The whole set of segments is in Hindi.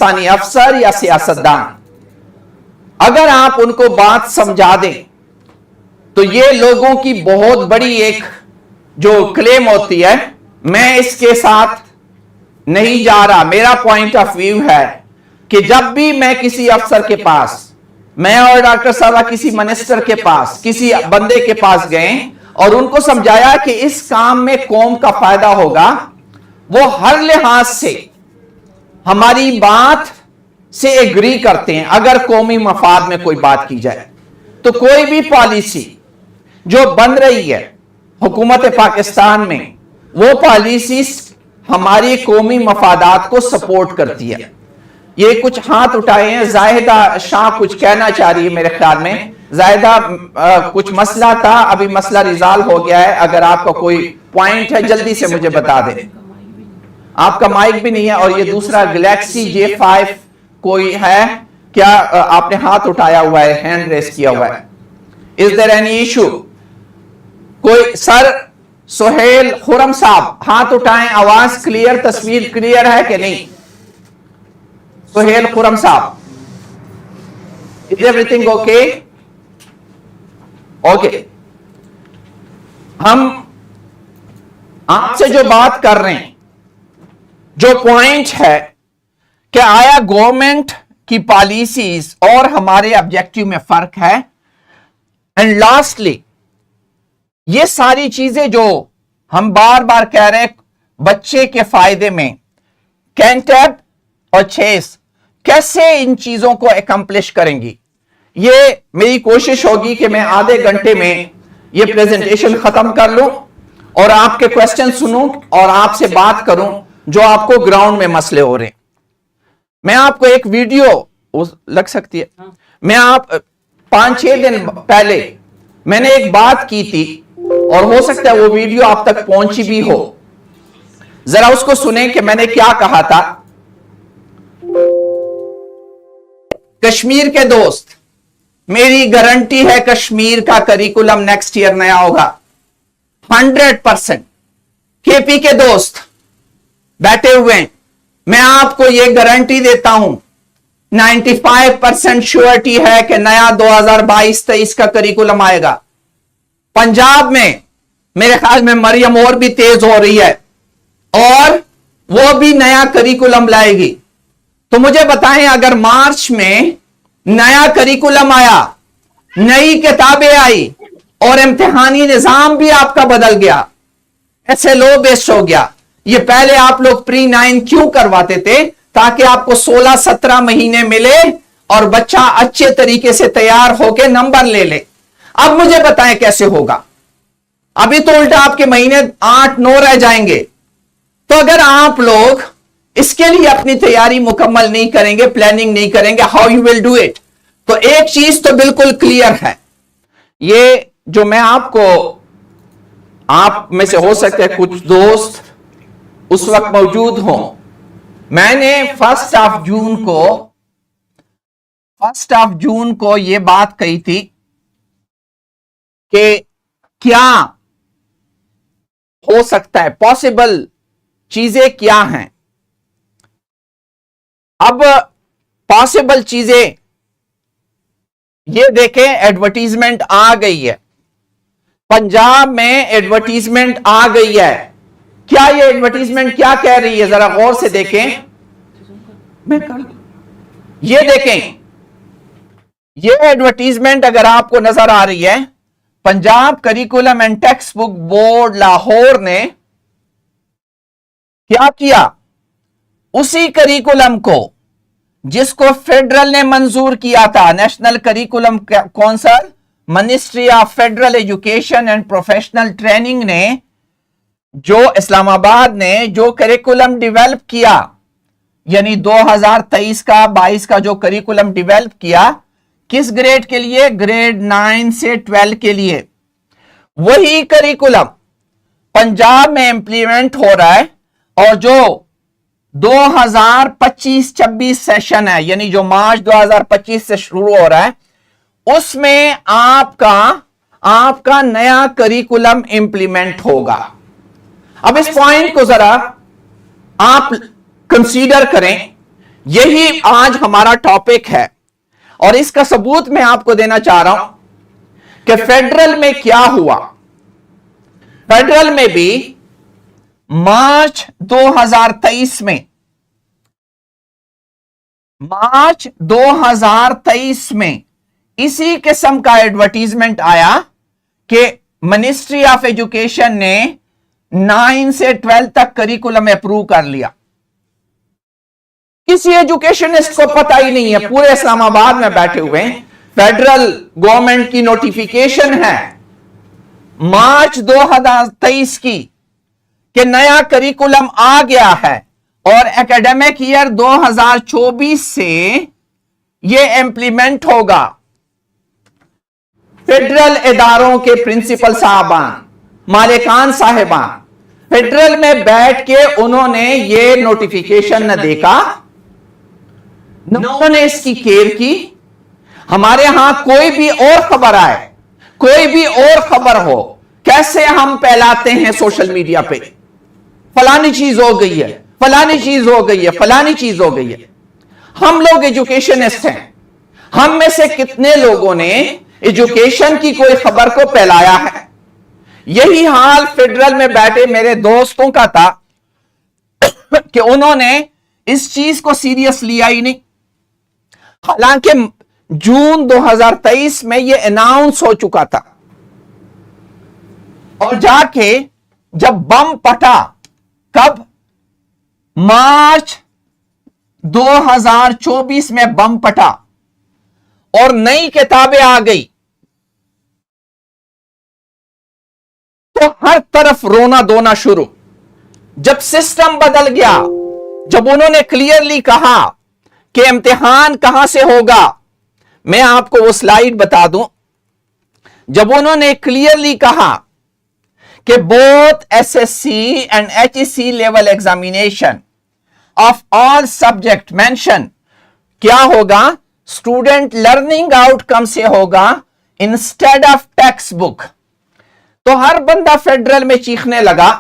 पाकिस्तानी अफसर या सियासतदान अगर आप उनको बात समझा दें तो ये लोगों की बहुत बड़ी एक जो क्लेम होती है, मैं इसके साथ नहीं जा रहा। मेरा पॉइंट ऑफ व्यू है कि जब भी मैं किसी अफसर के पास, मैं और डॉक्टर साहब किसी मिनिस्टर के पास, किसी बंदे के पास गए और उनको समझाया कि इस काम में कौम का फायदा होगा, वो हर लिहाज से हमारी बात से एग्री करते हैं। अगर कौमी मफाद में कोई बात की जाए तो कोई भी पॉलिसी जो बन रही है हुकूमत पाकिस्तान में, वो पॉलिसी हमारी कौमी मफादात को सपोर्ट करती है। ये कुछ हाथ उठाए हैं, जाहिदा शाह कुछ कहना चाह रही है मेरे ख्याल में। जाहिदा कुछ मसला था, अभी मसला रिजॉल्व हो गया है। अगर आपका कोई पॉइंट है जल्दी से मुझे बता दें। आपका माइक भी नहीं है। और ये दूसरा गैलेक्सी J5 कोई है क्या? आपने हाथ उठाया हुआ है, हैंड रेस किया हुआ है। Is there any issue? कोई सर सोहेल खुरम साहब हाथ उठाएं, आवाज क्लियर, तस्वीर क्लियर है कि नहीं? सोहेल खुरम साहब, इज एवरीथिंग ओके? ओके, हम आपसे जो बात कर रहे हैं, जो पॉइंट है कि आया गवर्नमेंट की पॉलिसीज और हमारे ऑब्जेक्टिव में फर्क है। एंड लास्टली, ये सारी चीजें जो हम बार बार कह रहे हैं बच्चे के फायदे में, कैंटेब और चेस कैसे इन चीजों को एकम्प्लिश करेंगी, ये मेरी कोशिश होगी कि मैं आधे घंटे में ये प्रेजेंटेशन खत्म कर लूं और आपके क्वेश्चन सुनूं और आपसे बात करूं जो आपको ग्राउंड में मसले हो रहे हैं। मैं आपको एक वीडियो लग सकती है, मैं आप 5-6 दिन पहले मैंने एक बात की थी और हो सकता है वो वीडियो आप तक पहुंची भी हो। जरा उसको सुने कि मैंने क्या कहा था। कश्मीर के दोस्त, मेरी गारंटी है कश्मीर का करिकुलम नेक्स्ट ईयर नया होगा 100%। केपी के दोस्त बैठे हुए हैं, मैं आपको यह गारंटी देता हूं 95% श्योरिटी है कि नया 2022-23 का करिकुलम आएगा। पंजाब में मेरे ख्याल में मरियम और भी तेज हो रही है और वो भी नया करिकुलम लाएगी। तो मुझे बताएं, अगर मार्च में नया करिकुलम आया, नई किताबें आई और इम्तिहानी निजाम भी आपका बदल गया, SLO बेस्ड हो गया, ये पहले आप लोग प्री-9 क्यों करवाते थे? ताकि आपको 16-17 महीने मिले और बच्चा अच्छे तरीके से तैयार होकर नंबर ले ले। अब मुझे बताएं कैसे होगा? अभी तो उल्टा आपके महीने 8-9 रह जाएंगे। तो अगर आप लोग इसके लिए अपनी तैयारी मुकम्मल नहीं करेंगे, प्लानिंग नहीं करेंगे, how you will do it? तो एक चीज तो बिल्कुल क्लियर है, ये जो मैं आपको, आप में से हो सकता है कुछ दोस्त उस वक्त मौजूद हों, मैंने 1 जून को यह बात कही थी कि क्या हो सकता है, पॉसिबल चीजें क्या हैं। अब पॉसिबल चीजें ये देखें, एडवर्टीजमेंट आ गई है, पंजाब में एडवर्टीजमेंट आ गई है। क्या ये एडवर्टीजमेंट क्या कह रही है, जरा गौर से देखें। ये देखें, ये एडवर्टीजमेंट अगर आपको नजर आ रही है, Punjab curriculum and text book board Lahore ने क्या किया, उसी करिकुलम को जिसको फेडरल ने मंजूर किया था, national curriculum council, ministry of federal education and professional training ने, जो इस्लामाबाद ने जो करिकुलम डेवलप किया, यानी 2023 का 22 का जो करिकुलम डेवलप किया, किस ग्रेड के लिए? ग्रेड 9 से 12 के लिए। वही करिकुलम पंजाब में इंप्लीमेंट हो रहा है और जो 2025-26 सेशन है, यानी जो मार्च 2025 से शुरू हो रहा है, उसमें आपका नया करिकुलम इंप्लीमेंट होगा। अब इस पॉइंट को जरा आप कंसीडर करें यही आज हमारा टॉपिक है और इसका सबूत मैं आपको देना चाह रहा हूं कि फेडरल में क्या हुआ। फेडरल में भी मार्च 2023 में इसी किस्म का एडवर्टीजमेंट आया कि मिनिस्ट्री ऑफ एजुकेशन ने 9 से 12 तक करिकुलम अप्रूव कर लिया। किसी एजुकेशनिस्ट को पता ही नहीं है, पूरे इस्लामाबाद में बैठे हुए हैं। फेडरल गवर्नमेंट की नोटिफिकेशन है मार्च 2023 की कि नया करिकुलम आ गया है और एकेडमिक ईयर 2024 से यह इंप्लीमेंट होगा। फेडरल इदारों के प्रिंसिपल साहबान, मालिकान साहिबान फेडरल में बैठ के उन्होंने ये नोटिफिकेशन न देखा, न उन्होंने इसकी केयर की। हमारे यहां कोई भी और खबर आए, कोई भी और खबर हो, कैसे हम फैलाते हैं सोशल मीडिया पे, फलानी चीज हो गई है, फलानी चीज हो गई है, फलानी चीज हो गई है। हम लोग एजुकेशनिस्ट हैं, हम में से कितने लोगों ने एजुकेशन की कोई खबर को फैलाया है? यही हाल फेडरल में बैठे मेरे दोस्तों का था कि उन्होंने इस चीज को सीरियस लिया ही नहीं। हालांकि जून 2023 में यह अनाउंस हो चुका था और जाके जब बम फटा, कब? मार्च 2024 में बम फटा और नई किताबें आ गई तो हर तरफ रोना धोना शुरू। जब सिस्टम बदल गया, जब उन्होंने क्लियरली कहा कि इम्तिहान कहां से होगा, मैं आपको वो स्लाइड बता दूं। जब उन्होंने क्लियरली कहा कि both SSC and HEC level examination of all subject mention क्या होगा, स्टूडेंट लर्निंग आउटकम से होगा इंस्टेड ऑफ टेक्स्ट बुक, तो हर बंदा फेडरल में चीखने लगा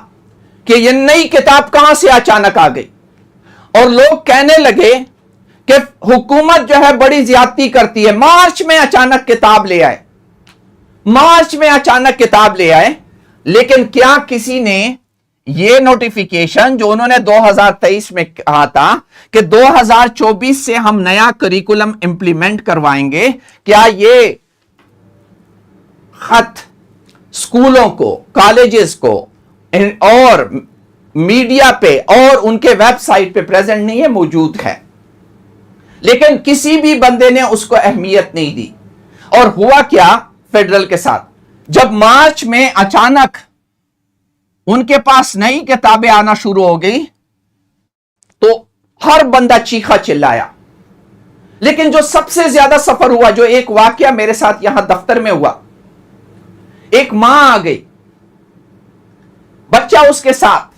कि यह नई किताब कहां से अचानक आ गई। और लोग कहने लगे कि हुकूमत जो है बड़ी ज्यादती करती है, मार्च में अचानक किताब ले आए, मार्च में अचानक किताब ले आए। लेकिन क्या किसी ने यह नोटिफिकेशन जो उन्होंने 2023 में कहा था कि 2024 से हम नया करिकुलम इंप्लीमेंट करवाएंगे, क्या ये खत स्कूलों को, कॉलेजेस को और मीडिया पे और उनके वेबसाइट पे प्रेजेंट नहीं है? मौजूद है, लेकिन किसी भी बंदे ने उसको अहमियत नहीं दी। और हुआ क्या फेडरल के साथ, जब मार्च में अचानक उनके पास नई किताबें आना शुरू हो गई तो हर बंदा चीखा चिल्लाया। लेकिन जो सबसे ज्यादा सफर हुआ, जो एक वाकया मेरे साथ यहां दफ्तर में हुआ, एक मां आ गई, बच्चा उसके साथ,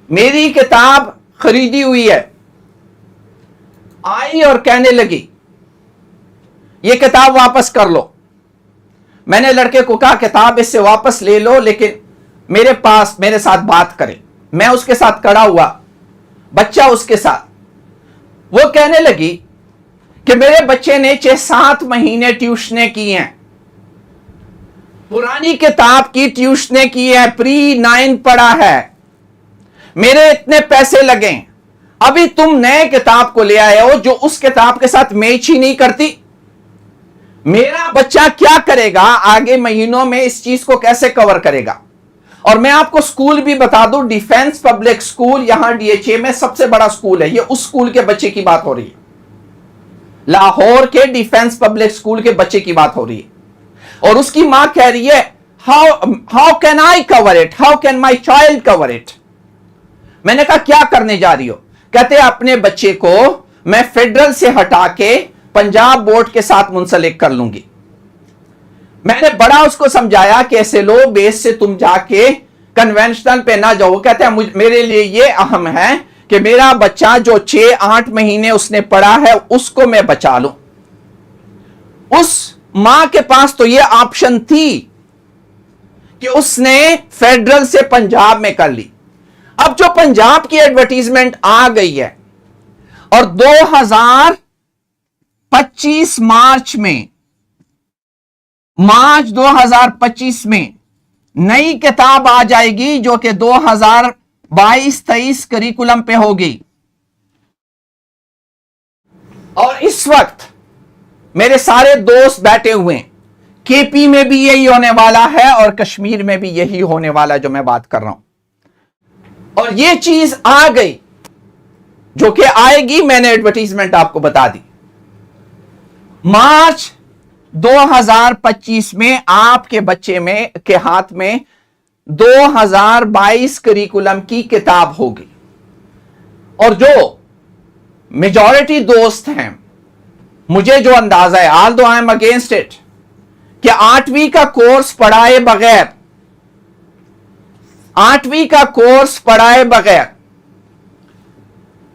मेरी किताब खरीदी हुई है, आई और कहने लगी ये किताब वापस कर लो। मैंने लड़के को कहा किताब इससे वापस ले लो, लेकिन मेरे साथ बात करे। मैं उसके साथ खड़ा हुआ, बच्चा उसके साथ। वो कहने लगी कि मेरे बच्चे ने 6-7 महीने ट्यूशनें की हैं, पुरानी किताब की ट्यूशनें की है, प्री 9 पढ़ा है, मेरे इतने पैसे लगे, अभी तुम नए किताब को ले आए हो जो उस किताब के साथ मैच ही नहीं करती। मेरा बच्चा क्या करेगा आगे महीनों में, इस चीज को कैसे कवर करेगा? और मैं आपको स्कूल भी बता दूं, डिफेंस पब्लिक स्कूल यहां डीएचए में सबसे बड़ा स्कूल है। ये उस स्कूल के बच्चे की बात हो रही है, लाहौर के डिफेंस पब्लिक स्कूल के बच्चे की बात हो रही है। और उसकी मां कह रही है how can I cover it, how can my child cover it. मैंने कहा क्या करने जा रही हो? कहते अपने बच्चे को मैं फेडरल से हटा के पंजाब बोर्ड के साथ मुंसलिक कर लूंगी। मैंने बड़ा उसको समझाया कि ऐसे लो बेस से तुम जाके कन्वेंशनल पे ना जाओ। कहते हैं मेरे लिए ये अहम है कि मेरा बच्चा जो 6-8 महीने उसने पढ़ा है उसको मैं बचा लूं। उस मां के पास तो ये ऑप्शन थी कि उसने फेडरल से पंजाब में कर ली। अब जो पंजाब की एडवर्टीजमेंट आ गई है, और 2025 मार्च 2025 में नई किताब आ जाएगी जो कि 2022-23 करिकुलम पे होगी। और इस वक्त मेरे सारे दोस्त बैठे हुए हैं, केपी में भी यही होने वाला है और कश्मीर में भी यही होने वाला जो मैं बात कर रहा हूं। और ये चीज आ गई जो कि आएगी, मैंने एडवर्टीजमेंट आपको बता दी। मार्च 2025 में आपके बच्चे में के हाथ में 2022 करिकुलम की किताब होगी। और जो मेजॉरिटी दोस्त हैं, मुझे जो अंदाजा है, although I am against it, कि 8वीं का कोर्स पढ़ाए बगैर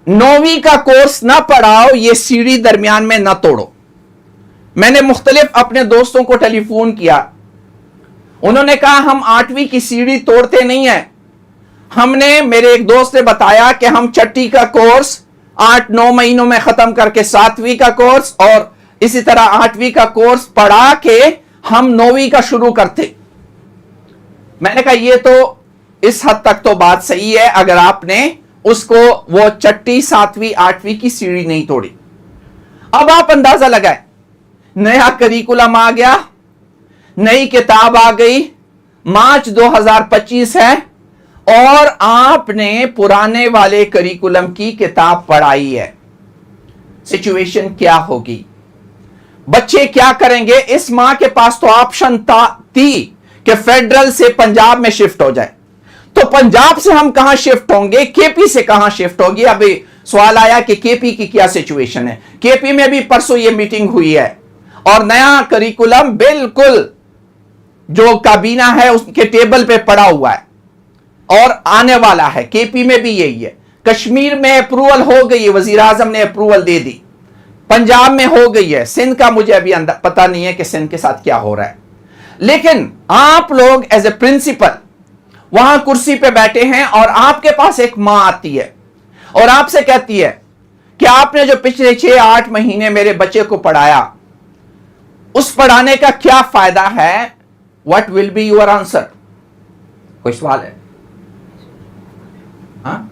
9वीं का कोर्स ना पढ़ाओ, ये सीढ़ी दरमियान में ना तोड़ो। मैंने मुख्तलिफ अपने दोस्तों को टेलीफोन किया, उन्होंने कहा हम 8वीं की सीढ़ी तोड़ते नहीं है। मेरे एक दोस्त ने बताया कि हम छठी का कोर्स 8-9 महीनों में खत्म करके 7वीं का कोर्स और इसी तरह 8वीं का कोर्स पढ़ा के हम 9वीं का शुरू करते। मैंने कहा ये तो इस हद तक तो बात सही है, अगर आपने उसको वो छठी 7वीं 8वीं की सीढ़ी नहीं तोड़ी। अब आप अंदाजा लगाए, नया करिकुलम आ गया, नई किताब आ गई, मार्च 2025 है और आपने पुराने वाले करिकुलम की किताब पढ़ाई है। सिचुएशन क्या होगी? बच्चे क्या करेंगे? इस मां के पास तो ऑप्शन थी कि फेडरल से पंजाब में शिफ्ट हो जाए, तो पंजाब से हम कहां शिफ्ट होंगे, केपी से कहां शिफ्ट होगी? अभी सवाल आया कि केपी की क्या सिचुएशन है। केपी में भी परसों ये मीटिंग हुई है और नया करिकुलम बिल्कुल जो काबीना है उसके टेबल पे पड़ा हुआ है और आने वाला है। केपी में भी यही है। कश्मीर में अप्रूवल हो गई है, वजीर आजम ने अप्रूवल दे दी। पंजाब में हो गई है। सिंध का मुझे अभी पता नहीं है कि सिंध के साथ क्या हो रहा है, लेकिन आप लोग एज ए प्रिंसिपल वहां कुर्सी पे बैठे हैं और आपके पास एक मां आती है और आपसे कहती है कि आपने जो पिछले 6-8 महीने मेरे बच्चे को पढ़ाया, उस पढ़ाने का क्या फायदा है? What will be your answer? कोई सवाल है? हाँ?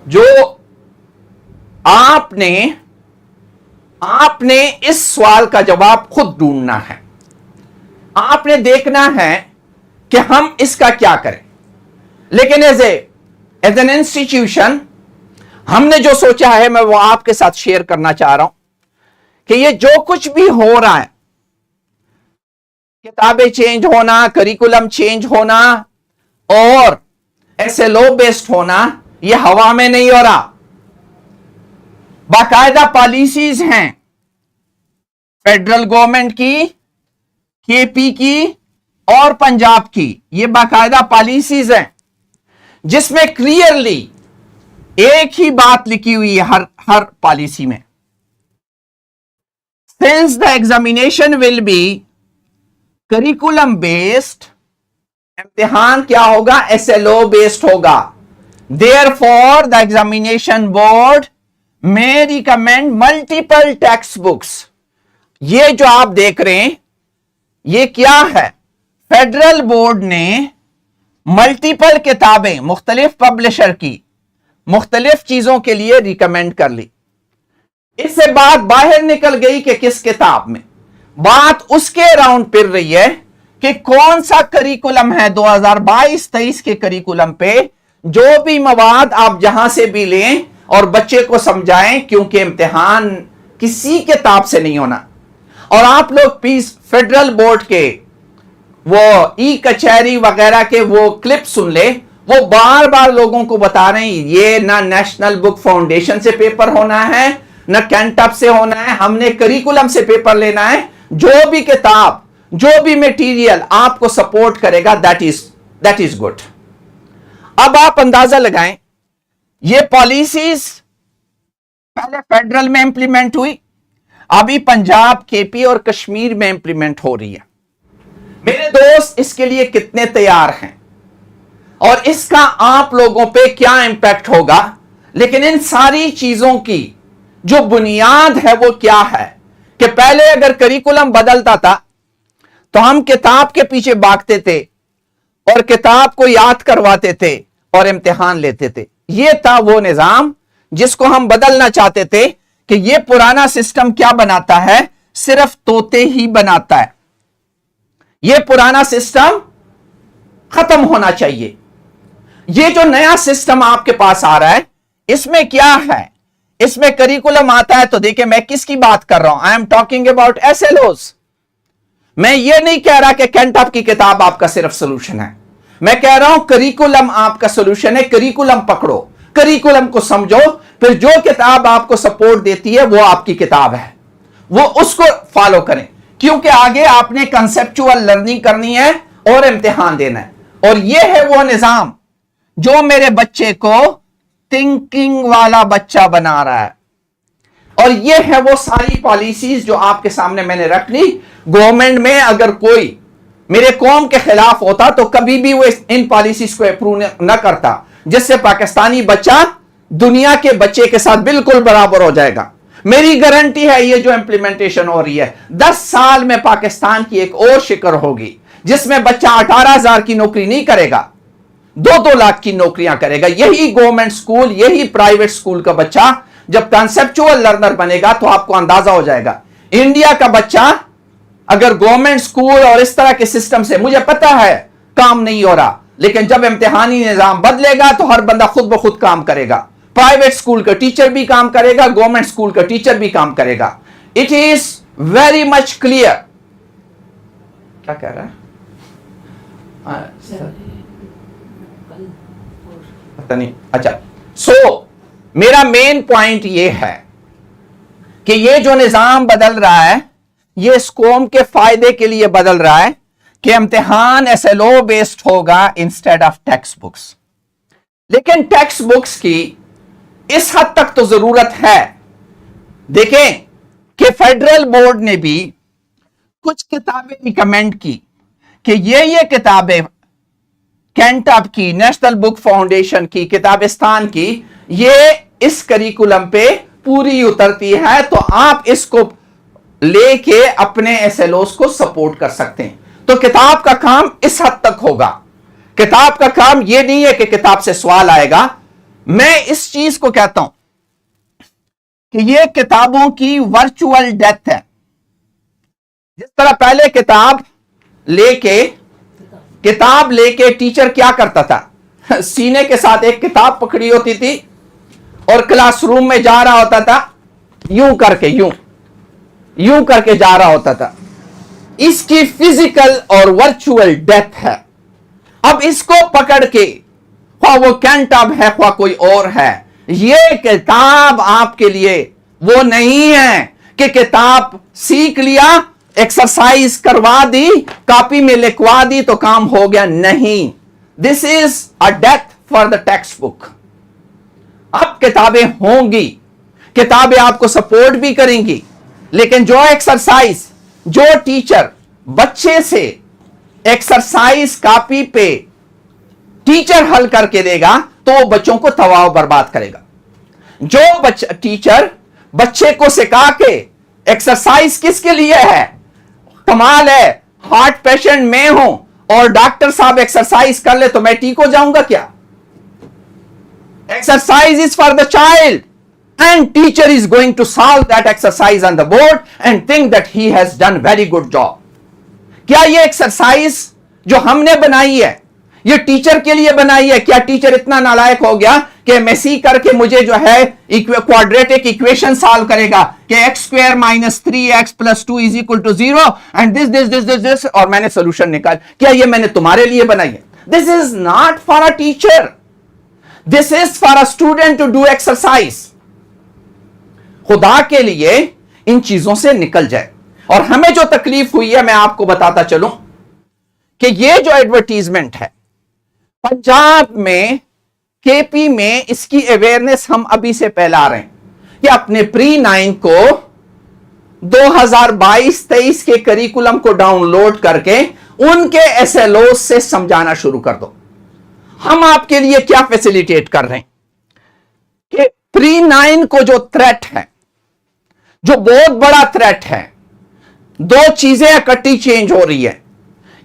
जो आपने इस सवाल का जवाब खुद ढूंढना है। आपने देखना है कि हम इसका क्या करें। लेकिन एज एन इंस्टीट्यूशन हमने जो सोचा है, मैं वो आपके साथ शेयर करना चाह रहा हूं कि ये जो कुछ भी हो रहा है, किताबें चेंज होना, करिकुलम चेंज होना और SLO बेस्ड होना, ये हवा में नहीं हो रहा। बाकायदा पॉलिसीज हैं फेडरल गवर्नमेंट की, केपी की और पंजाब की। ये बाकायदा पॉलिसीज हैं जिसमें क्लियरली एक ही बात लिखी हुई है हर पॉलिसी में। Since the examination will be curriculum based, इम्तिहान क्या होगा? SLO बेस्ड होगा। Therefore the examination board may recommend multiple text books. ये जो आप देख रहे हैं ये क्या है? फेडरल बोर्ड ने मल्टीपल किताबें मुख्तलिफ पब्लिशर की मुख्तलिफ चीजों के लिए रिकमेंड कर ली। इससे बात बाहर निकल गई कि किस किताब में, बात उसके अराउंड फिर रही है कि कौन सा करिकुलम है 2022-23 के करिकुलम पे। जो भी मवाद आप जहां से भी लें और बच्चे को समझाएं, क्योंकि इम्तिहान किसी किताब से नहीं होना। और आप लोग प्लीज फेडरल बोर्ड के वो ई कचहरी वगैरह के वो क्लिप सुन ले, वो बार बार लोगों को बता रहे हैं ये ना नेशनल बुक फाउंडेशन से पेपर होना है, ना कैंटअप से होना है, हमने करिकुलम से पेपर लेना है। जो भी किताब, जो भी मटेरियल आपको सपोर्ट करेगा, दैट इज गुड। अब आप अंदाजा लगाएं, ये पॉलिसीज पहले फेडरल में इंप्लीमेंट हुई, अभी पंजाब, केपी और कश्मीर में इंप्लीमेंट हो रही है। मेरे दोस्त इसके लिए कितने तैयार हैं? और इसका आप लोगों पे क्या इंपैक्ट होगा। लेकिन इन सारी चीजों की जो बुनियाद है वो क्या है कि पहले अगर करिकुलम बदलता था तो हम किताब के पीछे भागते थे और किताब को याद करवाते थे और इम्तिहान लेते थे। यह था वो निजाम जिसको हम बदलना चाहते थे कि यह पुराना सिस्टम क्या बनाता है, सिर्फ तोते ही बनाता है। यह पुराना सिस्टम खत्म होना चाहिए। यह जो नया सिस्टम आपके पास आ रहा है इसमें क्या है, इसमें करिकुलम आता है। तो देखिए मैं किसकी बात कर रहा हूं, आई एम टॉकिंग अबाउट एसएलओस। मैं ये नहीं कह रहा कि कैंटअप की किताब आपका सिर्फ सोल्यूशन है, मैं कह रहा हूं करिकुलम आपका सोल्यूशन है। करिकुलम पकड़ो, करिकुलम को समझो, फिर जो किताब आपको सपोर्ट देती है वो आपकी किताब है, वो उसको फॉलो करें। क्योंकि आगे आपने कंसेप्चुअल लर्निंग करनी है और इम्तिहान देना है। और यह है वो निजाम जो मेरे बच्चे को थिंकिंग वाला बच्चा बना रहा है। और ये है वो सारी पॉलिसीज जो आपके सामने मैंने रख ली। गवर्नमेंट में अगर कोई मेरे कौम के खिलाफ होता तो कभी भी वो इन पॉलिसीज को अप्रूव न करता, जिससे पाकिस्तानी बच्चा दुनिया के बच्चे के साथ बिल्कुल बराबर हो जाएगा। मेरी गारंटी है ये जो इंप्लीमेंटेशन हो रही है 10 साल में पाकिस्तान की एक और शिकर होगी जिसमें बच्चा 18,000 की नौकरी नहीं करेगा, 2-2 लाख की नौकरियां करेगा। यही गवर्नमेंट स्कूल, यही प्राइवेट स्कूल का बच्चा जब कंसेप्चुअल लर्नर बनेगा तो आपको अंदाजा हो जाएगा इंडिया का बच्चा अगर गवर्नमेंट स्कूल और इस तरह के सिस्टम से, मुझे पता है काम नहीं हो रहा, लेकिन जब इम्तिहानी निजाम बदलेगा तो हर बंदा खुद ब खुद काम करेगा। प्राइवेट स्कूल का टीचर भी काम करेगा, गवर्नमेंट स्कूल का टीचर भी काम करेगा। It is very much clear. क्या कह रहा है पता नहीं। अच्छा, सो मेरा मेन पॉइंट यह है कि यह जो निजाम बदल रहा है यह इस कौम के फायदे के लिए बदल रहा है कि इम्तिहान एसएलओ बेस्ड होगा इंस्टेड ऑफ टेक्स्ट बुक्स। लेकिन टेक्स्ट बुक्स की इस हद तक तो जरूरत है। देखें कि फेडरल बोर्ड ने भी कुछ किताबें रिकमेंड की कि ये किताबें कैंटअप की, नेशनल बुक फाउंडेशन की, किताबिस्तान की, ये इस करिकुलम पे पूरी उतरती है, तो आप इसको लेके अपने एसएलओस को सपोर्ट कर सकते हैं। तो किताब का काम इस हद तक होगा। किताब का काम यह नहीं है कि किताब से सवाल आएगा। मैं इस चीज को कहता हूं कि यह किताबों की वर्चुअल डेथ है। जिस तरह पहले किताब लेके टीचर क्या करता था, सीने के साथ एक किताब पकड़ी होती थी और क्लासरूम में जा रहा होता था, यूं करके जा रहा होता था। इसकी फिजिकल और वर्चुअल डेथ है। अब इसको पकड़ के, ख्वाह वो कैंटअप है ख्वाह कोई और है, ये किताब आपके लिए वो नहीं है कि किताब सीख लिया, एक्सरसाइज करवा दी, कॉपी में लिखवा दी तो काम हो गया। नहीं, this is a death for the text book. अब किताबें होंगी, किताबें आपको सपोर्ट भी करेंगी, लेकिन जो एक्सरसाइज, जो टीचर बच्चे से एक्सरसाइज कॉपी पे टीचर हल करके देगा तो वो बच्चों को तबाह बर्बाद करेगा। जो टीचर बच्चे को सिखा के, एक्सरसाइज किसके लिए है, कमाल है, हार्ट पेशेंट मैं हूं और डॉक्टर साहब एक्सरसाइज कर ले तो मैं ठीक हो जाऊंगा क्या? Exercise is for the child and teacher is going to solve that exercise on the board and think that he has done very good job. क्या ये एक्सरसाइज जो हमने बनाई है ये टीचर के लिए बनाई है? क्या टीचर इतना नालायक हो गया कि एमएससी करके मुझे जो है क्वाड्रेटिक इक्वेशन सॉल्व करेगा कि x² - 3x + 2 = 0 एंड दिस और मैंने सोल्यूशन निकाल? क्या ये मैंने तुम्हारे लिए बनाई है? This is not for a teacher, this is for a student to do exercise. खुदा के लिए इन चीजों से निकल जाए। और हमें जो तकलीफ हुई है मैं आपको बताता चलूं कि ये जो एडवर्टीजमेंट है पंजाब में, केपी में, इसकी अवेयरनेस हम अभी से फैला रहे हैं कि अपने प्री-9 को 2022-23 के करिकुलम को डाउनलोड करके उनके एसएलओ से समझाना शुरू कर दो। हम आपके लिए क्या फैसिलिटेट कर रहे हैं कि प्री-9 को जो थ्रेट है, जो बहुत बड़ा थ्रेट है, दो चीजें इकट्ठी चेंज हो रही है।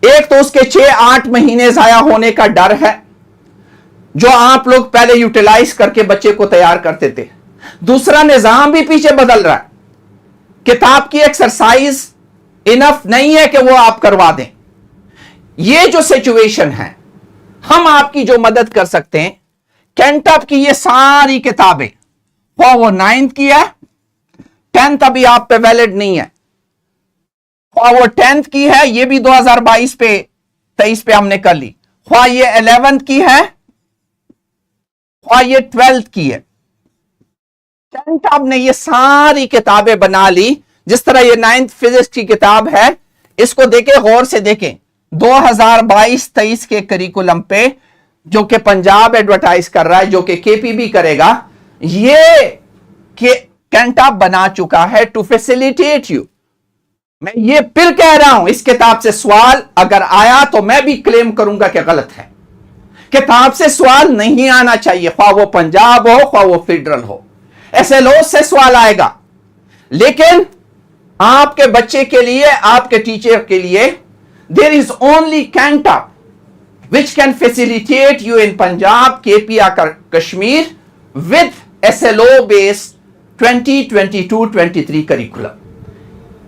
एक तो उसके 6-8 महीने जाया होने का डर है, जो आप लोग पहले यूटिलाइज करके बच्चे को तैयार करते थे। दूसरा, निजाम भी पीछे बदल रहा है। किताब की एक्सरसाइज इनफ नहीं है कि वो आप करवा दें। ये जो सिचुएशन है, हम आपकी जो मदद कर सकते हैं, कैंटअप की ये सारी किताबें, वो 9th की है, 10th अभी आप पे वैलिड नहीं है, वो 10th की है, ये भी 2022 पे 23 पे हमने कर ली, ये 11th की है, ये 12th की है। कैंटअप ने ये सारी किताबें बना ली। जिस तरह ये 9th फिजिक्स की किताब है, इसको देखें, गौर से देखें, 2022-23 के करिकुलम पे, जो कि पंजाब एडवर्टाइज कर रहा है, जो कि केपीबी करेगा, ये कैंटअप बना चुका है टू फैसिलिटेट यू। मैं ये फिर कह रहा हूं, इस किताब से सवाल अगर आया तो मैं भी क्लेम करूंगा कि गलत है। किताब से सवाल नहीं आना चाहिए, ख्वाह वो पंजाब हो, ख्वाह वो फेडरल हो, एसएलओ से सवाल आएगा। लेकिन आपके बच्चे के लिए, आपके टीचर के लिए, there is only Cantab which can facilitate you in Punjab, KP or Kashmir with SLO based 2022-23 curriculum.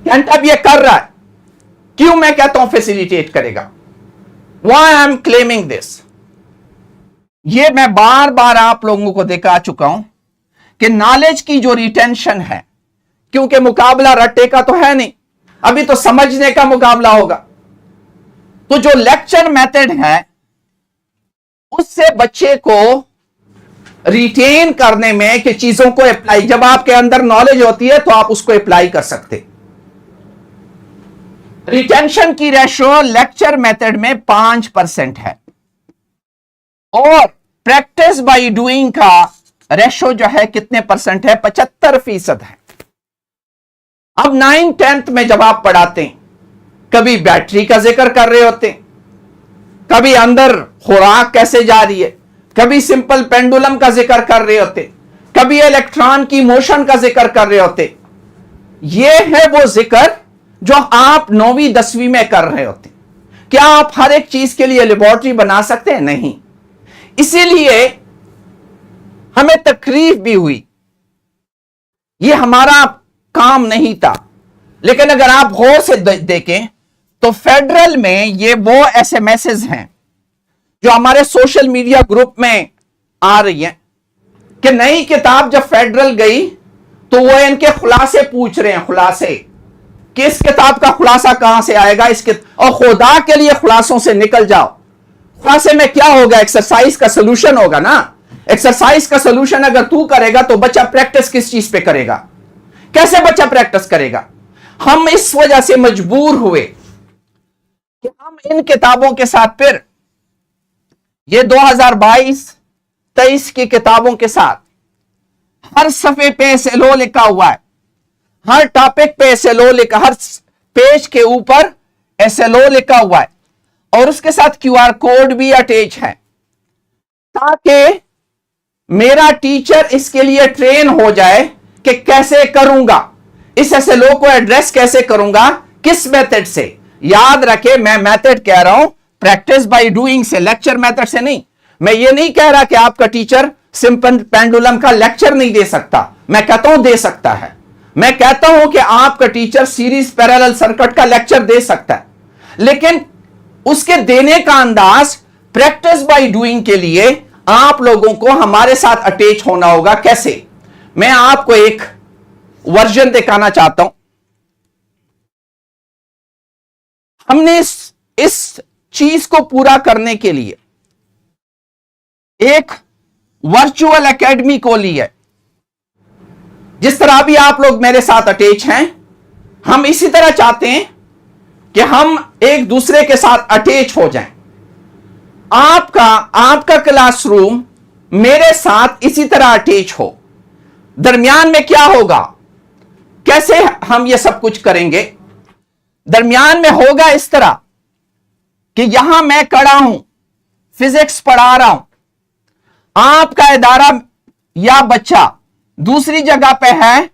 कैंटअप ये कर रहा है। क्यों मैं कहता हूं फैसिलिटेट करेगा? Why I am claiming this? ये मैं बार बार आप लोगों को दिखा चुका हूं कि नॉलेज की जो रिटेंशन है, क्योंकि मुकाबला रट्टे का तो है नहीं, अभी तो समझने का मुकाबला होगा। तो जो लेक्चर मेथड है, उससे बच्चे को रिटेन करने में, कि चीजों को अप्लाई, जब आपके अंदर नॉलेज होती है तो आप उसको अप्लाई कर सकते। रिटेंशन की रेशो लेक्चर मेथड में 5% है, और प्रैक्टिस बाय डूइंग का रेशो जो है कितने परसेंट है? 75% है। अब 9th 10th में जब आप पढ़ाते हैं, कभी बैटरी का जिक्र कर रहे होते हैं, कभी अंदर खुराक कैसे जा रही है, कभी सिंपल पेंडुलम का जिक्र कर रहे होते, कभी इलेक्ट्रॉन की मोशन का जिक्र कर रहे होते। यह है वो जिक्र जो आप 9वीं 10वीं में कर रहे होते। क्या आप हर एक चीज के लिए लेबोरेटरी बना सकते हैं? नहीं। इसीलिए हमें तकलीफ भी हुई, यह हमारा काम नहीं था। लेकिन अगर आप गौर से देखें तो फेडरल में ये वो एसएमएसेस हैं जो हमारे सोशल मीडिया ग्रुप में आ रही हैं कि नई किताब जब फेडरल गई तो वो इनके खुलासे पूछ रहे हैं, खुलासे कि इस किताब का खुलासा कहां से आएगा, और खुदा के लिए खुलासों से निकल जाओ। खुलासे में क्या होगा? एक्सरसाइज का सोल्यूशन होगा ना। एक्सरसाइज का सोल्यूशन अगर तू करेगा तो बच्चा प्रैक्टिस किस चीज पे करेगा? कैसे बच्चा प्रैक्टिस करेगा? हम इस वजह से मजबूर हुए कि हम इन किताबों के साथ, फिर ये 2022-23 की किताबों के साथ, हर सफे पे एसएलओ लिखा हुआ है, हर टॉपिक पे एसएलओ लिखा, हर पेज के ऊपर एसएलओ लिखा हुआ है, और उसके साथ क्यूआर कोड भी अटैच है, ताकि मेरा टीचर इसके लिए ट्रेन हो जाए कि कैसे करूंगा, इस एसएलओ को एड्रेस कैसे करूंगा, किस मेथड से। याद रखे, मैं मेथड कह रहा हूं प्रैक्टिस बाय डूइंग से, लेक्चर मेथड से नहीं। मैं ये नहीं कह रहा कि आपका टीचर सिंपल पेंडुलम का लेक्चर नहीं दे सकता, मैं कहता हूं दे सकता है। मैं कहता हूं कि आपका टीचर सीरीज पैरेलल सर्किट का लेक्चर दे सकता है, लेकिन उसके देने का अंदाज प्रैक्टिस बाय डूइंग के लिए आप लोगों को हमारे साथ अटैच होना होगा। कैसे? मैं आपको एक वर्जन दिखाना चाहता हूं। हमने इस चीज को पूरा करने के लिए एक वर्चुअल एकेडमी को ली है। जिस तरह भी आप लोग मेरे साथ अटैच हैं, हम इसी तरह चाहते हैं कि हम एक दूसरे के साथ अटैच हो जाएं। आपका क्लासरूम मेरे साथ इसी तरह अटैच हो। दरमियान में क्या होगा? कैसे हम ये सब कुछ करेंगे? दरमियान में होगा इस तरह कि यहां मैं खड़ा हूं, फिजिक्स पढ़ा रहा हूं, आपका इदारा या बच्चा दूसरी जगह पे है,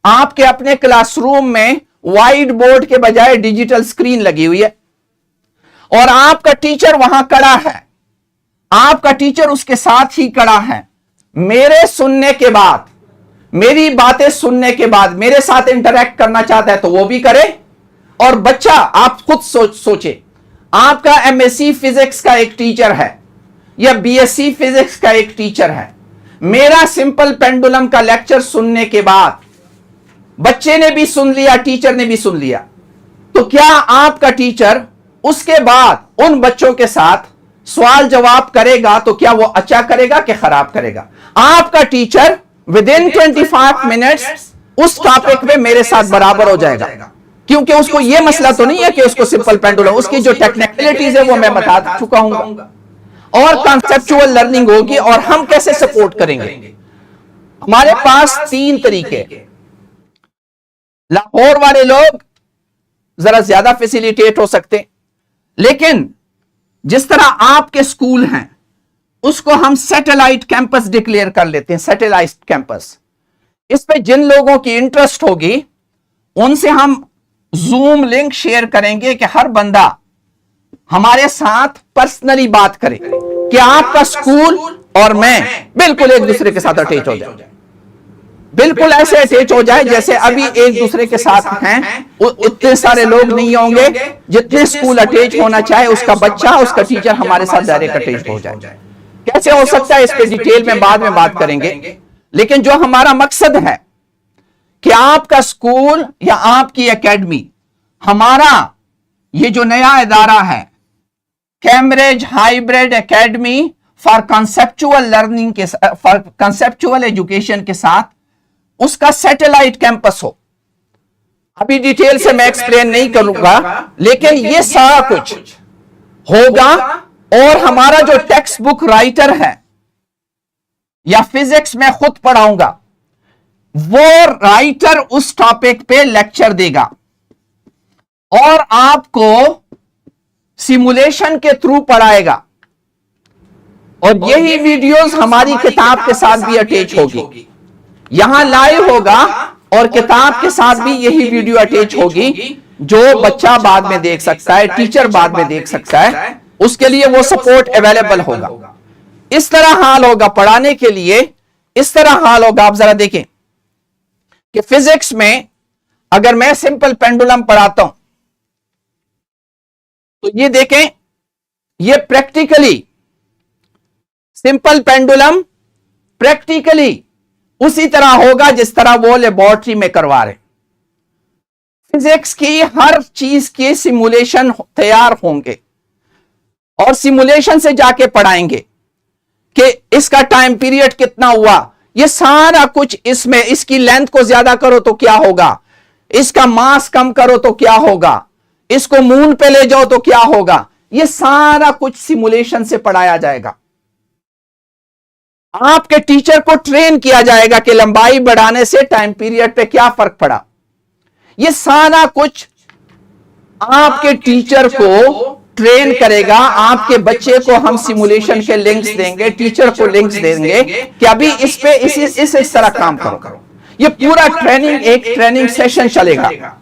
आपके अपने क्लासरूम में व्हाइट बोर्ड के बजाय डिजिटल स्क्रीन लगी हुई है और आपका टीचर वहां खड़ा है, आपका टीचर उसके साथ ही खड़ा है, मेरे सुनने के बाद, मेरी बातें सुनने के बाद मेरे साथ इंटरैक्ट करना चाहता है तो वो भी करे। और बच्चा, आप खुद सोचे, आपका एमएससी फिजिक्स का एक टीचर है या बीएससी फिजिक्स का एक टीचर है, मेरा सिंपल पेंडुलम का लेक्चर सुनने के बाद बच्चे ने भी सुन लिया, टीचर ने भी सुन लिया, तो क्या आपका टीचर उसके बाद उन बच्चों के साथ सवाल जवाब करेगा तो क्या वो अच्छा करेगा कि खराब करेगा? आपका टीचर विद इन 25 मिनट्स उस टॉपिक में मेरे साथ बराबर हो जाएगा, क्योंकि उसको यह मसला तो नहीं है कि उसको सिंपल पेंडुलम, उसकी जो टेक्निकलिटीज है वो मैं बता चुका हूं, और कॉन्सेप्चुअल लर्निंग होगी। और हम कैसे सपोर्ट करेंगे? हमारे पास 3 तरीके। लाहौर वाले लोग जरा ज्यादा फैसिलिटेट हो सकते, लेकिन जिस तरह आपके स्कूल हैं उसको हम सैटेलाइट कैंपस डिक्लेयर कर लेते हैं, सैटेलाइट कैंपस। इस पे जिन लोगों की इंटरेस्ट होगी उनसे हम जूम लिंक शेयर करेंगे कि हर बंदा हमारे साथ पर्सनली बात करे कि आपका स्कूल और मैं बिल्कुल एक दूसरे के साथ अटैच हो जाए, बिल्कुल ऐसे अटैच हो जाए जैसे अभी एक दूसरे के साथ हैं। उतने सारे लोग नहीं होंगे, जितने स्कूल अटैच होना चाहे उसका बच्चा, उसका टीचर हमारे साथ डायरेक्ट अटैच हो जाए। कैसे हो सकता है इस पे डिटेल में बाद में बात करेंगे, लेकिन जो हमारा मकसद है कि आपका स्कूल या आपकी एकेडमी, हमारा ये जो नया इदारा है Cambridge hybrid academy for conceptual learning के, फॉर कंसेप्चुअल एजुकेशन के साथ उसका सैटेलाइट कैंपस हो। अभी डिटेल से मैं एक्सप्लेन नहीं करूंगा, लेकिन ये सारा कुछ होगा। और हमारा जो टेक्स्ट बुक राइटर है या फिजिक्स में खुद पढ़ाऊंगा, वो राइटर उस टॉपिक पे लेक्चर देगा और आपको सिमुलेशन के थ्रू पढ़ाएगा। और यही वीडियोस हमारी किताब के साथ भी अटैच होगी, यहां लाइव होगा और किताब के साथ भी यही वीडियो अटैच होगी, जो बच्चा बाद में देख सकता है, टीचर बाद में देख सकता है, उसके लिए वो सपोर्ट अवेलेबल होगा। इस तरह हाल होगा पढ़ाने के लिए, इस तरह हाल होगा। आप जरा देखें कि फिजिक्स में अगर मैं सिंपल पेंडुलम पढ़ाता हूं तो ये देखें, ये प्रैक्टिकली सिंपल पेंडुलम प्रैक्टिकली उसी तरह होगा जिस तरह वो लेबोरेटरी में करवा रहे। फिजिक्स की हर चीज के सिमुलेशन तैयार होंगे और सिमुलेशन से जाके पढ़ाएंगे कि इसका टाइम पीरियड कितना हुआ, ये सारा कुछ इसमें, इसकी लेंथ को ज्यादा करो तो क्या होगा, इसका मास कम करो तो क्या होगा, इसको मून पे ले जाओ तो क्या होगा, ये सारा कुछ सिमुलेशन से पढ़ाया जाएगा। आपके टीचर को ट्रेन किया जाएगा कि लंबाई बढ़ाने से टाइम पीरियड पे क्या फर्क पड़ा। ये सारा कुछ आपके टीचर को ट्रेन करेगा। आपके बच्चे को हम सिमुलेशन के लिंक्स देंगे, टीचर को लिंक्स देंगे कि अभी इस पे इस तरह काम करो। ये पूरा ट्रेनिंग, एक ट्रेनिंग सेशन चलेगा।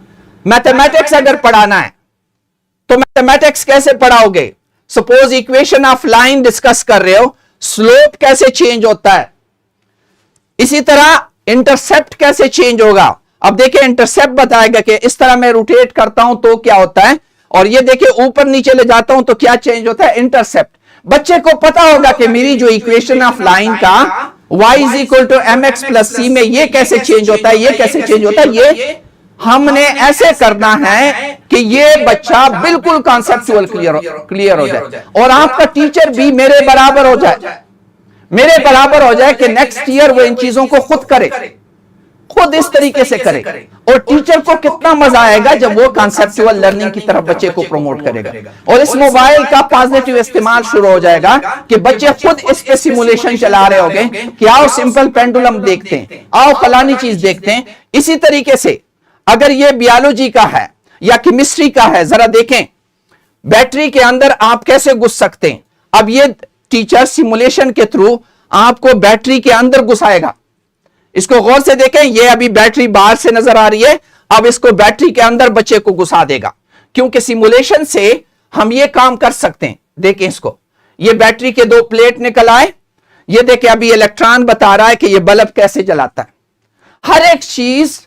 मैथमेटिक्स अगर पढ़ाना है तो मैथमेटिक्स कैसे पढ़ाओगे? Suppose equation of line discuss कर रहे हो, स्लोप कैसे चेंज होता है, इसी तरह इंटरसेप्ट कैसे चेंज होगा। अब देखिए इंटरसेप्ट बताएगा कि इस तरह मैं रोटेट करता हूं तो क्या होता है, और ये देखिए ऊपर नीचे ले जाता हूं तो क्या चेंज होता है, इंटरसेप्ट। बच्चे को पता होगा कि मेरी जो इक्वेशन ऑफ लाइन का y = mx + c में ये कैसे चेंज होता है, ये कैसे चेंज होता है। ये हमने ऐसे करना है कि ये बच्चा बिल्कुल कॉन्सेप्चुअल क्लियर हो जाए और आपका टीचर भी मेरे बराबर हो जाए, मेरे बराबर हो जाए कि नेक्स्ट ईयर वो इन चीजों को खुद करे, खुद इस तरीके से करे। और टीचर को कितना मजा आएगा जब वो कॉन्सेप्चुअल लर्निंग की तरफ बच्चे को प्रमोट करेगा। और इस मोबाइल का पॉजिटिव इस्तेमाल शुरू हो जाएगा कि बच्चे खुद इस पे सिमुलेशन चला रहे होंगे कि आओ सिंपल पेंडुलम देखते हैं, आओ फलानी चीज देखते हैं। इसी तरीके से अगर ये बायोलॉजी का है या केमिस्ट्री का है, जरा देखें बैटरी के अंदर आप कैसे घुस सकते हैं। अब ये टीचर सिमुलेशन के थ्रू आपको बैटरी के अंदर घुसाएगा। इसको गौर से देखें, ये अभी बैटरी बाहर से नजर आ रही है, अब इसको बैटरी के अंदर बच्चे को घुसा देगा, क्योंकि सिमुलेशन से हम ये काम कर सकते हैं। देखें इसको, ये बैटरी के 2 प्लेट निकल आए, ये देखें अभी इलेक्ट्रॉन बता रहा है कि ये बल्ब कैसे जलाता है। हर एक चीज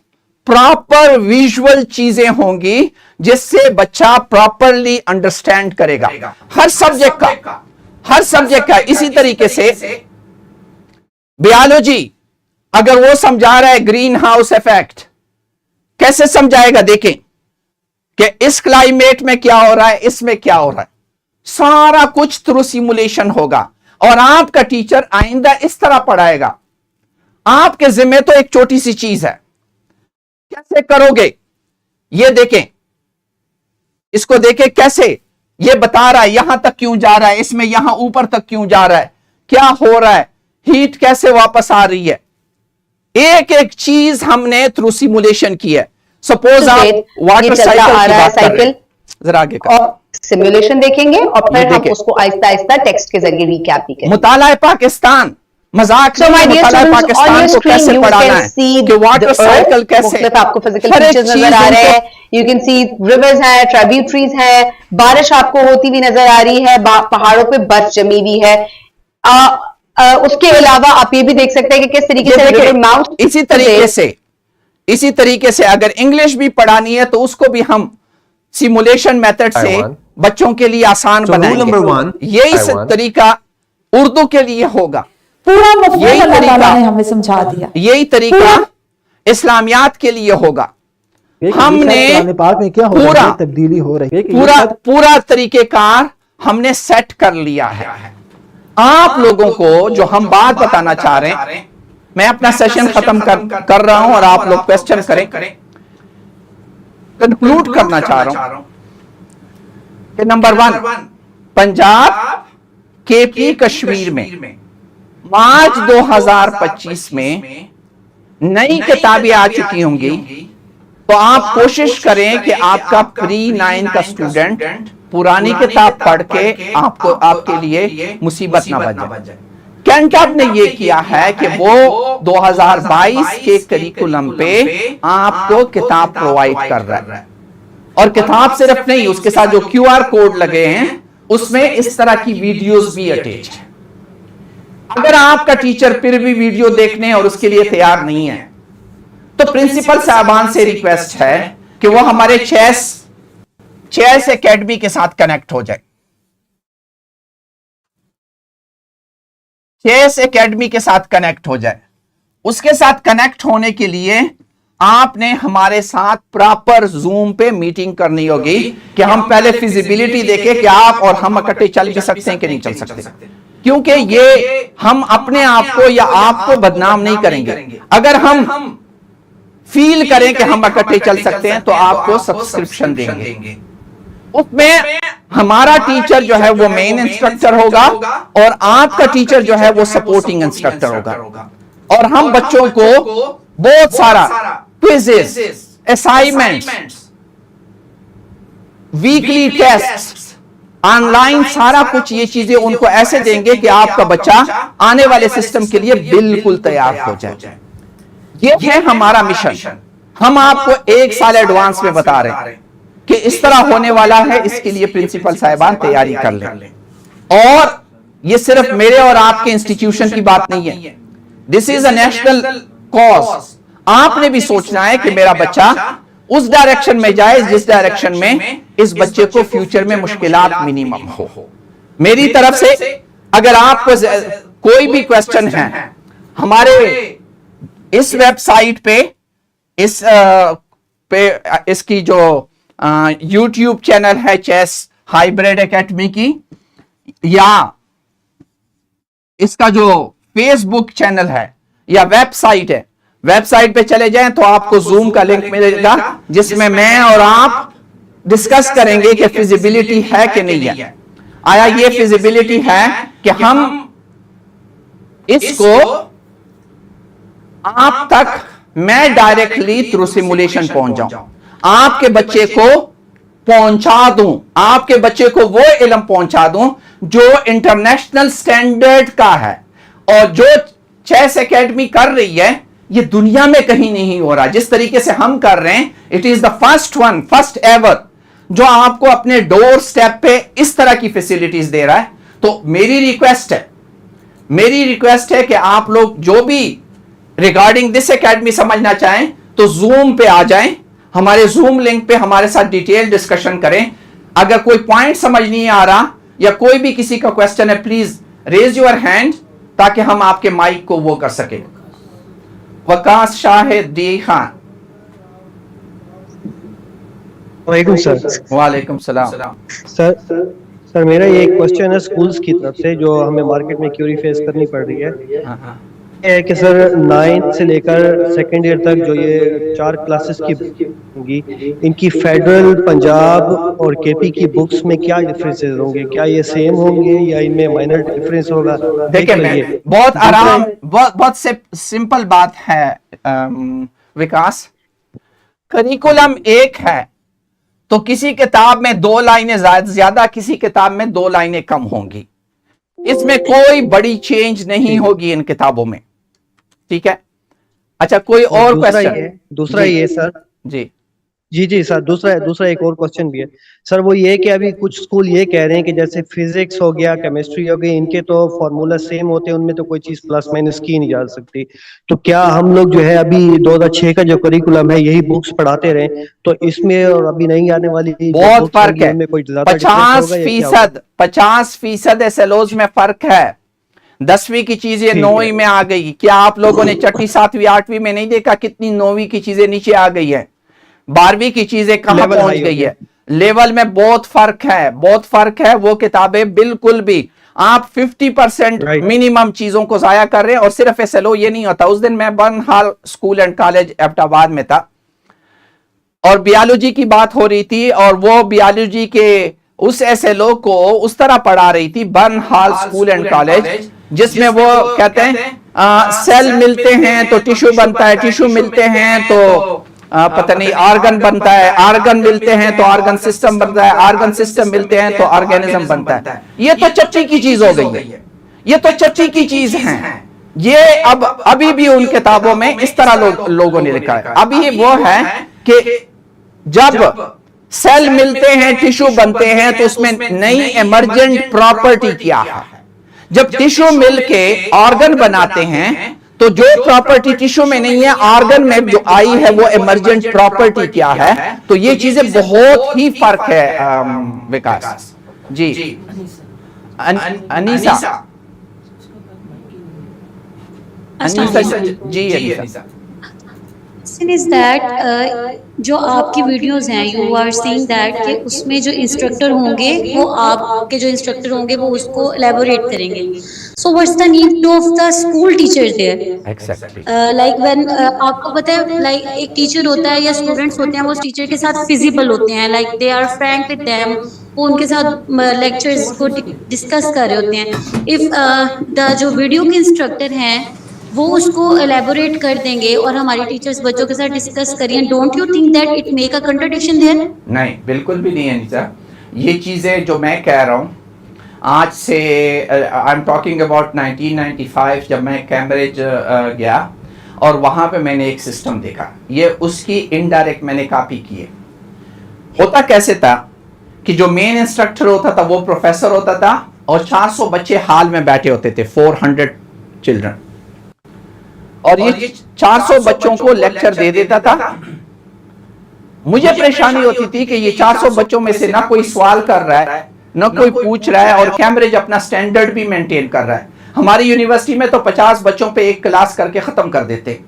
प्रॉपर विजुअल चीजें होंगी जिससे बच्चा प्रॉपरली अंडरस्टैंड करेगा हर सब्जेक्ट का। इसी तरीके से बायोलॉजी अगर वो समझा रहा है ग्रीन हाउस इफेक्ट, कैसे समझाएगा? देखें कि इस क्लाइमेट में क्या हो रहा है, इसमें क्या हो रहा है, सारा कुछ थ्रू सिमुलेशन होगा। और आपका टीचर आइंदा इस तरह पढ़ाएगा। आपके जिम्मे तो एक छोटी सी चीज है, कैसे करोगे? ये देखें, इसको देखें कैसे ये बता रहा है, यहां तक क्यों जा रहा है, इसमें यहां ऊपर तक क्यों जा रहा है, क्या हो रहा है, हीट कैसे वापस आ रही है। एक एक चीज हमने थ्रू सिमुलेशन की है। सपोज आप वाटर साइकिल जरा आगे और सिमुलेशन देखेंगे और फिर हम उसको आहिस्ता आहिस्ता टेक्स्ट के जरिए रिकैप भी करेंगे। मुताला पाकिस्तान, मजाक मुताला पाकिस्तान को कैसे पढ़ाना है कि वाटर साइकिल कैसे, आपको फिजिकल फीचर्स नजर आ रहे हैं, यू कैन सी रिवर्स है, ट्रिब्यूटरीज है, बारिश आपको होती हुई नजर आ रही है, पहाड़ों पे बर्फ जमी हुई है। उसके अलावा आप ये भी देख सकते हैं कि किस तरीके से माउथ, इसी तरीके से अगर इंग्लिश भी पढ़ानी है तो उसको भी हम सिमुलेशन मेथड से बच्चों के लिए आसान बनाएंगे। यही तरीका उर्दू के लिए होगा, पूरा अल्लाह ने हमें समझा दिया। यही तरीका इस्लामियात के लिए होगा। हमने पूरा तब्दीली हो रही है, पूरा तरीकेकार हमने सेट कर लिया है। आप लोगों को जो हम बात बताना चाह रहे हैं, मैं अपना सेशन खत्म कर रहा हूं और आप लोग क्वेश्चन करें, कंक्लूड करना चाह रहा हूं कि नंबर 1, पंजाब केपी कश्मीर में मार्च 2025 में नई किताबें आ चुकी होंगी, तो आप कोशिश करें कि आपका प्री-9 का स्टूडेंट पुरानी किताब पढ़ के आपके लिए मुसीबत ना बन जाए। कैंटअप ने यह किया है कि वो 2022 के करिकुलम पे आपको किताब प्रोवाइड कर रहा है, और किताब सिर्फ नहीं, उसके साथ जो QR कोड लगे हैं उसमें इस तरह की वीडियोस भी अटैच है। अगर आपका टीचर फिर भी वीडियो देखने और उसके लिए तैयार नहीं है, तो प्रिंसिपल साहबान से रिक्वेस्ट है कि वो हमारे चेस एकेडमी के साथ कनेक्ट हो जाए। चेस एकेडमी के साथ कनेक्ट हो जाए। उसके साथ कनेक्ट होने के लिए आपने हमारे साथ प्रॉपर जूम पे मीटिंग करनी होगी कि हम पहले फिजिबिलिटी देखें कि आप और हम इकट्ठे चल भी सकते हैं कि नहीं चल सकते, क्योंकि ये हम अपने आप को या आपको बदनाम नहीं करेंगे। अगर हम फील करें कि हम इकट्ठे चल सकते हैं तो आपको सब्सक्रिप्शन देंगे। उसमें हमारा टीचर जो है वो मेन इंस्ट्रक्टर होगा और आपका टीचर जो है वो सपोर्टिंग इंस्ट्रक्टर होगा, और हम बच्चों को बहुत सारा quizzes, assignments, weekly tests, online सारा कुछ ये चीजें उनको ऐसे देंगे कि आपका बच्चा आने वाले सिस्टम के लिए बिल्कुल तैयार हो जाए। ये है हमारा मिशन। हम आपको 1 साल एडवांस में बता रहे हैं कि इस तरह होने वाला है, इसके लिए प्रिंसिपल साहिबान तैयारी कर लें। और ये सिर्फ मेरे और आपके इंस्टीट्यूशन की बात नहीं है, this is a national cause. आपने भी सोचना है कि मेरा बच्चा उस डायरेक्शन में जाए जिस डायरेक्शन में इस बच्चे को फ्यूचर में मुश्किलात मिनिमम हो। मेरी तरफ से अगर आपको कोई भी क्वेश्चन है, हमारे इस वेबसाइट पे इसकी जो YouTube चैनल है चेस हाइब्रिड एकेडमी की, या इसका जो फेसबुक चैनल है या वेबसाइट है, वेबसाइट पे चले जाएं तो आपको जूम का लिंक मिलेगा जिसमें मैं और आप डिस्कस करेंगे कि फिजिबिलिटी है कि नहीं है। आया ये फिजिबिलिटी है कि हम इसको आप तक मैं डायरेक्टली थ्रू सिमुलेशन पहुंच जाऊं, आपके बच्चे को पहुंचा दूं, आपके बच्चे को वो इल्म पहुंचा दूं जो इंटरनेशनल स्टैंडर्ड का है। और जो चेस एकेडमी कर रही है ये दुनिया में कहीं नहीं हो रहा जिस तरीके से हम कर रहे हैं। It is the first ever जो आपको अपने डोर स्टेप पे इस तरह की फैसिलिटीज दे रहा है। तो मेरी रिक्वेस्ट है कि आप लोग जो भी रिगार्डिंग दिस एकेडमी समझना चाहें तो जूम पे आ जाएं, हमारे जूम लिंक पे हमारे साथ डिटेल डिस्कशन करें। अगर कोई पॉइंट समझ नहीं आ रहा या कोई भी किसी का क्वेश्चन है, प्लीज रेज योर हैंड ताकि हम आपके माइक को वो कर सके। वकास शाहिद डी खान। वालेकुम सर। वालेकुम सलाम। सर मेरा ये एक क्वेश्चन है स्कूल्स की तरफ से जो हमें मार्केट में क्यूरी फेस करनी पड़ रही है। हाँ। है कि सर 9th से लेकर सेकेंड ईयर तक जो ये 4 क्लासेस की होंगी, इनकी फेडरल, पंजाब और केपी की बुक्स में क्या डिफरेंसेस होंगे? क्या ये सेम होंगे या इनमें माइनर डिफरेंस होगा? देखिए बहुत आराम, बहुत सिंपल बात है विकास। करिकुलम एक है तो किसी किताब में 2 लाइनें ज्यादा, किसी किताब में 2 लाइनें कम होंगी। इसमें कोई बड़ी चेंज नहीं होगी इन किताबों में, ठीक है। अच्छा, कोई और क्वेश्चन? दूसरा ये सर जी सर, दूसरा एक और क्वेश्चन भी है सर। वो ये कि अभी कुछ स्कूल ये कह रहे हैं कि जैसे फिजिक्स हो गया, केमिस्ट्री हो गई, इनके तो फॉर्मूला सेम होते हैं, उनमें तो कोई चीज प्लस माइनस की नहीं जा सकती। तो क्या हम लोग जो है अभी 2006 का जो करिकुलम है यही बुक्स पढ़ाते रहे तो इसमें और अभी नहीं आने वाली बहुत फर्क है। 50% 50% SLOs में फर्क है। 10वीं की चीजें 9वीं में आ गई। क्या आप लोगों ने 6वीं 7वीं 8वीं में नहीं देखा कितनी 9वीं की चीजें नीचे आ गई है? 12वीं की चीजें कहां पहुंच गई है? लेवल में बहुत फर्क है। वो किताबें बिल्कुल भी आप 50% मिनिमम चीजों को जाया कर रहे हैं। और सिर्फ SLO ये नहीं होता। उस दिन मैं बर्नहाल स्कूल एंड कॉलेज एबटाबाद में था और बायोलॉजी की बात हो रही थी और वो बायोलॉजी के उस SLO को उस तरह पढ़ा रही थी बर्नहाल स्कूल एंड कॉलेज, जिसमें वो कहते हैं सेल मिलते हैं तो टिश्यू बनता है, टिश्यू मिलते हैं तो पता नहीं ऑर्गन बनता है, ऑर्गन मिलते हैं तो ऑर्गन सिस्टम बनता है, ऑर्गन सिस्टम मिलते हैं तो ऑर्गेनिज्म बनता है। ये तो चर्चा की चीज हो गई है, ये तो चर्चा की चीज है। ये अब अभी भी उन किताबों में इस तरह लोगों ने लिखा है। अभी वो है कि जब सेल मिलते हैं, टिश्यू बनते हैं तो उसमें नई इमर्जेंट प्रॉपर्टी क्या है। जब टिश्यू मिलके ऑर्गन बनाते हैं तो जो प्रॉपर्टी टिश्यू में नहीं है ऑर्गन में जो आई है वो इमर्जेंट प्रॉपर्टी क्या है। तो ये चीजें बहुत ही फर्क है विकास जी। अनीसा जी। अनीसा is that जो आपकी वीडियोस हैं यू आर सीइंग दैट कि उसमें जो इंस्ट्रक्टर होंगे वो आपके जो इंस्ट्रक्टर होंगे वो उसको एलेबोरेट करेंगे। So what's the need of the school teachers there? Exactly like when आपको पता है लाइक एक टीचर होता है या स्टूडेंट्स होते हैं वो उस टीचर के साथ फिजिबल होते हैं, like they are frank with them, वो उनके साथ लेक्चर्स को डिस्कस कर रहे होते हैं। इफ द जो वीडियो के इंस्ट्रक्टर हैं वो उसको एलेबोरेट कर देंगे और हमारी टीचर्स बच्चों के साथ डिस्कस करिए, don't you think that it make a contradiction there? नहीं, बिल्कुल भी नहीं है अनीसा। ये चीजें जो मैं कह रहा हूँ आज से आई एम टॉकिंग अबाउट 1995 जब मैं कैम्ब्रिज गया और वहां पे मैंने एक सिस्टम देखा, ये उसकी इनडायरेक्ट मैंने कॉपी की है। होता कैसे था कि जो मेन इंस्ट्रक्टर होता था वो प्रोफेसर होता था और 400 बच्चे हाल में बैठे होते थे, 400 चिल्ड्रन, और ये 400 बच्चों को लेक्चर दे देता था। मुझे परेशानी होती थी कि ये 400 बच्चों में से ना कोई सवाल कर रहा है ना कोई पूछ रहा है और कैम्ब्रिज अपना स्टैंडर्ड भी मेंटेन कर रहा है। हमारी यूनिवर्सिटी में तो 50 बच्चों पे एक क्लास करके खत्म कर देते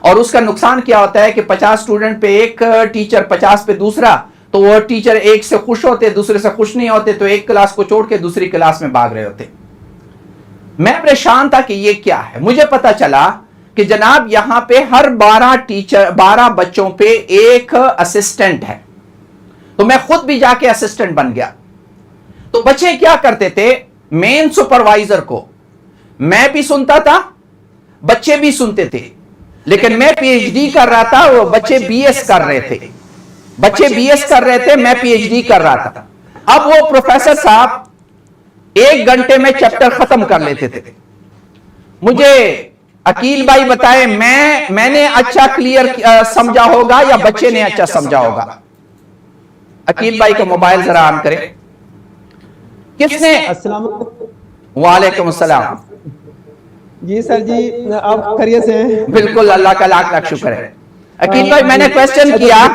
और उसका नुकसान क्या होता है कि 50 स्टूडेंट पे एक टीचर, 50 पे दूसरा, तो वो टीचर एक से खुश होते दूसरे से खुश नहीं होते तो एक क्लास को छोड़ के दूसरी क्लास में भाग रहे होते। मैं परेशान था कि ये क्या है। मुझे पता चला कि जनाब यहां पे हर 12 बच्चों पे एक असिस्टेंट है। तो मैं खुद भी जाके असिस्टेंट बन गया। तो बच्चे क्या करते थे, मेन सुपरवाइजर को मैं भी सुनता था, बच्चे भी सुनते थे, लेकिन मैं PhD कर रहा था, वो बच्चे BS कर रहे थे। बच्चे बीएस कर रहे थे, मैं पीएचडी कर रहा था। अब वो प्रोफेसर साहब 1 घंटे में चैप्टर खत्म कर लेते थे। मुझे अकील भाई बताए, मैंने अच्छा क्लियर समझा होगा या बच्चे ने अच्छा समझा होगा? अकील भाई का मोबाइल जरा ऑन करें। किसने? वालेकुम अस्सलाम। जी सर जी, आप खैरियत से हैं? बिल्कुल, अल्लाह का लाख लाख शुक्र है। अकील भाई, मैंने क्वेश्चन किया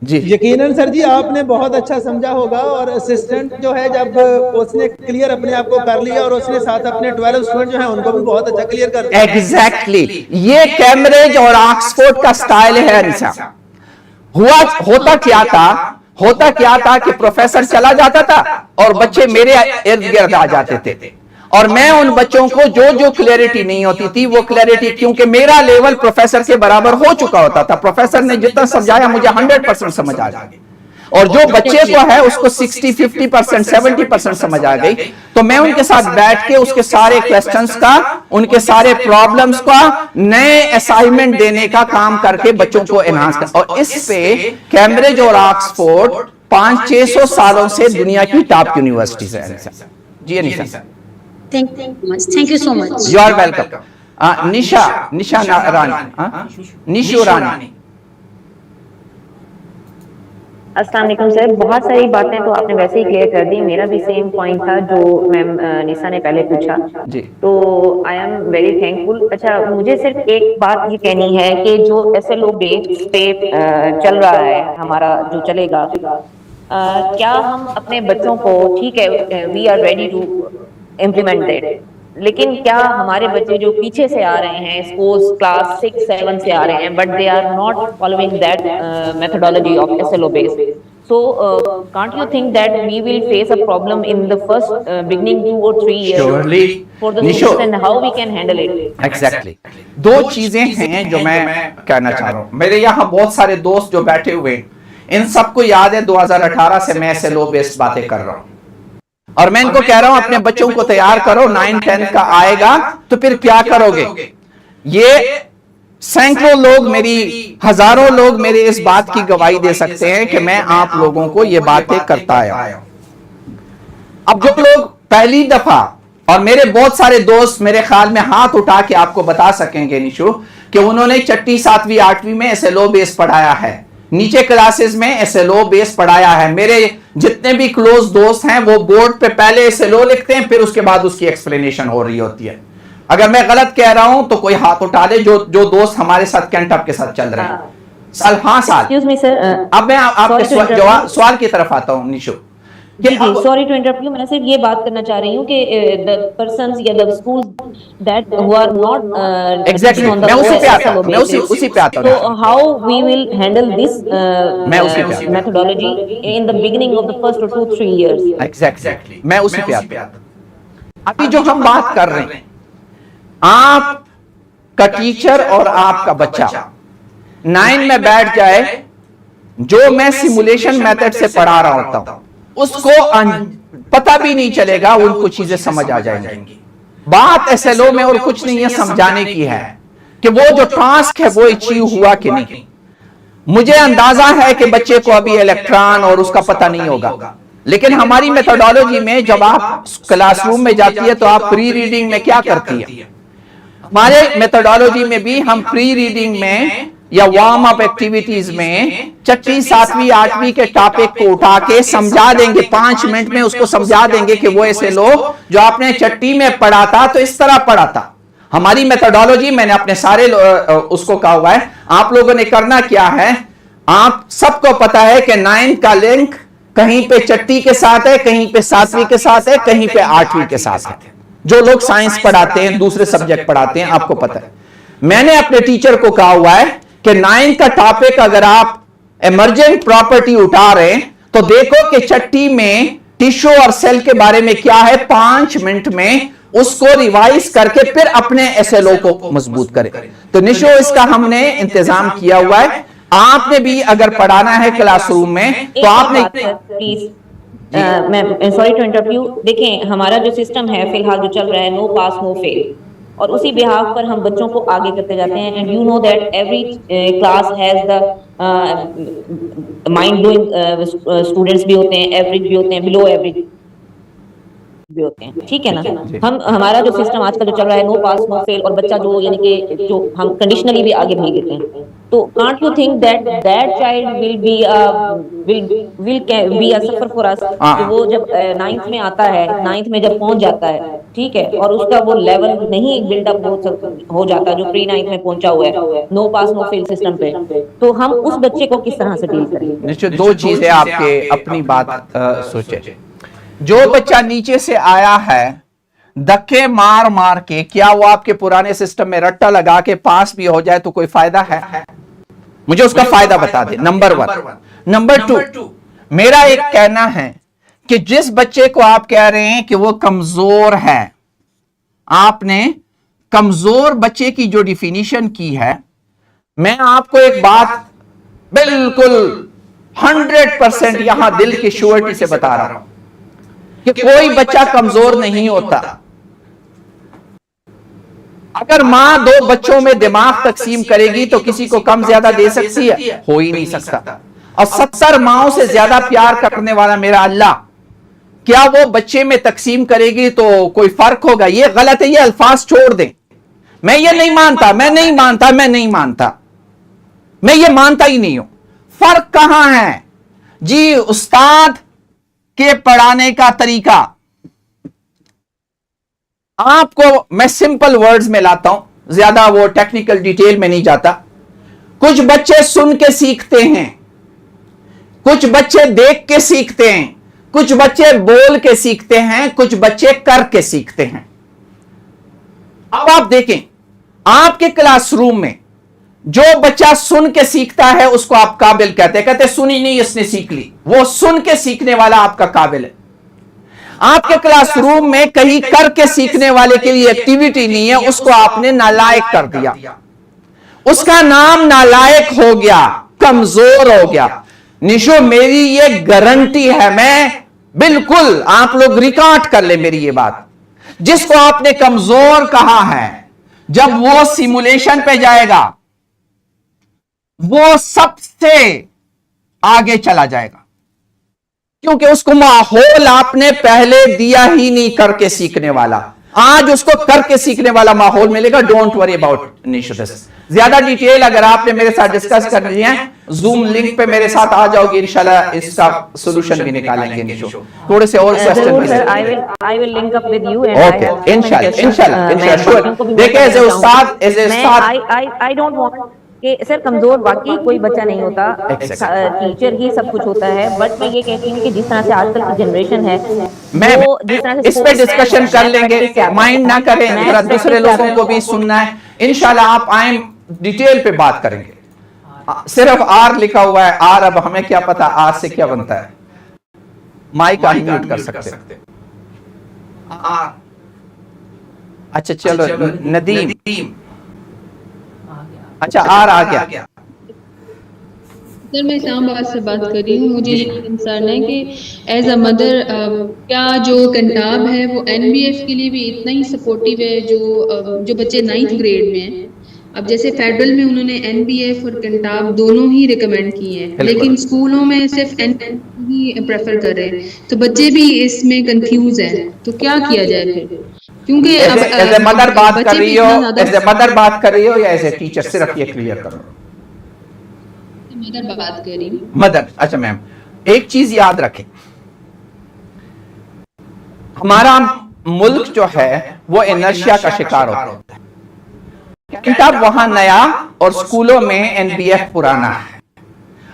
जी। यकीनन सर जी, आपने बहुत अच्छा समझा होगा। और असिस्टेंट जो है, जब उसने क्लियर अपने आप को कर लिया और उसने साथ अपने 12 स्टूडेंट जो है उनको भी बहुत अच्छा क्लियर कर दिया। एग्जैक्टली, ये कैम्ब्रिज और ऑक्सफोर्ड का स्टाइल है अनिसा। होता क्या था कि प्रोफेसर चला जाता था और बच्चे मेरे इर्द गिर्द आ जाते थे, और मैं उन बच्चों को जो क्लैरिटी नहीं होती थी वो क्लैरिटी, क्योंकि मेरा लेवल प्रोफेसर के बराबर हो चुका होता था, प्रोफेसर ने जितना समझाया मुझे 100% समझ आ गई, और जो बच्चे को है उसको 60, 50%, 70% समझ आ गई। तो मैं उनके साथ बैठ के उसके सारे क्वेश्चंस का, उनके सारे प्रॉब्लम्स का नए असाइनमेंट देने का काम करके बच्चों को एनहांस कर, और इस पे कैम्ब्रिज और ऑक्सफोर्ड 500-600 सालों से दुनिया की टॉप यूनिवर्सिटीज है। जी Anisha, thank you so much. You are welcome. Nisha Rani, Nishu Rani. अस्सलाम वालेकुम सर, बहुत सारी बातें तो आपने वैसे ही क्लियर कर दी। मेरा भी सेम पॉइंट था जो मैम निशा ने पहले पूछा जी। तो आई एम वेरी थैंकफुल। अच्छा, मुझे सिर्फ एक बात ये कहनी है कि जो SLO बेस पे चल रहा है हमारा, जो चलेगा, क्या हम अपने बच्चों को, ठीक है we are ready to implement that, लेकिन क्या हमारे बच्चे जो पीछे से आ रहे हैं, स्कूल क्लास 6, 7 से आ रहे हैं, but they are not following that methodology of SLO base, so can't you think that we will face a problem in the first beginning 2 or 3 years Surely, for the Nisho, students, and how we can handle it? Exactly. 2 चीजें हैं जो मैं कहना चाह रहा हूं। मेरे यहाँ बहुत सारे दोस्त जो बैठे हुए, इन सबको याद है 2018 से मैं SLO बेस्ड बातें कर रहा हूं, और मैं इनको कह रहा हूं अपने बच्चों को तैयार करो, 9-10 का आएगा तो फिर क्या करोगे। ये सैकड़ों लोग, मेरी हजारों लोग मेरे इस बात की गवाही दे सकते हैं कि मैं आप लोगों को ये बातें करता आया। अब जो लोग पहली दफा, और मेरे बहुत सारे दोस्त मेरे ख्याल में हाथ उठा के आपको बता सकेंगे निशु, कि उन्होंने 6ठी 7वीं 8वीं में SLO बेस पढ़ाया है, नीचे क्लासेस में SLO बेस पढ़ाया है। मेरे जितने भी क्लोज दोस्त हैं वो बोर्ड पे पहले SLO लिखते हैं, फिर उसके बाद उसकी एक्सप्लेनेशन हो रही होती है। अगर मैं गलत कह रहा हूं तो कोई हाथ उठा ले, जो दोस्त हमारे साथ कैंटअप के साथ चल रहे हैं। साल Excuse me, sir, अब मैं आपके सवाल की तरफ आता हूं निशु। जी, सॉरी टू इंटरप्ट यू, मैं सिर्फ ये बात करना चाह रही हूँ कि द पर्संस या the schools that who are not exactly, मैं उसी पे आता हूँ, तो how we will handle this मैं उसी पे methodology in the beginning of the first 2-3 years. Exactly, मैं उसी पे आता हूँ। अभी जो हम बात कर रहे हैं, आप का टीचर और आपका बच्चा 9 में बैठ जाए, जो मैं सिमुलेशन मेथड से पढ़ा रहा होता हूं उसको पता भी नहीं चलेगा, उनको चीजें समझ आ जाएंगी। बात SLO में और कुछ नहीं है, समझाने की है कि वो जो टास्क है वो अचीव हुआ कि नहीं। मुझे अंदाजा है कि बच्चे को अभी इलेक्ट्रॉन और उसका पता नहीं होगा, लेकिन हमारी मेथोडोलॉजी में जब आप क्लासरूम में जाती है तो आप प्री रीडिंग में क्या करती है? हमारे मेथोडोलॉजी में भी हम प्री रीडिंग में या वार्म अप एक्टिविटीज में 6ठी 7वीं 8वीं के टॉपिक को उठा के समझा देंगे, 5 मिनट में उसको समझा देंगे कि वो SLO जो आपने 6ठी में पढ़ा था तो इस तरह पढ़ा था। हमारी मेथोडोलॉजी, मैंने अपने सारे उसको कहा हुआ है, आप लोगों ने करना क्या है, आप सबको पता है कि 9 का लिंक कहीं पे 6ठी के साथ है, कहीं पे 7वीं के साथ है, कहीं पे 8वीं के साथ है। जो लोग साइंस पढ़ाते हैं, दूसरे सब्जेक्ट पढ़ाते हैं, आपको पता है। मैंने अपने टीचर को कहा हुआ है कि 9 का टॉपिक अगर आप इमर्जेंट प्रॉपर्टी उठा रहे हैं तो देखो कि 6ठी में टिश्यू और सेल के बारे में क्या है, 5 मिनट में उसको रिवाइज करके फिर अपने SLO को मजबूत करें। तो निशो, इसका हमने इंतजाम किया हुआ है। आपने भी अगर पढ़ाना है क्लासरूम में तो आपने प्लीज, मैं सॉरी टू इंटरप्ट यू, देखें हमारा जो सिस्टम है फिलहाल जो चल रहा है, नो पास नो फेल, और उसी बिहाफ पर हम बच्चों को आगे करते जाते हैं। And you know that every class has the mind blowing students भी होते हैं, एवरेज भी होते हैं, बिलो एवरेज भी होते हैं, ठीक है ना। हम हमारा जो सिस्टम आजकल जो चल रहा है, नो पास नो फेल, और बच्चा जो यानी कि जो हम कंडीशनली भी आगे भेज देते हैं, तो can't you think that that child will be a suffer for us, कि वो जब 9th में आता है, 9th में जब पहुंच जाता है, ठीक है, और उसका वो लेवल नहीं बिल्डअप हो जाता जो प्री 9th में पहुंचा हुआ है नो पास नो फेल सिस्टम पे, तो हम उस बच्चे को किस तरह से डील करें? निश्चित दो चीजें आपके अपनी बात सोचे। जो बच्चा नीचे से आया है धक्के मार मार के, क्या वो आपके पुराने सिस्टम में रट्टा लगा के पास भी हो जाए तो कोई फायदा है? मुझे उसका फायदा बता दे, नंबर 1। नंबर 2, मेरा एक कहना है कि जिस बच्चे को आप कह रहे हैं कि वो कमजोर है, आपने कमजोर बच्चे की जो डिफिनीशन की है, मैं आपको एक बात बिल्कुल 100% यहां दिल की श्योरिटी से बता रहा हूं कि कोई बच्चा कमजोर नहीं होता। अगर मां 2 बच्चों में दिमाग तकसीम करेगी तो किसी को कम ज्यादा दे सकती है? हो ही नहीं सकता। और 70 माओं से ज्यादा प्यार करने वाला मेरा अल्लाह, क्या वो बच्चे में तकसीम करेगी तो कोई फर्क होगा? ये गलत है, ये अल्फाज छोड़ दें। मैं ये नहीं मानता, मैं नहीं मानता, मैं नहीं मानता, मैं ये मानता ही नहीं हूं। फर्क कहां है जी? उस्ताद के पढ़ाने का तरीका। आपको मैं सिंपल वर्ड्स में लाता हूं, ज्यादा वो टेक्निकल डिटेल में नहीं जाता। कुछ बच्चे सुन के सीखते हैं, कुछ बच्चे देख के सीखते हैं, कुछ बच्चे बोल के सीखते हैं, कुछ बच्चे करके सीखते हैं। अब आप देखें, आपके क्लासरूम में जो बच्चा सुन के सीखता है उसको आप काबिल कहते सुनी नहीं इसने सीख ली, वो सुन के सीखने वाला आपका काबिल है। आपके क्लासरूम में कहीं करके सीखने वाले के लिए एक्टिविटी नहीं है, उसको आपने नालायक कर दिया, उसका नाम नालायक हो गया, कमजोर हो गया। निशो, मेरी ये गारंटी है, मैं बिल्कुल, आप लोग रिकॉर्ड कर ले मेरी ये बात, जिसको आपने कमजोर कहा है, जब वो सिमुलेशन पे जाएगा वो सबसे आगे चला जाएगा, क्योंकि उसको माहौल आपने पहले दिया ही नहीं करके सीखने वाला। आज उसको करके सीखने वाला माहौल मिलेगा। Don't worry about निशो this. ज्यादा डिटेल अगर आपने मेरे साथ डिस्कस करनी है, जूम लिंक पे मेरे साथ आ जाओगे, इंशाल्लाह इसका सॉल्यूशन भी निकालेंगे निशो। थोड़े से और question I will link up with you, okay, इंशाल्लाह। देखिए as a Ustad, I don't want कि सर कमजोर वाकई कोई बच्चा नहीं होता, टीचर ही सब कुछ होता है। बट मैं ये कहती हूँ कि जिस तरह से आजकल की जनरेशन है, मैं इस पे डिस्कशन कर लेंगे, माइंड ना करें, जरा दूसरे लोगों को भी सुनना है। इंशाल्लाह आप आए, डिटेल पे बात करेंगे। सिर्फ आर लिखा हुआ है, आर, अब हमें क्या पता आर से क्या बनता है। माइक अनम्यूट कर सकते। अच्छा चलो, नदीम, अच्छा आर आ गया। सर मैं इस्लामाबाद से बात कर रही हूँ। मुझे ये कंसर्न है कि एज अ मदर क्या जो कंटाब है वो एनबीएफ के लिए भी इतना ही सपोर्टिव है जो बच्चे 9th ग्रेड में हैं। अब जैसे फेडरल में उन्होंने एनबीएफ और कंटाब दोनों ही रिकमेंड किए हैं, लेकिन स्कूलों में सिर्फ एनबीएफ ही प्रेफर कर रहे हैं, तो बच्चे भी इसमें कंफ्यूज हैं। तो क्या किया जाए फिर? क्योंकि एज ए मदर बात कर रही हो, एज ए मदर बात कर रही हो या एज ए टीचर? सिर्फ ये क्लियर करो। मदर बात कर रही हूं। मदर, अच्छा मैम, एक चीज याद रखें, हमारा मुल्क जो है वो इनर्शिया का शिकार होता है। किताब वहां नया और स्कूलों में एनबीएफ पुराना है,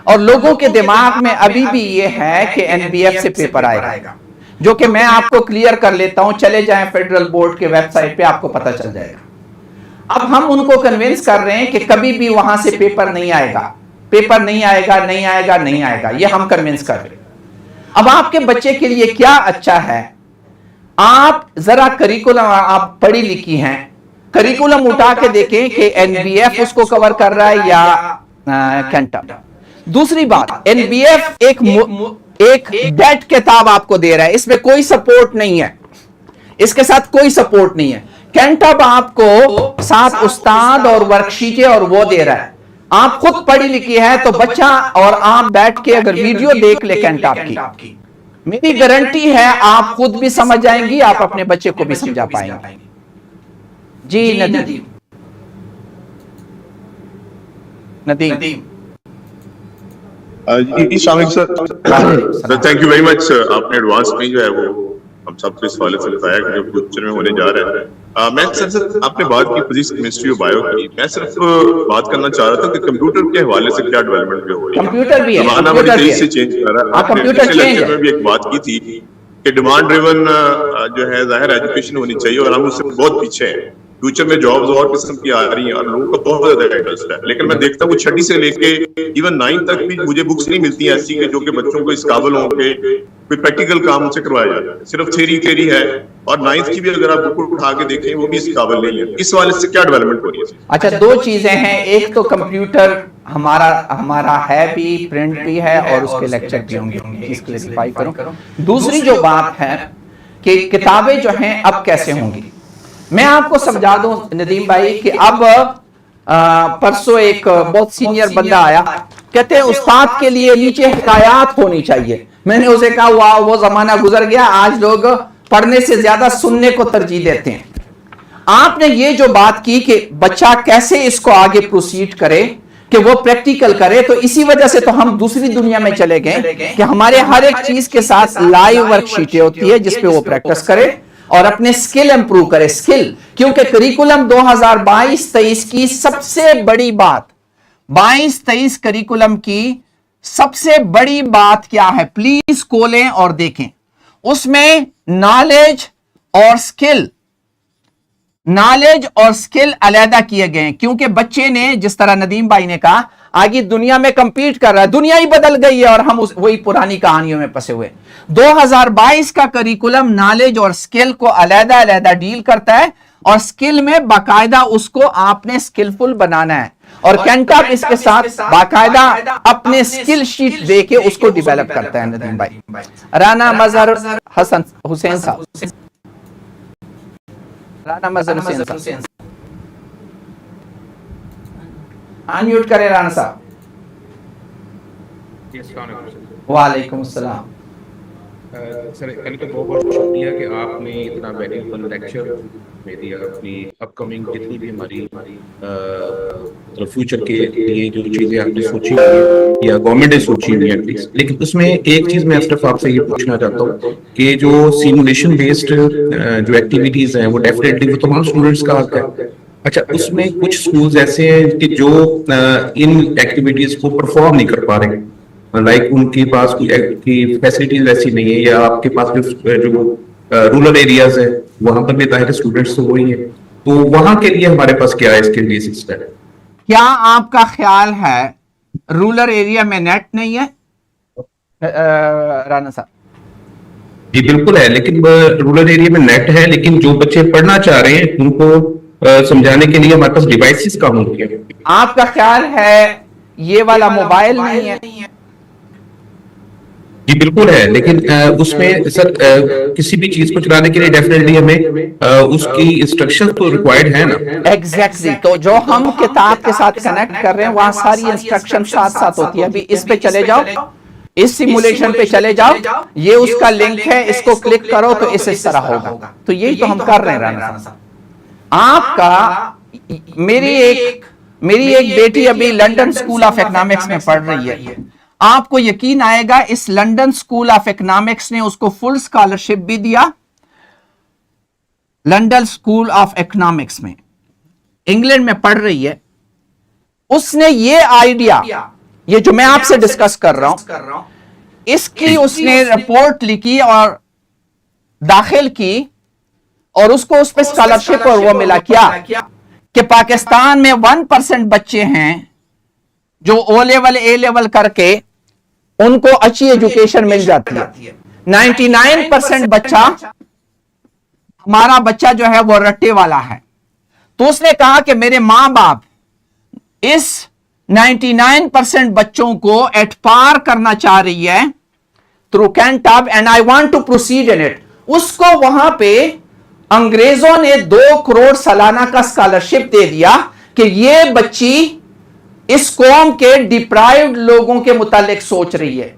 और लोगों के दिमाग में अभी भी ये है कि एनबीएफ से पेपर आएगा, जो कि मैं आपको क्लियर कर लेता हूं। चले जाएं फेडरल बोर्ड के वेबसाइट पे, आपको पता चल जाएगा। अब हम उनको कन्विंस कर रहे हैं कि कभी भी वहां से पेपर नहीं आएगा, पेपर नहीं आएगा, नहीं आएगा, नहीं आएगा, ये हम कन्विंस कर रहे हैं। अब आपके बच्चे के लिए क्या अच्छा है, आप जरा करिकुलम, आप पढ़ी लिखी हैं, करिकुलम उठा के देखें कि एनबीएफ उसको कवर कर रहा है या कैंटम। दूसरी बात, एनबीएफ एक डेट किताब आपको दे रहा है, इसमें कोई सपोर्ट नहीं है, इसके साथ कोई सपोर्ट नहीं है। कैंटब आपको साथ उस्ताद और वर्कशीटें और वो दे रहा है, आप खुद पढ़ी लिखी है, तो बच्चा और आप बैठ के अगर वीडियो देख ले कैंटब की, मेरी गारंटी है आप खुद भी समझ जाएंगी, आप अपने बच्चे को भी समझा पाएंगे। जी नदीम जी शामिल sir, thank you very much. आपने एडवांस में जो है वो हम सबको इस हवाले से बताया कि जो फ्यूचर में होने जा रहा है। मैं सर आपने बात की फिजिक्स, केमिस्ट्री और बायो की, मैं सिर्फ बात करना चाह रहा था कि कंप्यूटर के हवाले से क्या डेवलपमेंट हो रही है। कंप्यूटर भी है, जमाना बड़ी तेजी से चेंज कर रहा है। कंप्यूटर चेंज में भी एक बात की थी कि डिमांड ड्रिवन जो है जाहिर एजुकेशन होनी चाहिए, और हम उससे बहुत पीछे हैं। फ्यूचर में जॉब्स और किस्म की आ रही हैं और लोगों को बहुत ज्यादा इंटरेस्ट है, लेकिन मैं देखता हूँ 6वीं से लेके इवन 9 तक भी मुझे बुक्स नहीं मिलती ऐसी कि जो कि बच्चों को इस काबिल हो के कोई प्रैक्टिकल काम उनसे करवाया जाता है। सिर्फ थ्योरी है, और 9th की भी अगर आप बुक उठा के देखें वो भी इस काबिल नहीं है। इस वाले से क्या डेवलपमेंट हो रही है? अच्छा, 2 चीजें हैं, एक तो कंप्यूटर हमारा है भी, प्रिंट भी है, और उसके लेक्चर भी होंगे, क्लैरिफाई करूं। दूसरी जो बात है कि किताबें जो हैं अब कैसे होंगी, मैं आपको समझा दूं नदीम भाई कि अब परसों एक बहुत सीनियर बंदा आया, कहते हैं उस्ताद के लिए नीचे हिदायत होनी चाहिए। मैंने उसे कहा वाह, वो जमाना गुजर गया, आज लोग पढ़ने से ज्यादा सुनने को तरजीह देते हैं। आपने ये जो बात की कि बच्चा कैसे इसको आगे प्रोसीड करे, कि वो प्रैक्टिकल करे, तो इसी वजह से तो हम दूसरी दुनिया में चले गए कि हमारे हर एक चीज के साथ लाइव वर्कशीटें होती है जिसपे वो प्रैक्टिस करे और अपने स्किल इंप्रूव करे। स्किल, क्योंकि करिकुलम 2022-23 की सबसे बड़ी बात, 22-23 करिकुलम की सबसे बड़ी बात क्या है, प्लीज खोलें और देखें। उसमें नॉलेज और स्किल अलहदा किए गए हैं, क्योंकि बच्चे ने, जिस तरह नदीम भाई ने कहा, आगे दुनिया में कंपीट कर रहा है, दुनिया ही बदल गई है और हम वही पुरानी कहानियों में फंसे हुए। 2022 का करिकुलम नॉलेज और स्किल को अलहदा डील करता है, और स्किल में बाकायदा उसको आपने स्किलफुल बनाना है, और कैंटब इसके साथ बाकायदा अपने स्किल शीट दे के उसको डेवलप करता है। नदीम भाई, राना मजहर हुसैन साहब, राना मजहर हुसैन साहब अनम्यूट करें। राना साहब, वालेकुम अस्सलाम। सर पहले तो बहुत बहुत शुक्रिया कि आपने इतना वैल्यूएबल लेक्चर में दिया। अपनी अपकमिंग जितनी भी हमारी मतलब फ्यूचर के लिए जो चीज़ें आपने सोची हुई है या गवर्नमेंट ने सोची हुई है एटलीस्ट, लेकिन उसमें एक चीज़ मैं सिर्फ आपसे ये पूछना चाहता हूँ कि जो सिमुलेशन बेस्ड जो एक्टिविटीज़ हैं वो डेफिनेटली वो तमाम स्टूडेंट्स का हक है। अच्छा, उसमें कुछ स्कूल्स ऐसे हैं कि जो इन एक्टिविटीज़ को परफॉर्म नहीं कर पा रहे, लाइक उनके पास कोई फैसिलिटीज वैसी नहीं है, या आपके पास जो रूरल एरियाज है वहां पर भी जाहिर स्टूडेंट्स तो वही है, तो वहां के लिए हमारे पास क्या है इसके लिए सिस्टम? क्या आपका ख्याल है रूरल एरिया में नेट नहीं है? राना साहब जी बिल्कुल है, लेकिन रूरल एरिया में नेट है, लेकिन जो बच्चे पढ़ना चाह रहे हैं उनको समझाने के लिए हमारे पास डिवाइसेस कम होती है। आपका ख्याल है ये वाला मोबाइल नहीं है? जी बिल्कुल है, लेकिन उसमें सर किसी भी चीज को चलाने के लिए डेफिनेटली हमें उसकी इंस्ट्रक्शन तो रिक्वायर्ड है ना। एग्जैक्टली तो जो हम किताब के साथ कनेक्ट कर रहे हैं वहां सारी इंस्ट्रक्शन साथ साथ होती है। अभी इस पे चले जाओ, इस सिमुलेशन पे चले जाओ, ये उसका लिंक है, इसको क्लिक करो तो इस तरह होगा। तो यही तो हम कर रहे हैं राना साहब। आपका मेरी एक बेटी अभी लंदन स्कूल ऑफ इकोनॉमिक्स में पढ़ रही है। आपको यकीन आएगा, इस लंदन स्कूल ऑफ इकोनॉमिक्स ने उसको फुल स्कॉलरशिप भी दिया। लंदन स्कूल ऑफ इकोनॉमिक्स में इंग्लैंड में पढ़ रही है। उसने ये आइडिया, ये जो मैं आपसे डिस्कस कर रहा हूं, इसकी उसने रिपोर्ट लिखी और दाखिल की, और उसको उस पर स्कॉलरशिप और वो मिला। क्या कि पाकिस्तान में 1% बच्चे हैं जो ओ लेवल ए लेवल करके उनको अच्छी एजुकेशन मिल जाती है। 99% बच्चा, हमारा बच्चा जो है वो रट्टे वाला है। तो उसने कहा कि मेरे मां बाप इस 99% बच्चों को एट पार करना चाह रही है through Cantab, and I want to proceed in it. उसको वहां पे अंग्रेजों ने 2 करोड़ सालाना का स्कॉलरशिप दे दिया कि ये बच्ची इस कौम के डिप्राइव्ड लोगों के मुतालिक सोच रही है।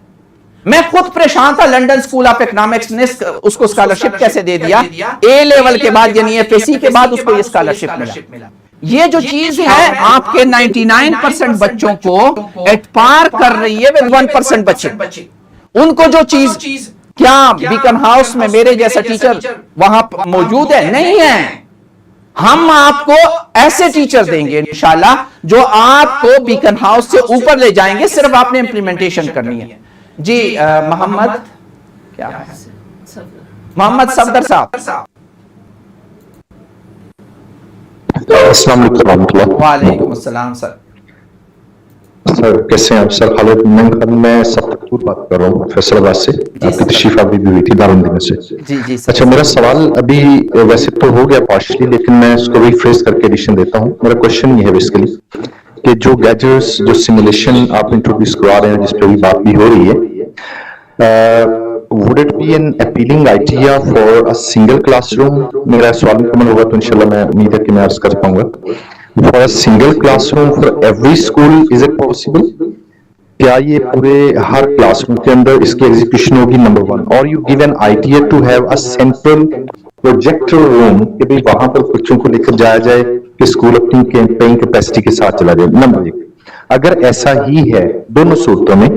मैं खुद परेशान था, लंदन स्कूल ऑफ इकोनॉमिक्स ने उसको स्कॉलरशिप कैसे दे दिया, ए लेवल के बाद यानी एफएसी के बाद उसको ये स्कॉलरशिप मिला। ये जो चीज है आपके 99% बच्चों को एट पार कर रही है विद 1% बच्चे। उनको जो चीज, क्या बीकन हाउस में मेरे जैसा टीचर वहां मौजूद है? नहीं है। हम आपको ऐसे टीचर देंगे इंशाल्लाह जो आपको बीकन हाउस से ऊपर ले जाएंगे, सिर्फ आपने इंप्लीमेंटेशन करनी है। जी मोहम्मद क्या है, मोहम्मद सफदर साहब। वालेकुम अस्सलाम सर। सर कैसे हैं आप? सर खालिद मैं सफदर बात कर रहा हूँ फैसलाबाद से। आपकी तशरीफ अभी भी हुई थी दारुल से। जी अच्छा, मेरा सवाल अभी वैसे तो हो गया पार्शली, लेकिन मैं इसको रिफ्रेश करके एडिशन देता हूँ। मेरा क्वेश्चन ये है बेसिकली कि जो गैजेट्स, जो सिमुलेशन आप इंट्रोड्यूस करवा रहे हैं, जिस पे भी बात भी हो रही है, would it be an appealing idea for a single classroom? मेरा सवाल मुकम्मल होगा तो इंशाल्लाह मैं उम्मीद है कि मैं अर्ज कर पाऊंगा। For a single classroom for every school, is it possible? क्या ये पूरे हर क्लासरूम के अंदर इसकी एग्जीक्यूशन होगी? नंबर 1। और you give an idea to have a central projector room कि भाई वहां पर बच्चों को लेकर जाया जाए कि स्कूल अपनी पेइंग कैपेसिटी के साथ चला जाए। नंबर 1, अगर ऐसा ही है दोनों सूरतों में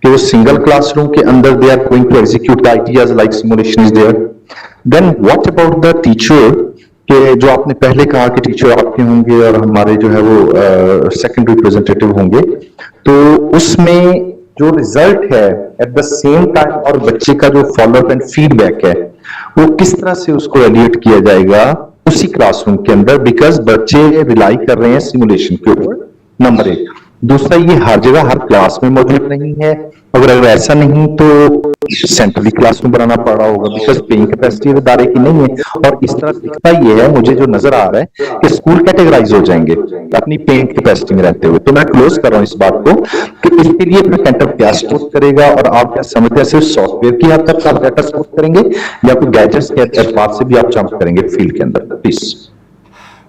कि वो सिंगल क्लासरूम के अंदर they are going to execute the ideas like simulation is there, then what about the teacher कि जो आपने पहले कहा कि टीचर आपके होंगे और हमारे जो है वो सेकेंडरी रिप्रेजेंटेटिव होंगे, तो उसमें जो रिजल्ट है एट द सेम टाइम और बच्चे का जो फॉलोअप एंड फीडबैक है वो किस तरह से उसको एलिएट किया जाएगा उसी क्लासरूम के अंदर, बिकॉज बच्चे रिलाई कर रहे हैं सिमुलेशन के ऊपर। नंबर 1। दूसरा, ये हर जगह हर क्लास में मौजूद नहीं है। अगर ऐसा नहीं तो सेंट्रली क्लासरूम बनाना पड़ रहा होगा, बिकॉज पेइंग कैपेसिटी इदारे की नहीं है। और इस तरह दिखता ये है मुझे जो नजर आ रहा है कि स्कूल कैटेगराइज हो जाएंगे अपनी पेइंग कैपेसिटी में रहते हुए। तो मैं क्लोज कर रहा हूँ इस बात को कि इसके लिए अपना सेंटर क्या सपोर्ट करेगा, और आप क्या समझते हैं सिर्फ सॉफ्टवेयर की हद तक आप डाटा सपोर्ट करेंगे या कोई गैजेट्स के एतबार से भी आप जंप करेंगे फील्ड के अंदर? प्लीज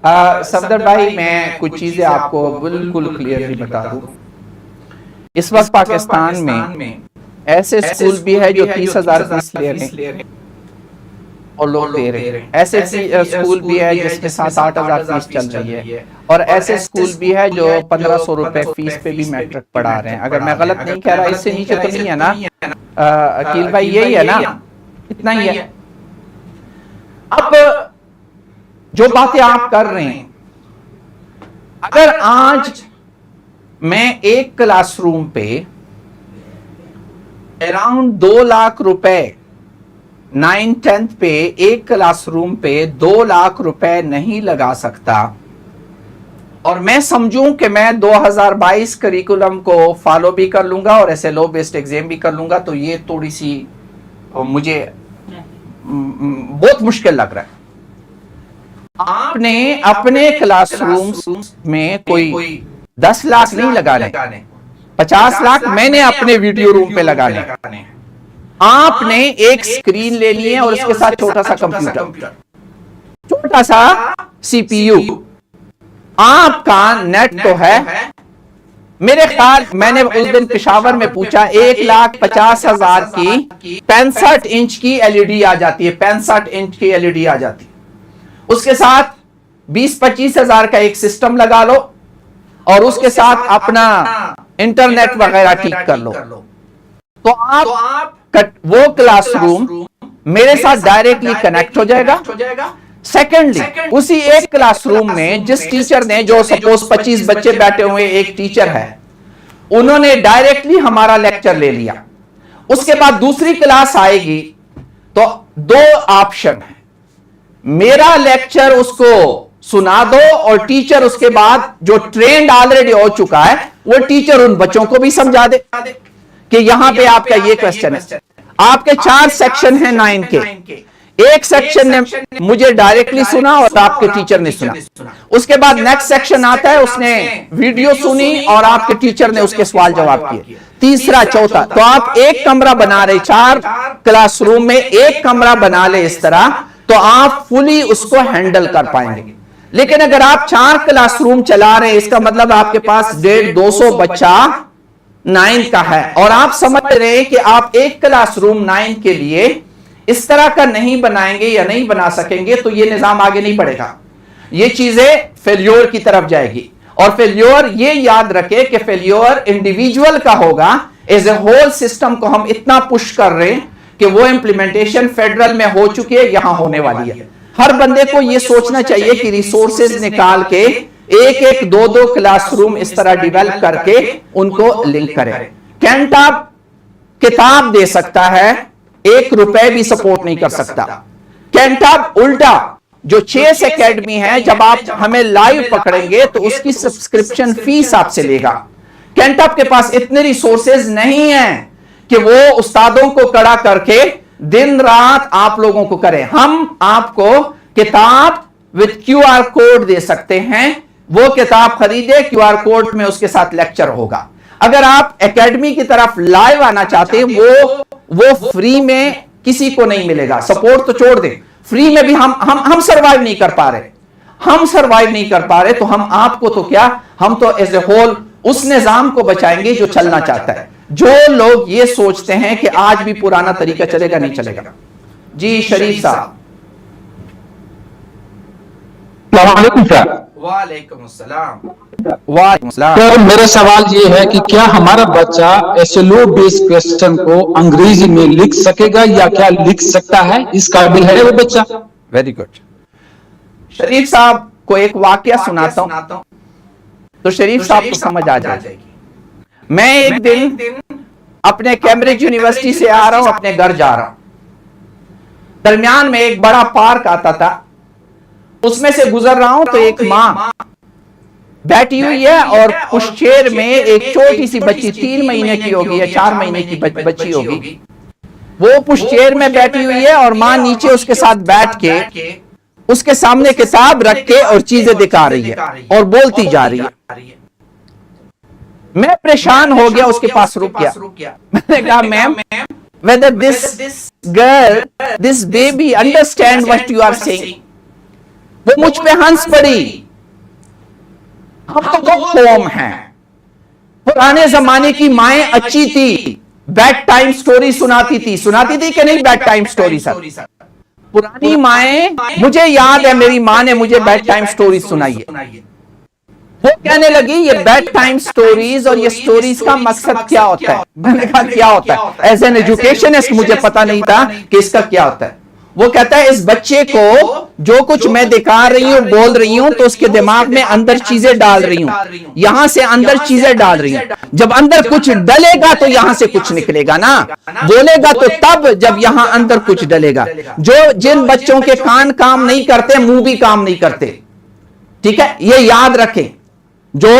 सफदर भाई, मैं कुछ चीजें आपको बिल्कुल क्लियरली बता दूं। इस वक्त पाकिस्तान में ऐसे स्कूल भी है जो 30,000 फीस ले रहे हैं और लोग दे रहे हैं। ऐसे स्कूल भी है जिसमें 7-8 हज़ार फीस चल रही है, और ऐसे स्कूल भी है जो 1500 रुपए फीस पे भी मैट्रिक पढ़ा रहे हैं। अगर मैं गलत नहीं कह रहा, इससे नीचे तो नहीं है ना अकील भाई? यही है ना, इतना ही है। अब जो बातें आप कर रहे हैं, अगर आज मैं एक क्लासरूम पे अराउंड 2 लाख रुपए 9th-10th पे एक क्लासरूम पे 2 लाख रुपए नहीं लगा सकता, और मैं समझूं कि मैं 2022 करिकुलम को फॉलो भी कर लूंगा और SLO बेस्ड एग्जाम भी कर लूंगा, तो ये थोड़ी सी मुझे बहुत मुश्किल लग रहा है। आपने अपने क्लासरूम में कोई 10 लाख नहीं लगाने, 50 लाख मैंने अपने वीडियो रूम पे लगाने। आपने एक स्क्रीन ले ली है और उसके साथ छोटा सा कंप्यूटर, छोटा सा CPU, आपका नेट तो है। मेरे ख्याल मैंने उस दिन पेशावर में पूछा, 1,50,000 की 65 इंच की LED आ जाती है, 65 इंच की LED आ जाती है। उसके साथ 20-25 हज़ार का एक सिस्टम लगा लो और उसके साथ अपना इंटरनेट वगैरह ठीक कर लो, तो आप वो क्लासरूम मेरे साथ डायरेक्टली कनेक्ट हो जाएगा। सेकेंडली, उसी एक क्लासरूम में जिस टीचर ने, जो सपोज 25 बच्चे बैठे हुए एक टीचर है, उन्होंने डायरेक्टली हमारा लेक्चर ले लिया। उसके बाद दूसरी क्लास आएगी तो 2 ऑप्शन है, मेरा लेक्चर उसको सुना दो और टीचर उसके बाद जो ट्रेंड ऑलरेडी हो चुका है वो टीचर उन बच्चों को भी समझा दे कि यहां पे आपका ये क्वेश्चन है। आपके 4 सेक्शन हैं 9 के, एक सेक्शन ने मुझे डायरेक्टली सुना और आपके टीचर ने सुना, उसके बाद नेक्स्ट सेक्शन आता है, उसने वीडियो सुनी और आपके टीचर ने उसके सवाल जवाब किए, तीसरा चौथा। तो आप एक कमरा बना रहे, 4 क्लासरूम में एक कमरा बना ले इस तरह, तो आप फुली उसको हैंडल कर पाएंगे। लेकिन अगर आप 4 क्लासरूम चला रहे हैं, इसका मतलब आपके पास 150-200 बच्चा 9 का है, और आप समझ रहे हैं कि आप एक क्लासरूम 9 के लिए इस तरह का नहीं बनाएंगे या नहीं बना सकेंगे, तो ये निजाम आगे नहीं बढ़ेगा, ये चीजें फेल्योर की तरफ जाएगी। और फेल्योर, ये याद रखे कि फेल्योर इंडिविजुअल का होगा, एज ए होल सिस्टम को हम इतना पुश कर रहे हैं कि वो इंप्लीमेंटेशन फेडरल में हो चुकी है, यहां होने वाली है। हर बंदे को ये सोचना चाहिए कि रिसोर्सेज निकाल के एक एक 2-2 क्लासरूम इस तरह डेवलप करके उनको लिंक करें। कैंटाब किताब दे सकता है, 1 रुपए भी सपोर्ट नहीं कर सकता। कैंटाब उल्टा, जो चेस एकेडमी है, जब आप हमें लाइव पकड़ेंगे तो उसकी सब्सक्रिप्शन फीस आपसे लेगा। कैंटाब के पास इतने रिसोर्सेज नहीं है कि वो उस्तादों को खड़ा करके दिन रात आप लोगों को करें। हम आपको किताब विद QR कोड दे सकते हैं, वो किताब खरीदे, QR कोड में उसके साथ लेक्चर होगा। अगर आप एकेडमी की तरफ लाइव आना चाहते हैं, वो फ्री में किसी को नहीं मिलेगा। सपोर्ट तो छोड़ दें, फ्री में भी हम सरवाइव नहीं कर पा रहे, तो हम आपको तो क्या, हम तो एज ए होल उस निजाम को बचाएंगे जो चलना चाहता है। जो लोग ये सोचते हैं कि आज भी पुराना तरीका चलेगा, नहीं चलेगा। जी शरीफ साहब। वालेकुम अस्सलाम। सर, मेरा सवाल ये है कि क्या हमारा बच्चा SLO बेस्ड क्वेश्चन को अंग्रेजी में लिख सकेगा या क्या लिख सकता है, इस काबिल है वो बच्चा? Very good. शरीफ साहब को एक वाकया सुनाता हूं, तो शरीफ साहब को समझ आ जाएगी। मैं एक दिन अपने कैम्ब्रिज यूनिवर्सिटी से आ रहा हूं, अपने घर जा रहा हूं, दरमियान में एक बड़ा पार्क आता था, उसमें से गुजर रहा हूं तो एक मां बैठी हुई है और पुश्चेर में एक छोटी सी बच्ची 3 महीने की होगी या 4 महीने की बच्ची होगी, वो पुश्चेर में बैठी हुई है और मां नीचे उसके साथ बैठ के उसके सामने किताब रख के और चीजें दिखा रही है और बोलती जा रही है। मैं परेशान हो गया, उसके पास रुक गया। मैंने कहा ma'am, whether this girl, this baby understand what you are saying? वो मुझ पे हंस पड़ी। हम तो वो कौम हैं, पुराने जमाने की माएं अच्छी थी, बेड टाइम स्टोरी सुनाती थी कि नहीं? बेड टाइम स्टोरी सर, पुरानी माएं, मुझे याद है मेरी मां ने मुझे बेड टाइम स्टोरी सुनाई है। वो कहने लगी ये बेड टाइम स्टोरीज और ये स्टोरीज का मकसद क्या होता है? मैंने कहा क्या होता है? एज एन एजुकेशनिस्ट मुझे पता नहीं था कि इसका क्या होता है। वो कहता है इस बच्चे को जो कुछ मैं दिखा रही हूं, बोल रही हूं, तो उसके दिमाग में अंदर चीजें डाल रही हूं, यहां से अंदर चीजें डाल रही हूं। जब अंदर कुछ डलेगा तो यहां से कुछ निकलेगा ना, बोलेगा तो तब जब यहां अंदर कुछ डलेगा। जिन बच्चों के कान काम नहीं करते, मुंह भी काम नहीं करते, ठीक है, ये याद रखें। जो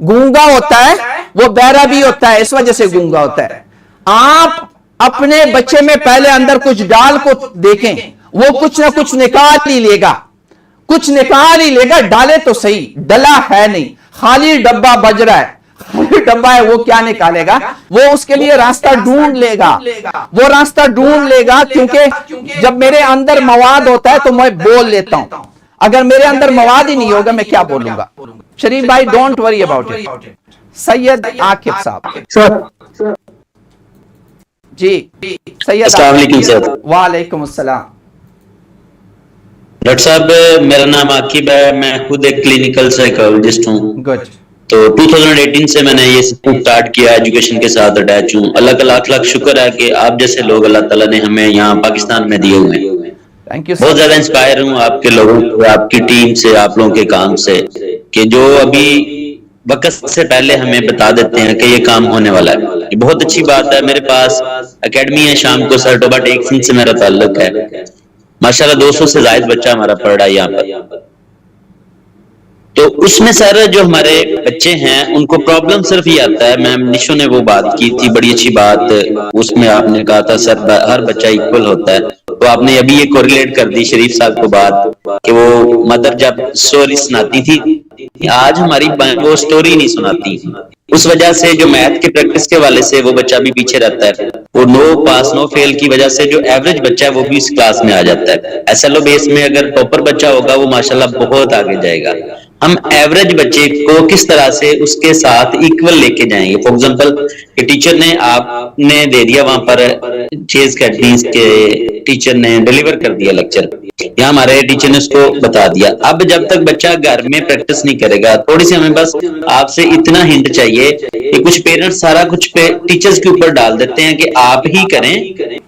गूंगा होता है वो बहरा भी होता है, इस वजह से गूंगा होता है। आप अपने बच्चे में पहले अंदर कुछ डाल को देखें, वो कुछ ना कुछ निकाल ही लेगा, डाले तो सही, डला है नहीं, खाली डब्बा बज रहा है, खाली डब्बा है, वो क्या निकालेगा? वो उसके लिए रास्ता ढूंढ लेगा, क्योंकि जब मेरे अंदर मवाद होता है तो मैं बोल लेता हूं, अगर मेरे अंदर मवाद ही नहीं होगा मैं क्या बोलूंगा? शरीफ भाई, don't worry about it. Syed Aqib साहब। जी सैयद। अस्सलाम वालेकुम सर। वालेकुम अस्सलाम। डॉक्टर साहब, मेरा नाम आकिब है, मैं खुद एक क्लिनिकल साइकोलॉजिस्ट हूँ। गुड। तो 2018 से मैंने ये स्टार्ट किया, एजुकेशन के साथ अटैच हूँ। अल्लाह का लाख लाख शुक्र है कि आप जैसे लोग अल्लाह ताला ने हमें यहाँ पाकिस्तान में दिए हुए हैं। Thank you. बहुत ज्यादा इंस्पायर हूँ आपके लोगों से, आपकी टीम से, आप लोगों के काम से, कि जो अभी वक्त से पहले हमें बता देते हैं कि ये काम होने वाला है। ये बहुत अच्छी बात है। मेरे पास एकेडमी है शाम को, सर टोबा टेक सिंह से मेरा ताल्लुक है। माशाल्लाह 200 से ज्यादा बच्चा हमारा पढ़ रहा है यहाँ पर। तो उसमें सर जो हमारे बच्चे हैं उनको प्रॉब्लम सिर्फ ये आता है, मैम निशो ने वो बात की थी, बड़ी अच्छी बात, उसमें आपने कहा था सर हर बच्चा इक्वल होता है। तो आपने अभी ये कोरिलेट कर दी शरीफ साहब को बात, कि वो मदर जब स्टोरी सुनाती थी आज हमारी वो स्टोरी नहीं सुनाती। उस वजह से जो मैथ की प्रैक्टिस के वाले से वो बच्चा भी पीछे रहता है। वो नो पास नो फेल की वजह से जो एवरेज बच्चा है वो भी इस क्लास में आ जाता है। SLO बेस में अगर टॉपर बच्चा होगा वो माशाल्लाह बहुत आगे जाएगा। हम एवरेज बच्चे को किस तरह से उसके साथ इक्वल लेके जाएंगे। फॉर एग्जांपल टीचर ने आपने दे दिया वहां पर चेज अकेडमी के टीचर ने डिलीवर कर दिया लेक्चर, या हमारे टीचर ने उसको बता दिया। अब जब तक बच्चा घर में प्रैक्टिस नहीं करेगा, थोड़ी सी हमें बस आपसे इतना हिंट चाहिए कि कुछ पेरेंट्स सारा कुछ टीचर्स के ऊपर डाल देते हैं कि आप ही करें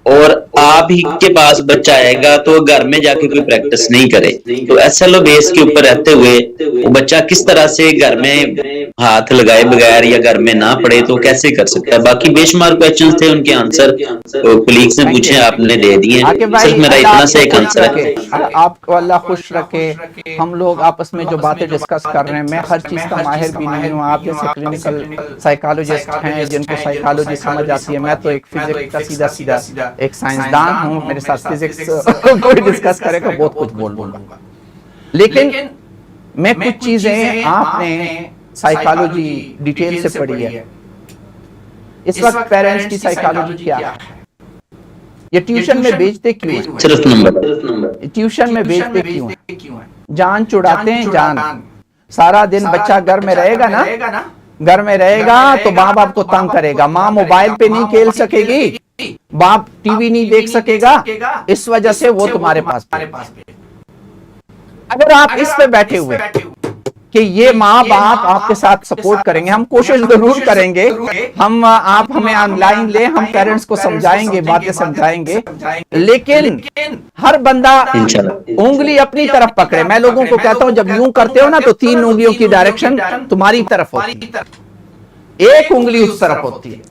और आप ही के पास बच्चा आएगा तो घर में जाके कोई प्रैक्टिस नहीं करे। तो SLO बेस के ऊपर रहते हुए वो बच्चा किस तरह से घर में हाथ लगाए बगैर या घर में ना पढ़े तो कैसे कर सकता है। बाकी बेशुमार क्वेश्चंस थे, उनके आंसर कोलीग्स ने पूछे, आपने दे दिए। सिर्फ मेरा इतना सा एक आंसर है। आपको अल्लाह खुश रखे। हम लोग आपस में जो बातें डिस्कस कर रहे हैं, मैं हर चीज का माहिर भी नहीं हूँ। आप जैसे क्लिनिकल साइकोलॉजिस्ट हैं जिनको साइकोलॉजी समझ आती है, मैं तो एक फिजिक्स का सीधा सीधा एक साइंसदान हूँ। मेरे साथ फिजिक्स कोई डिस्कस करेगा बहुत कुछ बोल दूंगा। लेकिन मैं कुछ चीजें आपने साइकोलॉजी डिटेल से पढ़ी है। इस वक्त पेरेंट्स की साइकोलॉजी क्या है? ये ट्यूशन में भेजते क्यों हैं? सिर्फ नंबर ट्यूशन में भेजते क्यों हैं? जान छुड़ाते हैं जान। सारा दिन बच्चा घर में रहेगा ना, घर में रहेगा तो माँ बाप को तंग करेगा। माँ मोबाइल पे नहीं खेल सकेगी, बाप टीवी नहीं देख सकेगा, इस वजह से वो तुम्हारे पास अगर आप इस पे बैठे हुए कि ये माँ बाप आपके साथ सपोर्ट करेंगे, हम कोशिश जरूर करेंगे, हम आप हमें ऑनलाइन ले, हम पेरेंट्स को समझाएंगे, बातें समझाएंगे, लेकिन हर बंदा उंगली अपनी तरफ पकड़े। मैं लोगों को कहता हूं जब यूं करते हो ना तो 3 उंगलियों की डायरेक्शन तुम्हारी तरफ होती है, एक उंगली उस तरफ होती है।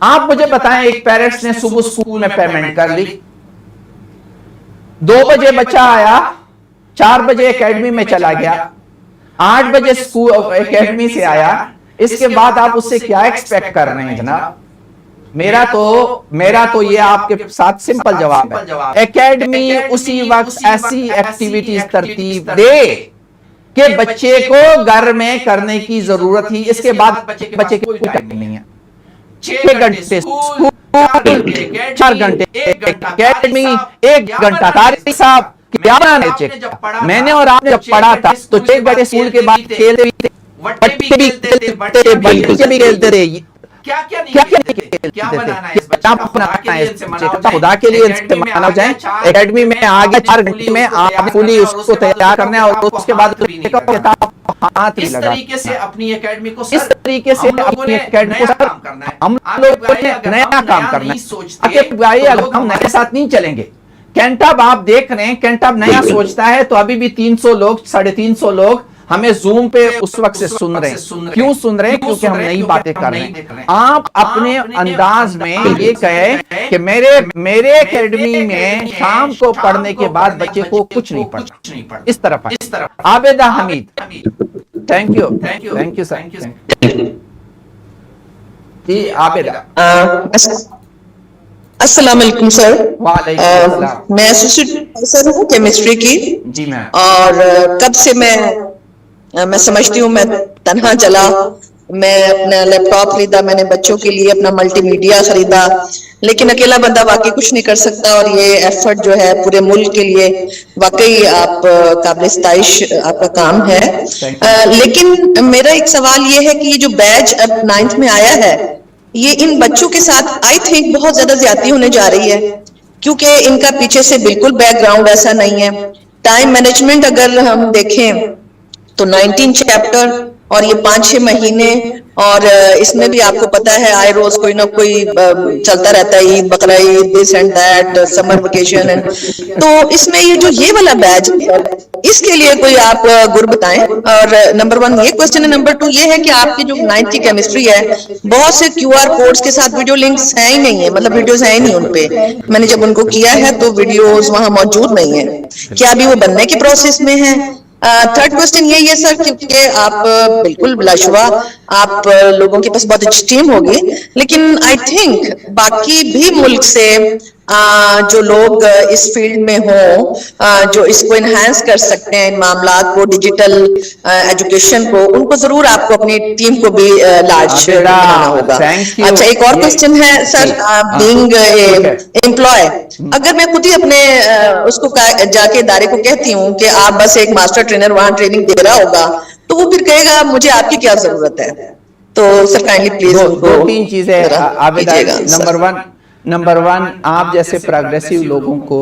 आप मुझे बताएं, एक पेरेंट्स ने सुबह स्कूल में पेमेंट कर ली, 2 बजे बच्चा आया, 4 बजे एकेडमी में चला गया, 8 बजे स्कूल एकेडमी से आया, इसके बाद आप उससे क्या एक्सपेक्ट कर रहे हैं जनाब? मेरा तो ये आपके साथ सिंपल जवाब है, एकेडमी उसी वक्त ऐसी एक्टिविटीज तरतीब दे कि बच्चे को घर में करने की जरूरत ही, इसके बाद बच्चे को कोई टाइम नहीं है। 6 घंटे स्कूल, 4 घंटे एकेडमी, 1 घंटा कारी साहब क्या बनाने चेक। मैंने और आपने जब पढ़ा था तो 6 घंटे स्कूल के बाद खेलते भी थे, बच्चे भी खेलते थे, बच्चे भी खेलते थे। क्या खुदा के लिए इनसे माना जाए। एकेडमी में आगे 4 घंटे में आप फुली उसको तैयार करना है और उसके बाद हाथ भी लगा। इस तरीके से अपनी एकेडमी को हम लोगों ने नया काम करना है। भाई अगर हम नए साथ नहीं चलेंगे, कैंटाब आप देख रहे हैं, कैंटाब नया सोचता है तो अभी भी 300 लोग 350 लोग हमें जूम पे उस वक्त से सुन रहे हैं। क्यों सुन रहे हैं? क्योंकि हम नई बातें कर रहे हैं। आप अपने अंदाज में ये कहे कि मेरे एकेडमी में शाम को पढ़ने के बाद बच्चे को कुछ नहीं पढ़ना, इस तरफ Abida Hamid. Thank you sir ji. Abida अस्सलाम वालेकुम सर। मैं एसोसिएट प्रोफेसर हूँ केमिस्ट्री की जी मैम। और कब से मैं समझती हूँ, मैं तन्हा चला, मैं अपना लैपटॉप खरीदा, मैंने बच्चों के लिए अपना मल्टीमीडिया खरीदा, लेकिन अकेला बंदा वाकई कुछ नहीं कर सकता। और ये एफर्ट जो है पूरे मुल्क के लिए वाकई आप काबिल सताइश आपका काम है। लेकिन मेरा एक सवाल ये है कि ये जो बैच अब 9th में आया है, ये इन बच्चों के साथ आई थिंक बहुत ज्यादा ज्यादती होने जा रही है, क्योंकि इनका पीछे से बिल्कुल बैकग्राउंड ऐसा नहीं है। टाइम मैनेजमेंट अगर हम देखें तो 19 चैप्टर और ये 5-6 महीने, और इसमें भी आपको पता है आए रोज कोई ना कोई चलता रहता है, ईद बकरा Eid, this and that, summer vacation and, तो इसमें ये वाला बैच इसके लिए कोई आप गुर बताएं। और नंबर 1 ये क्वेश्चन है। नंबर 2 ये है कि आपकी जो 9th की केमिस्ट्री है, बहुत से QR कोड्स के साथ वीडियो लिंक्स है ही नहीं है, मतलब वीडियोस है ही नहीं उनपे। मैंने जब उनको किया है तो वीडियोस वहां मौजूद नहीं है। क्या अभी वो बनने के प्रोसेस में है? 3rd क्वेश्चन यही है सर, क्योंकि आप बिल्कुल बिलाशुबा आप लोगों के पास बहुत अच्छी टीम होगी, लेकिन आई थिंक बाकी भी मुल्क से जो लोग इस फील्ड में हों, जो इसको इनहेंस कर सकते हैं, इन मामलात को, डिजिटल एजुकेशन को, उनको जरूर आपको अपनी टीम को भी लार्ज बनाना होगा। अच्छा, एक और क्वेश्चन है सर, बीइंग एम्प्लॉय, अगर मैं खुद ही अपने उसको जाके इदारे को कहती हूँ कि आप बस एक मास्टर ट्रेनर वहां ट्रेनिंग दे रहा होगा, तो वो फिर कहेगा मुझे आपकी क्या जरूरत है। तो सर काइंडली प्लीज दो तीन चीजें आवेदन। नंबर वन, आप जैसे प्रोग्रेसिव लोगों को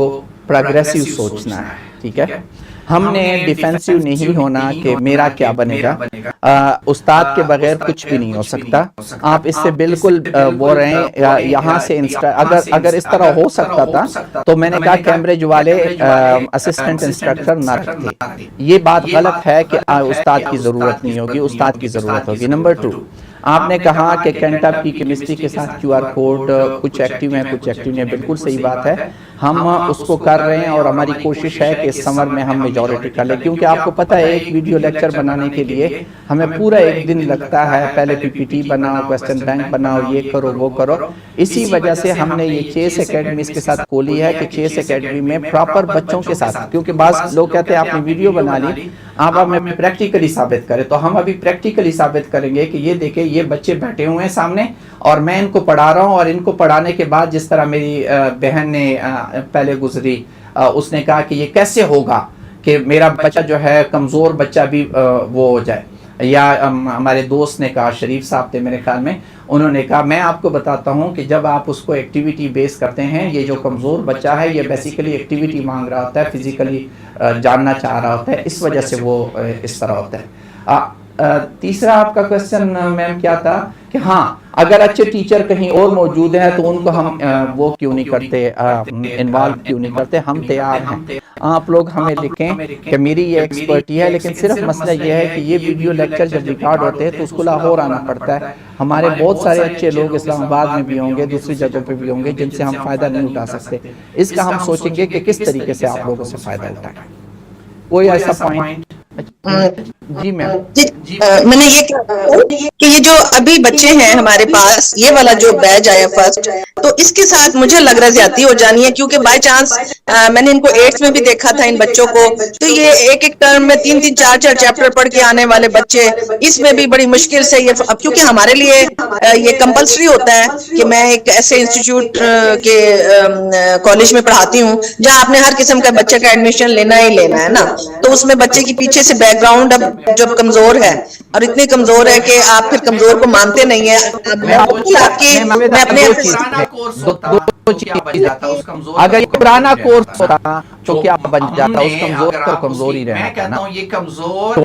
प्रोग्रेसिव सोचना है, ठीक है। हमने डिफेंसिव नहीं होना कि मेरा क्या बनेगा। उस्ताद के बगैर कुछ भी नहीं हो सकता। आप इससे बिल्कुल बोल रहे हैं यहाँ से अगर इस तरह हो सकता था तो मैंने कहा कैम्ब्रिज वाले असिस्टेंट इंस्ट्रक्टर न रखते। ये बात गलत है कि उस्ताद की जरूरत नहीं होगी, उस्ताद की जरूरत होगी। नंबर 2, आपने कहा कि कैंटअप की केमिस्ट्री के साथ QR कोड कुछ एक्टिव है कुछ एक्टिव नहीं, बिल्कुल सही बात है। हम उसको कर रहे हैं और हमारी कोशिश है कि इस समर में हम मेजॉरिटी कर लें, क्योंकि आपको पता है एक वीडियो लेक्चर बनाने के लिए हमें पूरा एक दिन लगता है। पहले PPT बनाओ, क्वेश्चन बैंक बनाओ, ये करो वो करो। इसी वजह से हमने ये चेस एकेडमी के साथ खोली है कि चेस एकेडमी में प्रॉपर बच्चों के साथ, क्योंकि बाज़ लोग कहते हैं आपने वीडियो बना ली, आप हमें प्रैक्टिकली साबित करें। तो हम अभी प्रैक्टिकली साबित करेंगे कि ये देखें, ये बच्चे बैठे हुए हैं सामने और मैं इनको पढ़ा रहा हूँ। और इनको पढ़ाने के बाद जिस तरह मेरी बहन ने पहले गुजरी, उसने कहा कि ये कैसे होगा कि मेरा बच्चा जो है कमज़ोर बच्चा भी वो हो जाए। या हमारे दोस्त ने कहा, शरीफ साहब थे मेरे ख्याल में, उन्होंने कहा मैं आपको बताता हूँ कि जब आप उसको एक्टिविटी बेस करते हैं, ये जो कमज़ोर बच्चा है ये बेसिकली एक्टिविटी मांग रहा होता है, फिजिकली जानना चाह रहा होता है, इस वजह से वो इस तरह होता है। तीसरा आपका क्वेश्चन मैम क्या था कि हाँ, अगर अच्छे टीचर कहीं और मौजूद हैं तो उनको हम वो क्यों नहीं करते, इन्वॉल्व क्यों नहीं करते। हम तैयार हैं, आप लोग हमें लिखें कि मेरी ये एक्सपर्टी है, लेकिन सिर्फ मसला ये है कि ये वीडियो लेक्चर जब रिकॉर्ड होते हैं तो उसको लाहौर आना पड़ता है। हमारे बहुत सारे अच्छे लोग इस्लामाबाद में भी होंगे, दूसरी जगहों पे भी होंगे, जिनसे हम फ़ायदा नहीं उठा सकते। इसका हम सोचेंगे कि किस तरीके से आप लोगों से फ़ायदा उठाएं। कोई ऐसा पॉइंट? जी मैम, मैंने ये कि ये जो अभी बच्चे हैं हमारे पास, ये वाला जो बैच आया फर्स्ट, तो इसके साथ मुझे लग रहा ज्यादती हो जानी है, क्योंकि बाय चांस मैंने इनको 8th में भी देखा था इन बच्चों को, तो ये एक टर्म में 3-3, 4-4 चैप्टर पढ़ के आने वाले बच्चे, इसमें भी बड़ी मुश्किल से ये, अब क्योंकि हमारे लिए ये कंपल्सरी होता है कि मैं एक ऐसे इंस्टीट्यूट के कॉलेज में पढ़ाती हूँ जहाँ आपने हर किस्म का बच्चे का एडमिशन लेना ही लेना है ना। तो उसमें बच्चे की पीछे से बैकग्राउंड अब जब कमजोर है और इतनी कमजोर है कि आप फिर कमजोर को मानते नहीं है। मैं अपने अगर ये पुराना कोर्स होता तो क्या बन जाता, उस कमजोर को कमजोर ही रहना ना। ये कमजोर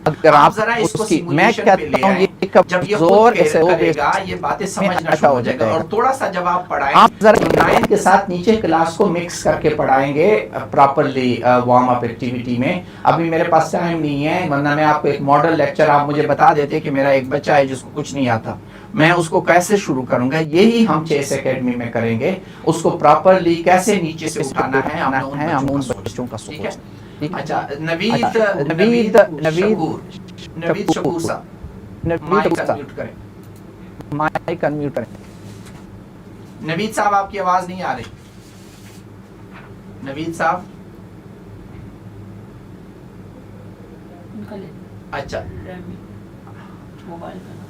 अगर आप उसकी, मैं कहता हूँ ये कमजोर ये बातें समझना अच्छा हो जाएगा। और थोड़ा सा जब आप पढ़ाएं, आप जरा लाइन के साथ नीचे क्लास को मिक्स करके पढ़ाएंगे प्रॉपरली वार्म अप एक्टिविटी में। अभी मेरे पास टाइम नहीं है, वरना मैं आपको एक मॉडल लेक्चर आप मुझे बता देते कि मेरा एक बच्चा है जिसको कुछ नहीं आता, मैं उसको कैसे शुरू करूंगा। यही हम चेस एकेडमी में करेंगे, उसको प्रॉपरली कैसे नीचे से उठाना है हम उन बच्चों का सोच। अच्छा, नवीद शकूर साहब, माइक अनम्यूट करें, माइक अनम्यूट करें। नवीद साहब, आपकी आवाज नहीं आ रही। नवीद साहब, अच्छा,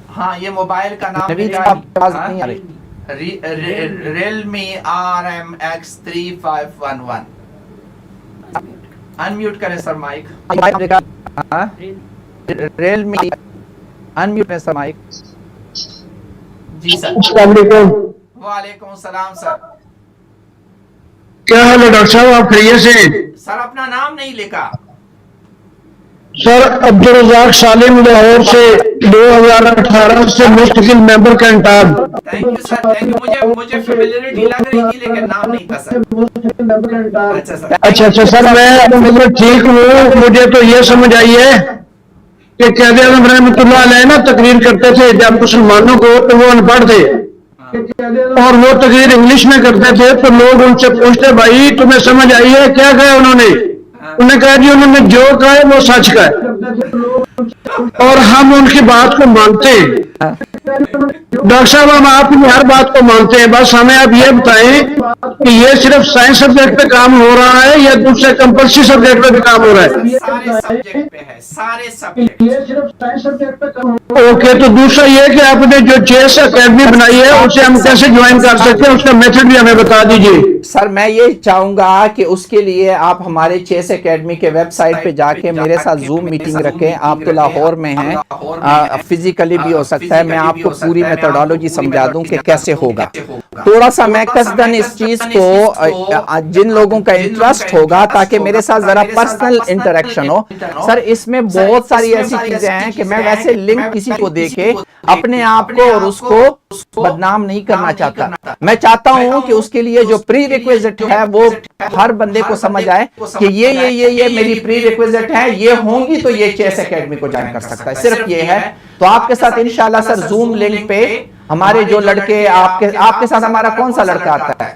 हाँ, ये मोबाइल का नाम है Realme RMX 3511। अनम्यूट करें सर माइक। Realme अनम्यूट करें सर माइक। जी सर। वालेकुम सलाम सर। क्या हाल है डॉक्टर साहब, आप खैरियत से? सर अपना नाम नहीं लिखा। सर अब्दुल रज़ाक सालिम लाहौर से 2018 से मुस्तकिल मेंबर का इंताब। Thank you sir, thank you. मुझे फेमिलियरिटी लग रही थी लेकिन नाम नहीं था सर। अच्छा सर, मैं मतलब ठीक हूँ। मुझे तो ये समझ आई है कि क़ायद आज़म रहमतुल्लाह अलैह ना तकरीर करते थे जब मुसलमानों को, तो वो अनपढ़ थे और वो तकरीर इंग्लिश में करते थे, तो लोग उनसे पूछते भाई तुम्हें समझ आई है? क्या कहा उन्होंने? उन्होंने कहा जी उन्होंने जो कहा है वो सच का है और हम उनकी बात को मानते हैं। डॉक्टर साहब हम आपकी हर बात को मानते हैं, बस हमें आप ये बताएं कि ये सिर्फ साइंस सब्जेक्ट पे काम हो रहा है या दूसरे कंपल्सरी सब्जेक्ट पे भी काम हो रहा है? सारे सब्जेक्ट पे है, सारे सब्जेक्ट। ये सिर्फ साइंस सब्जेक्ट पे काम हो रहा है। ओके, तो दूसरा ये कि आपने जो चेस एकेडमी बनाई है उसे हम कैसे ज्वाइन कर सकते हैं, उसका मेथड भी हमें बता दीजिए। सर मैं ये चाहूंगा कि उसके लिए आप हमारे चेस एकेडमी के वेबसाइट पे जाके मेरे साथ जूम मीटिंग रखें। आप तो लाहौर में हैं, फिजिकली भी हो सकता है, मैं आपको पूरी मेथोडोलॉजी समझा दूं कि कैसे होगा। थोड़ा सा मैं कसदन इस चीज को जिन लोगों का इंटरेस्ट होगा ताकि मेरे साथ जरा पर्सनल इंटरेक्शन हो। सर इसमें बहुत सारी ऐसी चीजें हैं कि मैं वैसे लिंक किसी को देके अपने आप को और उसको बदनाम नहीं करना चाहता। मैं चाहता हूं कि उसके लिए जो प्री रिक्विजिट है वो हर बंदे को समझ आए कि ये मेरी प्री रिक्विजिट है, ये होंगी तो ये चेस एकेडमी को ज्वाइन कर सकता है, सिर्फ ये है। तो आपके साथ इंशाल्लाह सर जूम लिंक पे हमारे जो लड़के आपके साथ हमारा कौन सा लड़का आता है?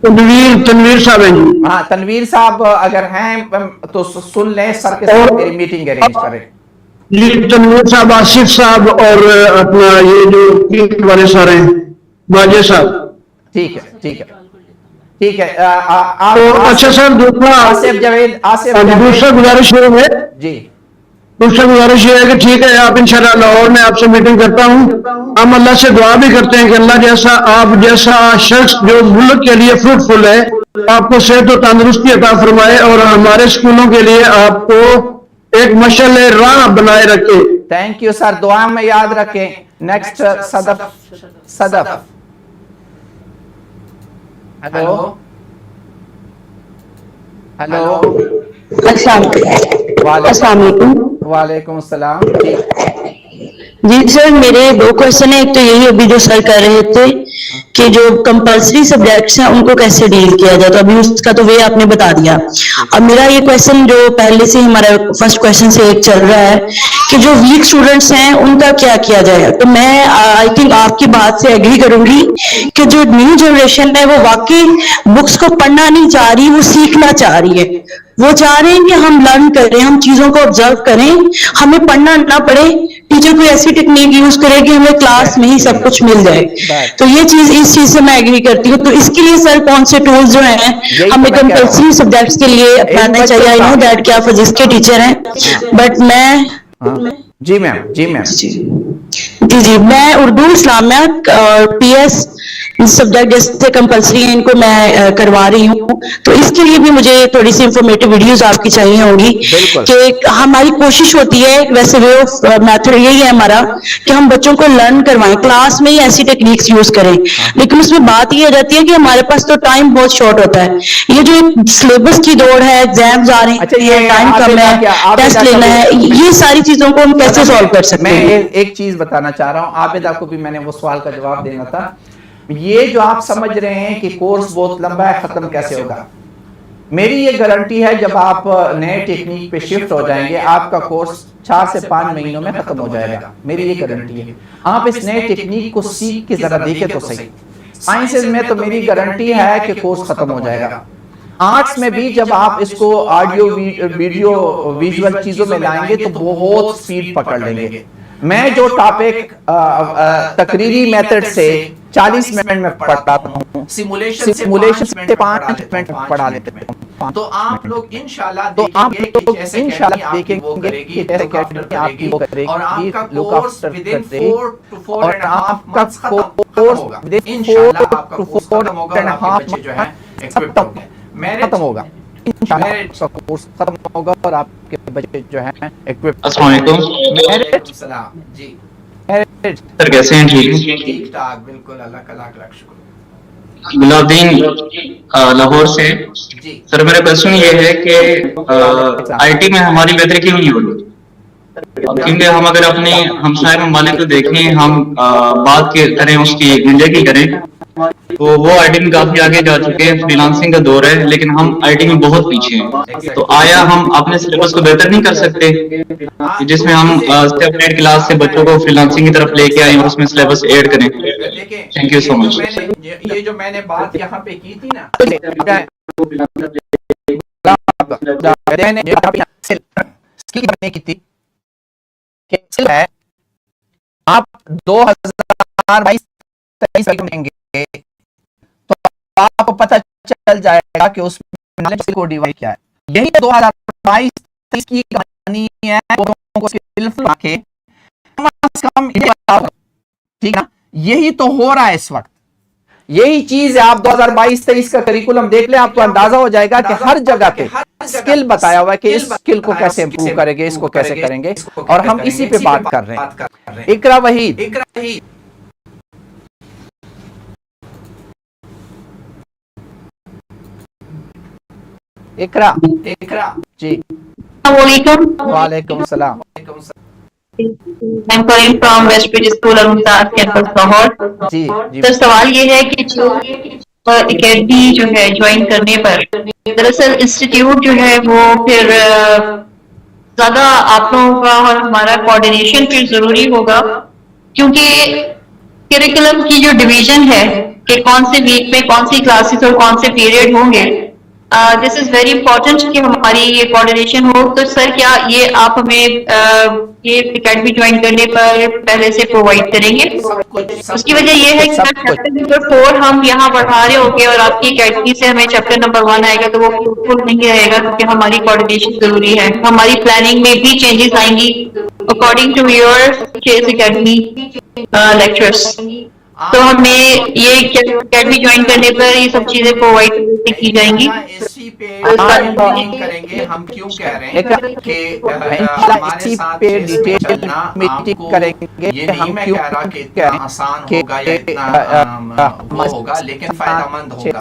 तनवीर साहब हैं जी। हाँ तनवीर साहब अगर हैं तो सुन लें, सर के साथ मेरी मीटिंग अरेंज करें। जी तनवीर साहब, आसिफ साहब और अपना ये जो पीठ वाले सर हैं बाजे साहब। ठीक है ठीक है ठीक है। तो अच्छा सर दूसरा दूसरा गुजारिश ये है जी, दूसरा गुजारिश ये है कि ठीक है आप इंशाल्लाह लाहौर में आपसे मीटिंग करता हूँ। हम अल्लाह से दुआ भी करते हैं कि अल्लाह जैसा आप जैसा शख्स जो मुल्क के लिए फ्रूटफुल है आपको सेहत और तंदुरुस्ती अता फरमाए और हमारे स्कूलों के लिए आपको एक मशाल राह बनाए रखे। थैंक यू सर, दुआ में याद रखें। नेक्स्ट सदफ। हेलो हेलो वालेकुम अस्सलाम। जी सर मेरे दो क्वेश्चन है। एक तो यही अभी जो सर कर रहे थे कि जो कंपल्सरी सब्जेक्ट्स हैं उनको कैसे डील किया जाए, तो अभी उसका तो वे आपने बता दिया। अब मेरा ये क्वेश्चन जो पहले से हमारा फर्स्ट क्वेश्चन से एक चल रहा है कि जो वीक स्टूडेंट्स हैं उनका क्या किया जाए। तो मैं आई थिंक आपकी बात से एग्री करूंगी कि जो न्यू जनरेशन है वो वाकई बुक्स को पढ़ना नहीं चाह रही, वो सीखना चाह रही है। वो चाह रहे हैं कि हम लर्न करें, हम चीजों को ऑब्जर्व करें, हमें पढ़ना ना पड़े, टीचर कोई ऐसी टेक्निक यूज करे कि हमें क्लास में ही सब कुछ मिल जाए। तो ये चीज इस चीज से मैं एग्री करती हूँ। तो इसके लिए सर कौन से टूल्स जो हैं हमें कंपल्सरी सब्जेक्ट्स के लिए अपनाना चाहिए? आई नो दैट कि आप फिजिक्स के टीचर हैं, बट मैं जी मैम जी मैं उर्दू इस्लामिया और पीएस सब्जेक्ट जैसे कंपल्सरी है इनको मैं करवा रही हूँ। तो इसके लिए भी मुझे थोड़ी सी इंफॉर्मेटिव वीडियोस आपकी चाहिए होंगी कि हमारी कोशिश होती है, वैसे वे ऑफ मेथड यही है हमारा कि हम बच्चों को लर्न करवाएं, क्लास में ही ऐसी टेक्निक्स यूज करें। लेकिन उसमें बात ये आ जाती है कि हमारे पास तो टाइम बहुत शॉर्ट होता है। ये जो सिलेबस की दौड़ है, एग्जाम्स आ रहे हैं, टाइम कम है, टेस्ट लेना है, ये सारी चीजों को हम कैसे सॉल्व कर सकते हैं? मैं एक चीज बताना चाह रहा हूँ, आबिदा को भी मैंने वो सवाल का जवाब देना था। ये जो आप समझ रहे हैं कि कोर्स बहुत लंबा है, खत्म कैसे होगा, मेरी ये गारंटी है जब आप नए टेक्निक पे शिफ्ट हो जाएंगे आपका कोर्स 4 से 5 महीनों में खत्म हो जाएगा। मेरी ये गारंटी है। आप इस नए टेक्निक को सीख के जरा देखें तो सही। साइंसेज में तो मेरी गारंटी है कि कोर्स खत्म हो जाएगा। आर्ट्स में भी जब आप इसको ऑडियो वीडियो विजुअल चीजों में लाएंगे तो बहुत स्पीड पकड़ लेंगे। मैं जो टॉपिक तकरीरी मेथड से 40 मिनट में पढ़ाता हूँ, सिमुलेशन से 5 मिनट में पढ़ा लेते हैं। तो आप लोग इंशाल्लाह देखेंगे कि जैसे अकेडमी आपकी वो करेगी और आपका कोर्स विदिन 4 to 4.5 होगा। इंशाल्लाह आपका कोर्स खत्म होगा और आपके बच्चे जो है इक्विप्ड होंगे, खत्म होगा इंशाल्लाह, कोर्स खत्म होगा और आपके बच्चे जो हैं इक्विप्ड। अस्सलाम वालेकुम जी सर, कैसे हैं? ठीक ठाक, बिल्कुल, अल्लाह का लाख लाख शुक्र। गुलाबदीन लाहौर से। सर मेरा क्वेश्चन ये है कि आईटी में हमारी बेहतरी क्यों नहीं हो रही? क्योंकि हम अगर अपने हमसाय ममालिक को देखें, हम बात करें उसकी इंडिया की करें तो वो आईटी में काफी आगे जा चुके हैं, फ्रीलांसिंग का दौर है, लेकिन हम आईटी में बहुत पीछे हैं। तो आया हम अपने सिलेबस को बेहतर नहीं कर सकते जिसमें हम स्टेप 8 क्लास से बच्चों को फ्रीलांसिंग की तरफ लेके आए और उसमें सिलेबस ऐड करें? Thank you so much. ये जो मैंने बात यहाँ पे की थी ना, मैंने की थी है आप 2022-23 देंगे तो आपको पता चल जाएगा कि उसमें नॉलेज को डिवाइड क्या है। यही 2022-23 की कहानी है, को स्किलफुल आके कम से कम, ठीक है ना, यही तो हो रहा है इस वक्त, यही चीज है। आप 2022-23 का करिकुलम देख ले, आपको अंदाजा हो जाएगा कि हर जगह पे स्किल बताया हुआ है कि इस स्किल को कैसे इंप्रूव करेंगे, इसको कैसे करेंगे, और हम इसी पे बात कर रहे हैं। इकरा वहीद, इकरा जी, वालेकुम सलाम। I'm calling from Westbridge School Al-Mumtaz campus Lahore। जी तो सवाल ये है कि जो एकेडमी जो है ज्वाइन करने पर दरअसल इंस्टीट्यूट जो है वो फिर ज्यादा आप लोगों का और हमारा कोऑर्डिनेशन फिर जरूरी होगा, क्योंकि करिकुलम की जो डिवीजन है कि कौन से वीक में कौन सी क्लासेस और कौन से पीरियड होंगे, दिस इज वेरी इंपॉर्टेंट कि हमारी ये कोऑर्डिनेशन हो। तो सर क्या ये आप हमें ये एकेडमी ज्वाइन करने पर पहले से प्रोवाइड करेंगे? उसकी वजह ये है कि चैप्टर नंबर 4 हम यहाँ बढ़ा रहे होंगे और आपकी एकेडमी से हमें चैप्टर नंबर 1 आएगा तो वो फ्रूटफुल नहीं रहेगा, क्योंकि हमारी कोऑर्डिनेशन जरूरी है। हमारी प्लानिंग में भी चेंजेस आएंगी according to your chess academy lectures. तो हमें ये एकेडमी ज्वाइन करने पर ये सब चीजें प्रोवाइड की जाएंगी। करेंगे हम क्यों कह रहे हैं कि हमारे साथ पे डिटेल मीटिंग करेंगे, ये नहीं मैं कह रहा कि इतना आसान होगा या इतना वो होगा, लेकिन फायदेमंद होगा।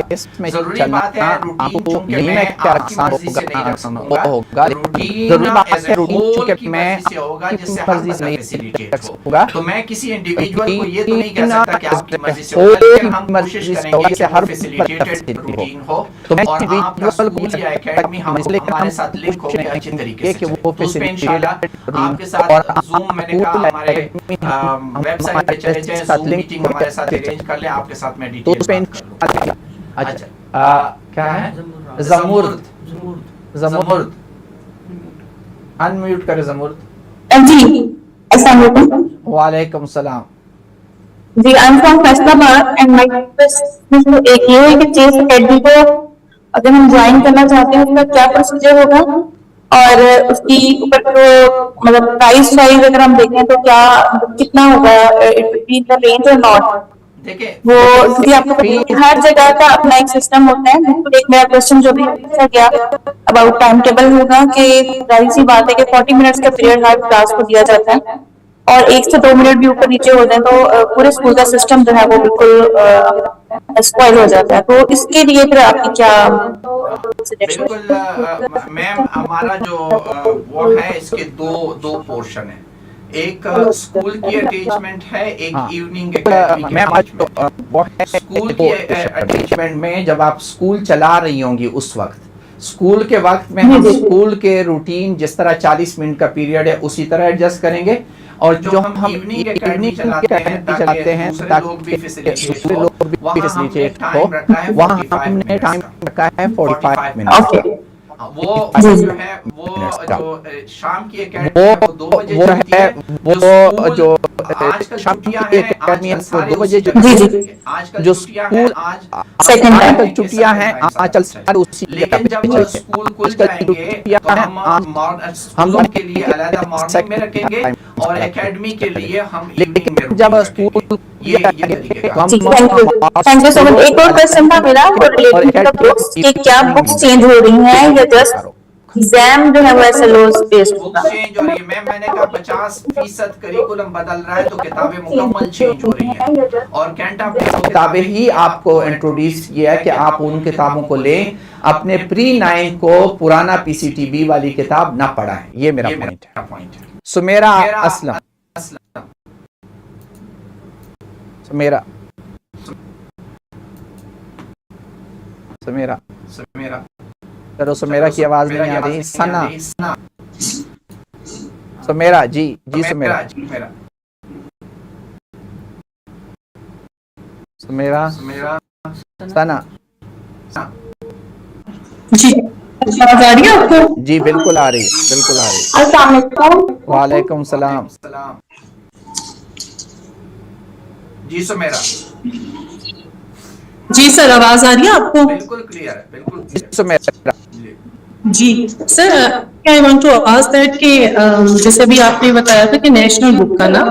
जरूरी बात है रूटीन मैं आसान होगा, जरूरी बात है रूटीन के मैं किसी मर्जी से नहीं फैसिलिटेट होगा। तो मैं किसी इंडिविजुअल को ये तो नहीं कह सकता कि आपकी मर्जी से होगा, लेकिन हम कोशिश करेंगे कि हर फैसिलिटेटेड रूटीन हो। तो मैं इंडिविजुअल को या एकेडमी हमारे साथ लिंक हो गया अच्छी तरीके से, वो फैसिलिटेटेड आपके साथ जूम, मैंने कहा हमारे वेबसाइट पे चले जाएं, जूम मीटिंग हमारे साथ अरेंज कर ले, आपके साथ मैं डिटेल। अच्छा क्या है जमुर्द अनम्यूट करे जमुर्द जी। अस्सलाम वालेकुम। वालेकुम सलाम जी। I am from Faisalabad and my question एक ये है कि चेस एकेडमी को अगर हम ज्वाइन करना चाहते हैं उसका क्या प्रोसीजर होगा, और उसकी ऊपर तो मतलब प्राइस वाइज अगर हम देखें तो क्या कितना होगा, it will be in the range और नॉट? वो क्योंकि आपको हर जगह का अपना एक सिस्टम होता है। एक मेरा क्वेश्चन जो भी पूछा गया अबाउट टाइम टेबल होगा कि जाहिर सी बात है कि 40 मिनट्स का पीरियड हर क्लास को दिया जाता है, और 1 से 2 मिनट भी ऊपर नीचे हो जाए तो पूरे स्कूल का सिस्टम जो है वो बिल्कुल स्पॉइल हो जाता है। तो इसके लिए फिर आपकी क्या सजेशन? बिल्कुल मैम, हमारा जो वो है इसके दो पोर्शन है, एक स्कूल की अटैचमेंट है, एक इवनिंग स्कूल की अटैचमेंट में जब आप स्कूल चला रही होंगी उस वक्त, स्कूल के वक्त में हम स्कूल के रूटीन जिस तरह 40 मिनट का पीरियड है उसी तरह एडजस्ट करेंगे, और जो हम इवनिंग एकेडमी चलाते हैं ताकि लोग भी फैसिलिटेट हो, वहाँ हमने टाइम रखा है 45 मिनट। वो जो है वो जो शाम की एकेडमी वो 2 बजे है, वो जो शाम की एकेडमी है वो 2 बजे आजकल जो स्कूल आजकल छुट्टियां हैं आजकल सारे उसी, लेकिन जब स्कूल खुल जाएंगे तो हम लोग के लिए अलग मॉर्निंग में रखेंगे और एकेडमी के लिए हम इवनिंग में। जब स्कूल ये थैंक यू सो मच। एक और क्वेश्चन था मेरा कि क्या बुक्स चेंज हो रही हैं या जस्ट एग्जाम जो है वो एसएलओ बेस्ड होगा? चेंज हो रही है मैम, मैंने कहा 50% करिकुलम बदल रहा है तो किताबें मुकम्मल चेंज हो रही हैं, और कैंटा किताबें ही आपको इंट्रोड्यूस किया है कि आप उन किताबों को लें, अपने प्री-9 को पुराना पीसीटीबी वाली किताब ना पढ़ाएं। ये मेरा पॉइंट है। सुमेरा असलम, सुमेरा चलो सुमेरा की आवाज नहीं आ रही। सना सुमेरा जी सुमेरा सना जी। आवाज आ रही है आपको? जी बिल्कुल आ रही है, बिल्कुल आ रही है। अस्सलाम वालेकुम। वालेकुम सलाम। जी सुमेरा। जी सर, आवाज आ रही है आपको? बिल्कुल क्लियर है, बिल्कुल सुमेरा। जी sir, I want to ask that कि जैसे अभी आपने बताया था कि नेशनल बुक का ना,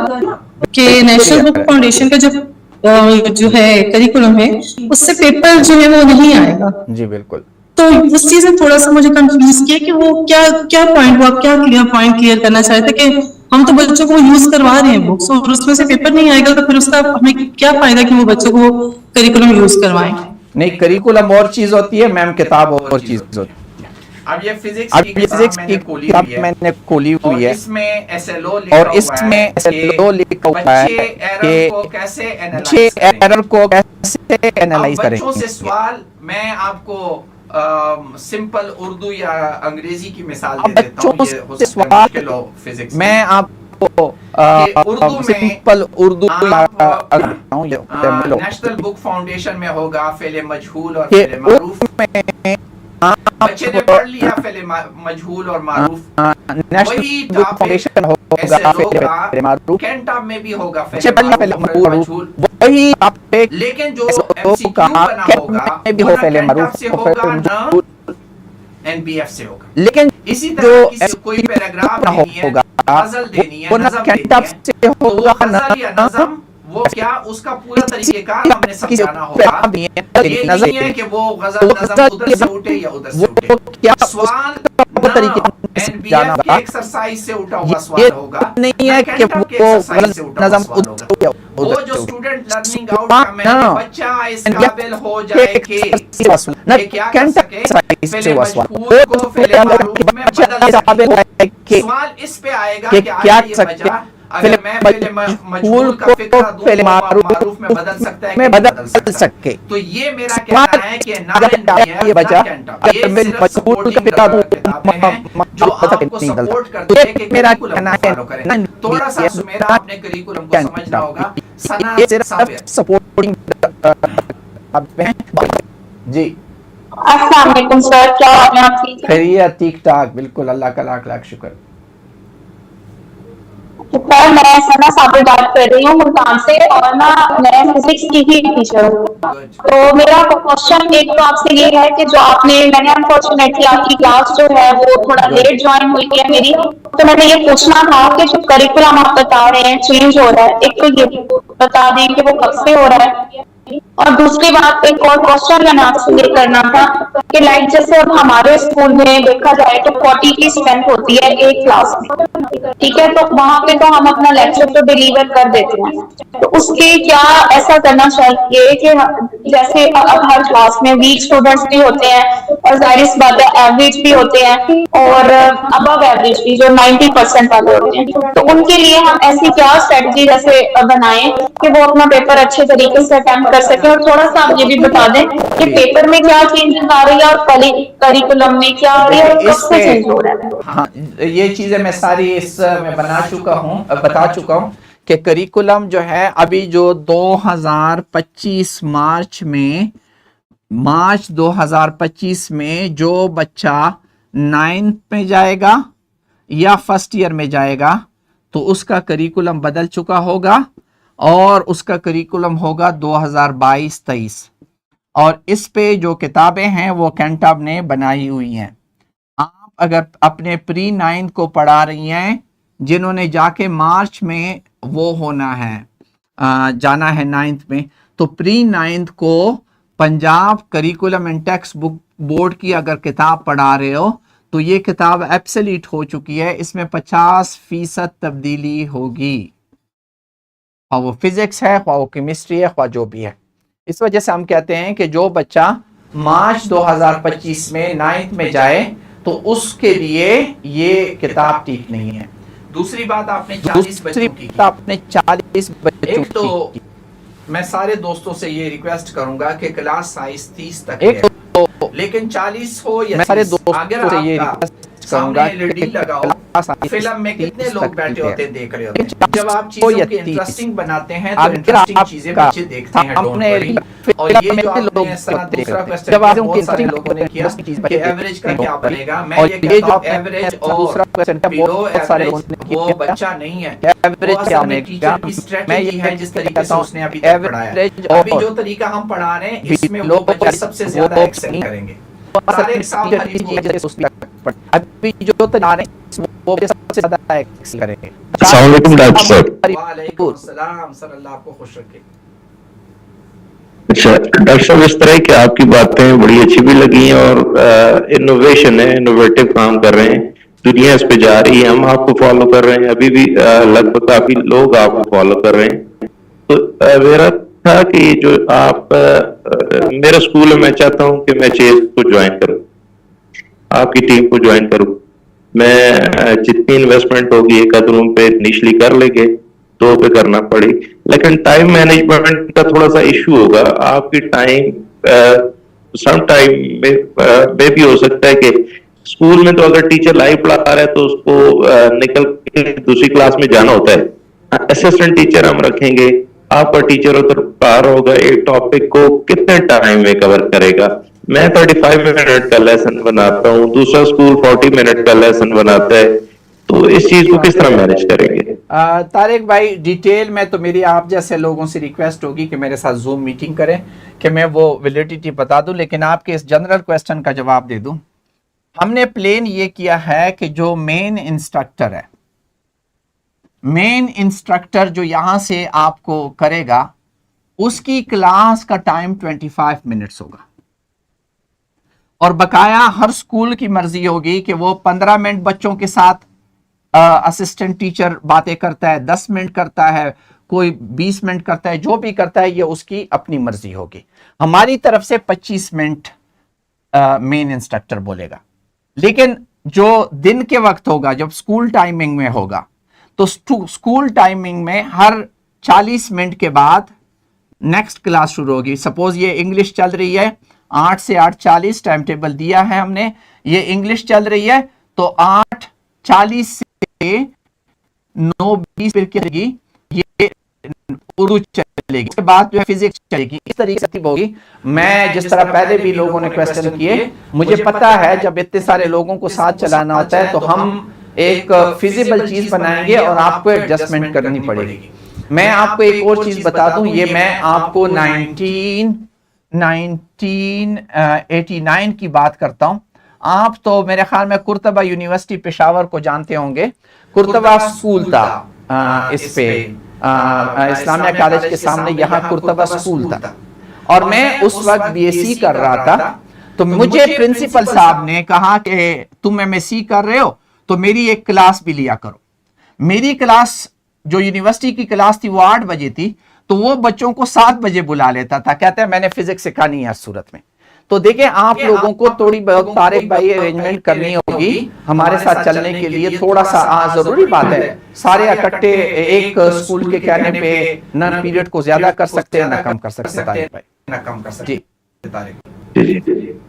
कि नेशनल बुक फाउंडेशन का जो है करिकुलम है, उससे पेपर जो है वो नहीं आएगा। जी बिल्कुल। तो उस चीज में थोड़ा सा मुझे कंफ्यूज किया कि वो क्या पॉइंट, वो आप क्या पॉइंट क्लियर करना चाहते कि हम तो बच्चों को यूज करवा रहे हैं बुक्स और उसमें से पेपर नहीं आएगा, तो फिर उसका हमें क्या फायदा कि वो बच्चों को करिकुलम यूज करवाएं? नहीं, करिकुलम और चीज होती है मैम, किताब और चीज होती है। अब ये फिजिक्स की किताब मैंने खोली हुई है, इसमें SLO लिखा हुआ है कि बच्चे एरर को कैसे एनालाइज करें। बच्चों से सवाल मैं आपको सिंपल उर्दू या अंग्रेजी की मिसाल दे देता हूं। ये सवाल फिजिक्स मैं आपको simple Urdu national book foundation में होगा फेले मजहूल और फेले मारूफ में बच्चे ने पढ़ लिया फेले मजहूल और मारूफ, वही बुक फाउंडेशन होगा फेले मारूफ, कैंटाब में भी होगा फेले मजहूल वही आप, लेकिन जो MCQ बना होगा में भी हो फेले मारूफ से होगा ना NBF से होगा। लेकिन इसी तरह कोई पैराग्राफ होगा, गजल देनी है, नज़म कैंटाब से होगा ना, वो क्या उसका पूरा तरीकेकार हमने समझाना होगा। ये नहीं है कि वो गजल नज़म उधर से उठे या उधर से उठे। सवाल NBF की एक्सरसाइज से उठा हुआ सवाल होगा, नहीं है कि वो नज़म उधर, वो जो स्टूडेंट लर्निंग आउटकम है, बच्चा इस काबिल हो जाए कि क्या कर सके, फेले मजहूल को फेले मारूफ में बदल सके। सवाल इस पे आएगा कि क्या कर सकते, अगर मैं फेले मजहूल का फिक्र दूं फेले मारूफ में बदल सकता है, में बदल सके। तो ये मेरा कहना है कि ये बचा, अगर मैं मजहूल का फिक्र दूं जो आपको सपोर्ट करते हैं कि मेरा कहना है थोड़ा सा सुमेरा अपने करिकुलम को समझना होगा। सना सिर्फ सपोर्टिंग जी। अस्सलाम वालेकुम सर, क्या हाल है आपकी? खैरियत, ठीक ठाक, बिल्कुल, अल्लाह का लाख लाख शुक्र। सर मैं सना साबिर बात कर रही हूँ मुल्तान से, और ना मैं फिजिक्स की ही टीचर हूँ। तो मेरा क्वेश्चन एक तो आपसे ये है कि जो मैंने अनफॉर्चुनेटली आपकी क्लास जो है वो थोड़ा लेट ज्वाइन हुई है मेरी, तो मैंने ये पूछना था कि जो करिकुलम आप बता रहे हैं चेंज हो रहा है, एक तो ये बता दें कि वो कब से हो रहा है, और दूसरी बात एक और क्वेश्चन मैंने आपसे ये करना था कि लाइक जैसे अब हमारे स्कूल में देखा जाए तो 40 की स्ट्रेंथ होती है एक क्लास में, ठीक है, तो वहां पे तो हम अपना लेक्चर तो डिलीवर कर देते हैं, तो उसके क्या ऐसा करना चाहिए कि जैसे अब हर क्लास में वीक स्टूडेंट्स भी होते हैं और जाहिर सी बात है एवरेज भी होते हैं और अबव एवरेज भी जो 90% वाले होते हैं, तो उनके लिए हम ऐसी क्या स्ट्रेटजी जैसे बनाएं कि वो अपना पेपर अच्छे तरीके से अटेम्प्ट कर सके। और थोड़ा सा आप ये भी बता दें कि पेपर में क्या चेंजेस आ रही है और करिकुलम में क्या आ रही है और कब से चेंज हो रहा है। हाँ, ये चीजें मैं सारी मैं बता चुका हूँ कि करिकुलम जो है अभी जो 2025 मार्च 2025 में जो बच्चा 9th में जाएगा या फर्स्ट ईयर में जाएगा तो उसका करिकुलम बदल चुका होगा और उसका करिकुलम होगा 2022-23, और इस पे जो किताबें हैं वो कैंटाब ने बनाई हुई हैं। आप अगर अपने प्री 9th को पढ़ा रही हैं, जिन्होंने जाके मार्च में वो होना है जाना है 9th में, तो प्री 9th को Punjab curriculum and text book board की अगर किताब पढ़ा रहे हो तो ये किताब एब्सोल्यूट हो चुकी है, इसमें 50% तब्दीली होगी, और वो फिजिक्स है, वो केमिस्ट्री है, वो जो भी है। इस वजह से हम कहते हैं कि जो बच्चा मार्च 2025 में 9th में जाए तो उसके लिए ये किताब ठीक नहीं है। दूसरी बात आपने 40 बच्चों की, एक तो मैं सारे दोस्तों से ये रिक्वेस्ट करूंगा कि क्लास साइज 30 तक है, लेकिन 40 हो या 30, अगर से ये रिक्वेस्ट करूंगा LED लगाओ, फिल्म में कितने लोग बैठे होते हैं देख रहे होते हैं, जब आप चीजों को इंटरेस्टिंग बनाते हैं तो इंटरेस्टिंग चीजें बच्चे देखते हैं, और ये जो आपने दूसरा क्वेश्चन जब आप बहुत सारे लोगों ने किया कि एवरेज का क्या बनेगा, मैं ये कहता हूं एवरेज और दूसरा क्वेश्चन बिलो एवरेज वो बच्चा नहीं है, एवरेज क्या बनेगा। मैं ये है जिस तरीके से उसने अभी तक पढ़ाया, अभी जो तरीका हम पढ़ा रहे हैं इसमें वो बच्चे सबसे ज्यादा एक्सेल करेंगे। सारे एग्जाम अभी जो तरीका रहे वो सबसे ज्यादा एक्सेल करेंगे। अस्सलाम वालेकुम डॉक्टर साहब। वालेकुम सलाम सर, अल्लाह आपको खुश रखे। अच्छा डॉक्टर साहब, इस तरह की आपकी बातें बड़ी अच्छी भी लगी हैं और इनोवेशन है, इनोवेटिव काम कर रहे हैं, दुनिया इस पे जा रही है, हम आपको फॉलो कर रहे हैं, अभी भी लगभग काफी लोग आपको फॉलो कर रहे हैं। तो मेरा था कि जो आप मेरे स्कूल में मैं चाहता हूं कि मैं चेस को ज्वाइन करूं, आपकी टीम को ज्वाइन करूं। मैं जितनी इन्वेस्टमेंट होगी एक आध रूम पे इनिशियली कर लेंगे, 2 पे करना पड़ी, लेकिन टाइम मैनेजमेंट का थोड़ा सा इशू होगा। आपकी टाइम सम टाइम में भी हो सकता है कि स्कूल में तो अगर टीचर लाइव पढ़ा रहा है तो उसको निकल के दूसरी क्लास में जाना होता है। असिस्टेंट टीचर हम रखेंगे, आपका टीचर उधर पार होगा, एक टॉपिक को कितने टाइम में कवर करेगा। मैं 35 मिनट का लेसन बनाता हूँ, दूसरा स्कूल 40 मिनट का लेसन बनाता है, तो इस चीज को किस तरह मैनेज करेंगे। तारिक भाई डिटेल में तो मेरी आप जैसे लोगों से रिक्वेस्ट होगी कि मेरे साथ जूम मीटिंग करें कि मैं वो वैलिडिटी बता दूं, लेकिन आपके इस जनरल क्वेश्चन का जवाब दे दूं। हमने प्लेन ये किया है कि जो मेन इंस्ट्रक्टर है, मेन इंस्ट्रक्टर जो यहां से आपको करेगा उसकी क्लास का टाइम 25 मिनट्स होगा और बकाया हर स्कूल की मर्जी होगी कि वो 15 मिनट बच्चों के साथ असिस्टेंट टीचर बातें करता है, 10 मिनट करता है, कोई 20 मिनट करता है, जो भी करता है ये उसकी अपनी मर्जी होगी। हमारी तरफ से 25 मिनट मेन इंस्ट्रक्टर बोलेगा, लेकिन जो दिन के वक्त होगा जब स्कूल टाइमिंग में होगा तो स्कूल टाइमिंग में हर 40 मिनट के बाद नेक्स्ट क्लास शुरू होगी। सपोज ये इंग्लिश चल रही है 8 से 8:40 टाइम टेबल दिया है हमने, ये इंग्लिश चल रही है तो 8:40 से 9:20 फिर क्या होगी, ये उर्दू चलेगी, उसके बाद जो है फिजिक्स चलेगी। इस तरीके से होगी। मैं जिस तरह पहले भी लोगों ने क्वेश्चन किए, मुझे पता है जब इतने सारे लोगों को साथ चलाना होता है तो हम एक फिजिबल चीज बनाएंगे और आपको एडजस्टमेंट करनी पड़ेगी। मैं आपको एक और चीज बता दूं, ये मैं आपको 1989 की बात करता हूं। आप तो मेरे ख्याल में कुर्तबा यूनिवर्सिटी पेशावर को जानते होंगे। कुर्तबा स्कूल था इस पे इस्लामिया कॉलेज के सामने, यहाँ कुर्तबा स्कूल था और मैं उस वक्त बीएससी कर रहा था। तो मुझे प्रिंसिपल साहब ने कहा कि तुम एमएससी कर रहे हो तो मेरी एक क्लास भी लिया करो। मेरी क्लास जो यूनिवर्सिटी की क्लास थी वो 8 बजे थी, तो वो बच्चों को 7 बजे बुला लेता था, कहते हैं मैंने फिजिक्स सिखानी है सूरत में। तो देखिए आप लोगों को थोड़ी बहुत तारिक भाई अरेंजमेंट करनी होगी हमारे साथ चलने के लिए। थोड़ा सा जरूरी बात है, सारे इकट्ठे एक स्कूल के कहने पे न पीरियड को ज्यादा कर सकते हैं न कम कर सकते हैं तारिक भाई, न कम कर सकते। जी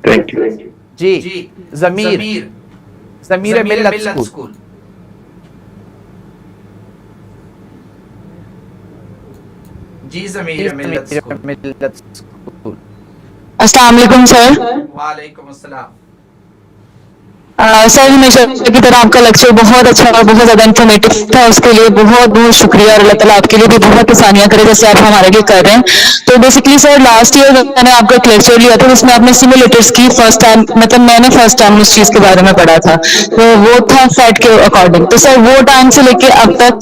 thank you. Ji Zamir Millat school. Ji Zamir Millat school. अस्सलाम वालेकुम सर। वालेकुम अस्सलाम। सर हमेशा की तरह आपका लेक्चर बहुत अच्छा और बहुत ज्यादा इन्फॉर्मेटिव था, उसके लिए बहुत बहुत शुक्रिया और अल्लाह ताला आपके लिए भी बहुत आसानियां करे जैसे आप हमारे लिए कर रहे हैं। तो बेसिकली सर लास्ट ईयर मैंने आपका एक लेक्चर लिया था जिसमें आपने सिमुलेटर्स की फर्स्ट टाइम, मतलब मैंने फर्स्ट टाइम उस चीज के बारे में पढ़ा था, तो वो था सेट के अकॉर्डिंग। तो सर वो टाइम से लेके अब तक,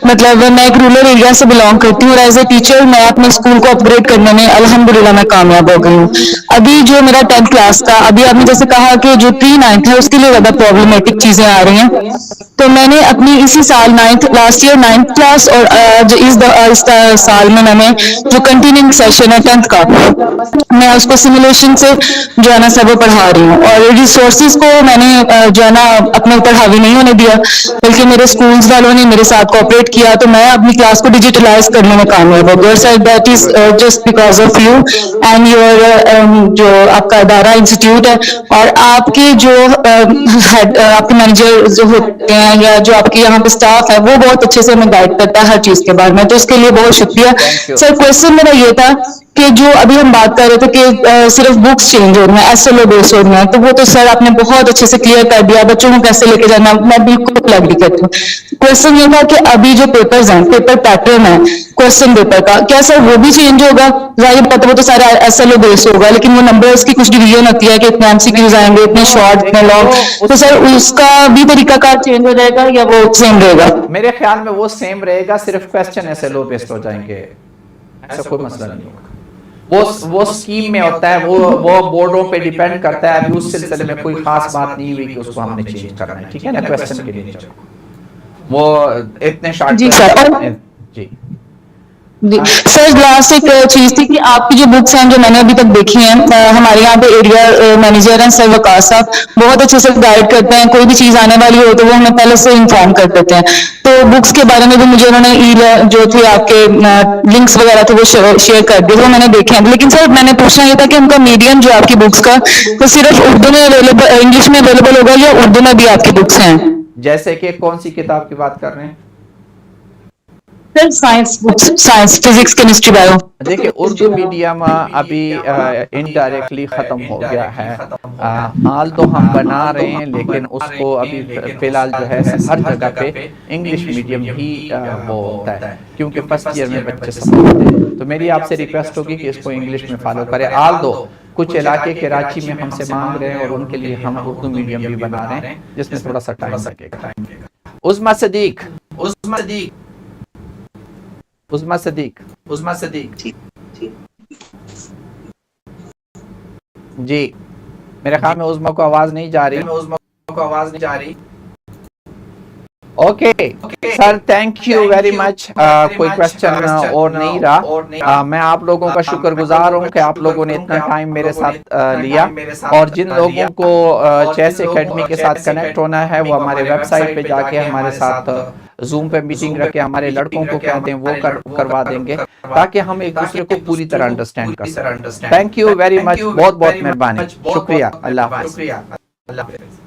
मतलब मैं एक रूरल एरिया से बिलोंग करती हूँ और एज ए टीचर मैं अपने स्कूल को अपग्रेड करने में अल्हम्दुलिल्लाह मैं कामयाब हो गई हूँ। अभी जो मेरा 10th क्लास था, अभी आपने जैसे कहा कि जो प्री-9th है उसके लिए ज्यादा प्रॉब्लमेटिक चीजें आ रही हैं, तो मैंने अपनी इसी साल लास्ट ईयर 9th क्लास और जो इस साल में मैंने जो कंटिन्यूइंग सेशन है 10th का, मैं उसको सिमुलेशन से जो है ना सब पढ़ा रही हूँ। और रिसोर्सेज को मैंने जो है ना अपने ऊपर हावी नहीं होने दिया, बल्कि मेरे स्कूल्स वालों ने मेरे साथ कोऑपरेट किया, तो मैं अपनी क्लास को डिजिटलाइज करने में कामयाब हो गई। Sir that is just because of you and your जो आपका अदारा इंस्टीट्यूट है और आपके जो आपके मैनेजर जो होते हैं या जो आपके यहाँ पे स्टाफ है वो बहुत अच्छे से हमें गाइड करता है हर चीज के बारे में, तो इसके लिए बहुत शुक्रिया। सर क्वेश्चन मेरा ये था कि जो अभी हम बात कर रहे थे कि सिर्फ बुक्स चेंज हो रही हैं, SLO बेस हो रही हैं, तो वो तो सर आपने बहुत अच्छे से क्लियर कर दिया, बच्चों को कैसे लेके जाना, मैं बिल्कुल एग्री करती हूँ। क्वेश्चन ये था कि अभी जो पेपर्स हैं, पेपर पैटर्न है क्वेश्चन पेपर का, क्या सर वो भी चेंज होगा? जाहिर बात है वो तो सारा SLO बेस होगा, लेकिन वो नंबर्स की कुछ डिवीजन होती है कि इतने MCQs आएंगे, इतने शॉर्ट, इतने लॉन्ग, तो सर उसका भी तरीकाकार चेंज हो जाएगा या वो सेम रहेगा? मेरे ख्याल में वो सेम रहेगा, सिर्फ क्वेश्चन SLO बेस्ड हो जाएंगे, ऐसा कोई मसला नहीं होगा। वो स्कीम में होता है, वो बोर्डों पे डिपेंड करता है। अभी उस सिलसिले में कोई खास बात नहीं हुई कि उसको हमने चेंज करना है, ठीक है ना, क्वेश्चन के लिए वो इतने शॉर्ट। जी सर। जी सर लास्ट एक चीज थी कि आपकी जो बुक्स हैं जो मैंने अभी तक देखी हैं, हमारे यहाँ पे एरिया मैनेजर हैं सर वकास साहब, बहुत अच्छे से गाइड करते हैं, कोई भी चीज आने वाली हो तो वो हमें पहले से इन्फॉर्म कर देते हैं। तो बुक्स के बारे में भी मुझे उन्होंने जो थे आपके लिंक्स वगैरह थे वो शेयर कर दिए, वो मैंने देखे हैं। लेकिन सर मैंने पूछना ये था कि उनका मीडियम जो आपकी बुक्स का तो सिर्फ उर्दू में अवेलेबल, इंग्लिश में अवेलेबल होगा या उर्दू में भी आपकी बुक्स हैं? जैसे कि कौन सी किताब की बात कर रहे हैं? Sir science books, science, physics, chemistry, bio. देखिए उर्दू मीडियम अभी इनडायरेक्टली खत्म हो गया है, हाल तो हम बना रहे हैं, लेकिन उसको अभी फिलहाल जो है हर जगह पे इंग्लिश मीडियम ही वो होता है, क्योंकि फर्स्ट ईयर में बच्चे समझते हैं। तो मेरी आपसे रिक्वेस्ट होगी कि इसको इंग्लिश में फॉलो करें। आल दो कुछ इलाके कराची में हमसे मांग रहे हैं और उनके लिए हम उर्दू मीडियम भी बना रहे हैं, जिसमें थोड़ा सा टाइम लगेगा। उस्मा सदीक जी, मेरे ख्याल में उस्मा को आवाज नहीं जा रही। Okay sir, thank you very much. कोई क्वेश्चन और नहीं रहा। मैं आप लोगों का शुक्रगुजार हूँ कि आप लोगों ने इतना टाइम मेरे साथ लिया, और जिन लोगों को चेस एकेडमी के साथ कनेक्ट होना है वो हमारे वेबसाइट पे जाके हमारे साथ जूम पे मीटिंग रखे, हमारे लड़कों को कह दें वो करवा देंगे, ताकि हम एक दूसरे को पूरी तरह अंडरस्टैंड कर सकें। थैंक यू वेरी मच, बहुत बहुत मेहरबानी, शुक्रिया, अल्लाह हाफ़िज़।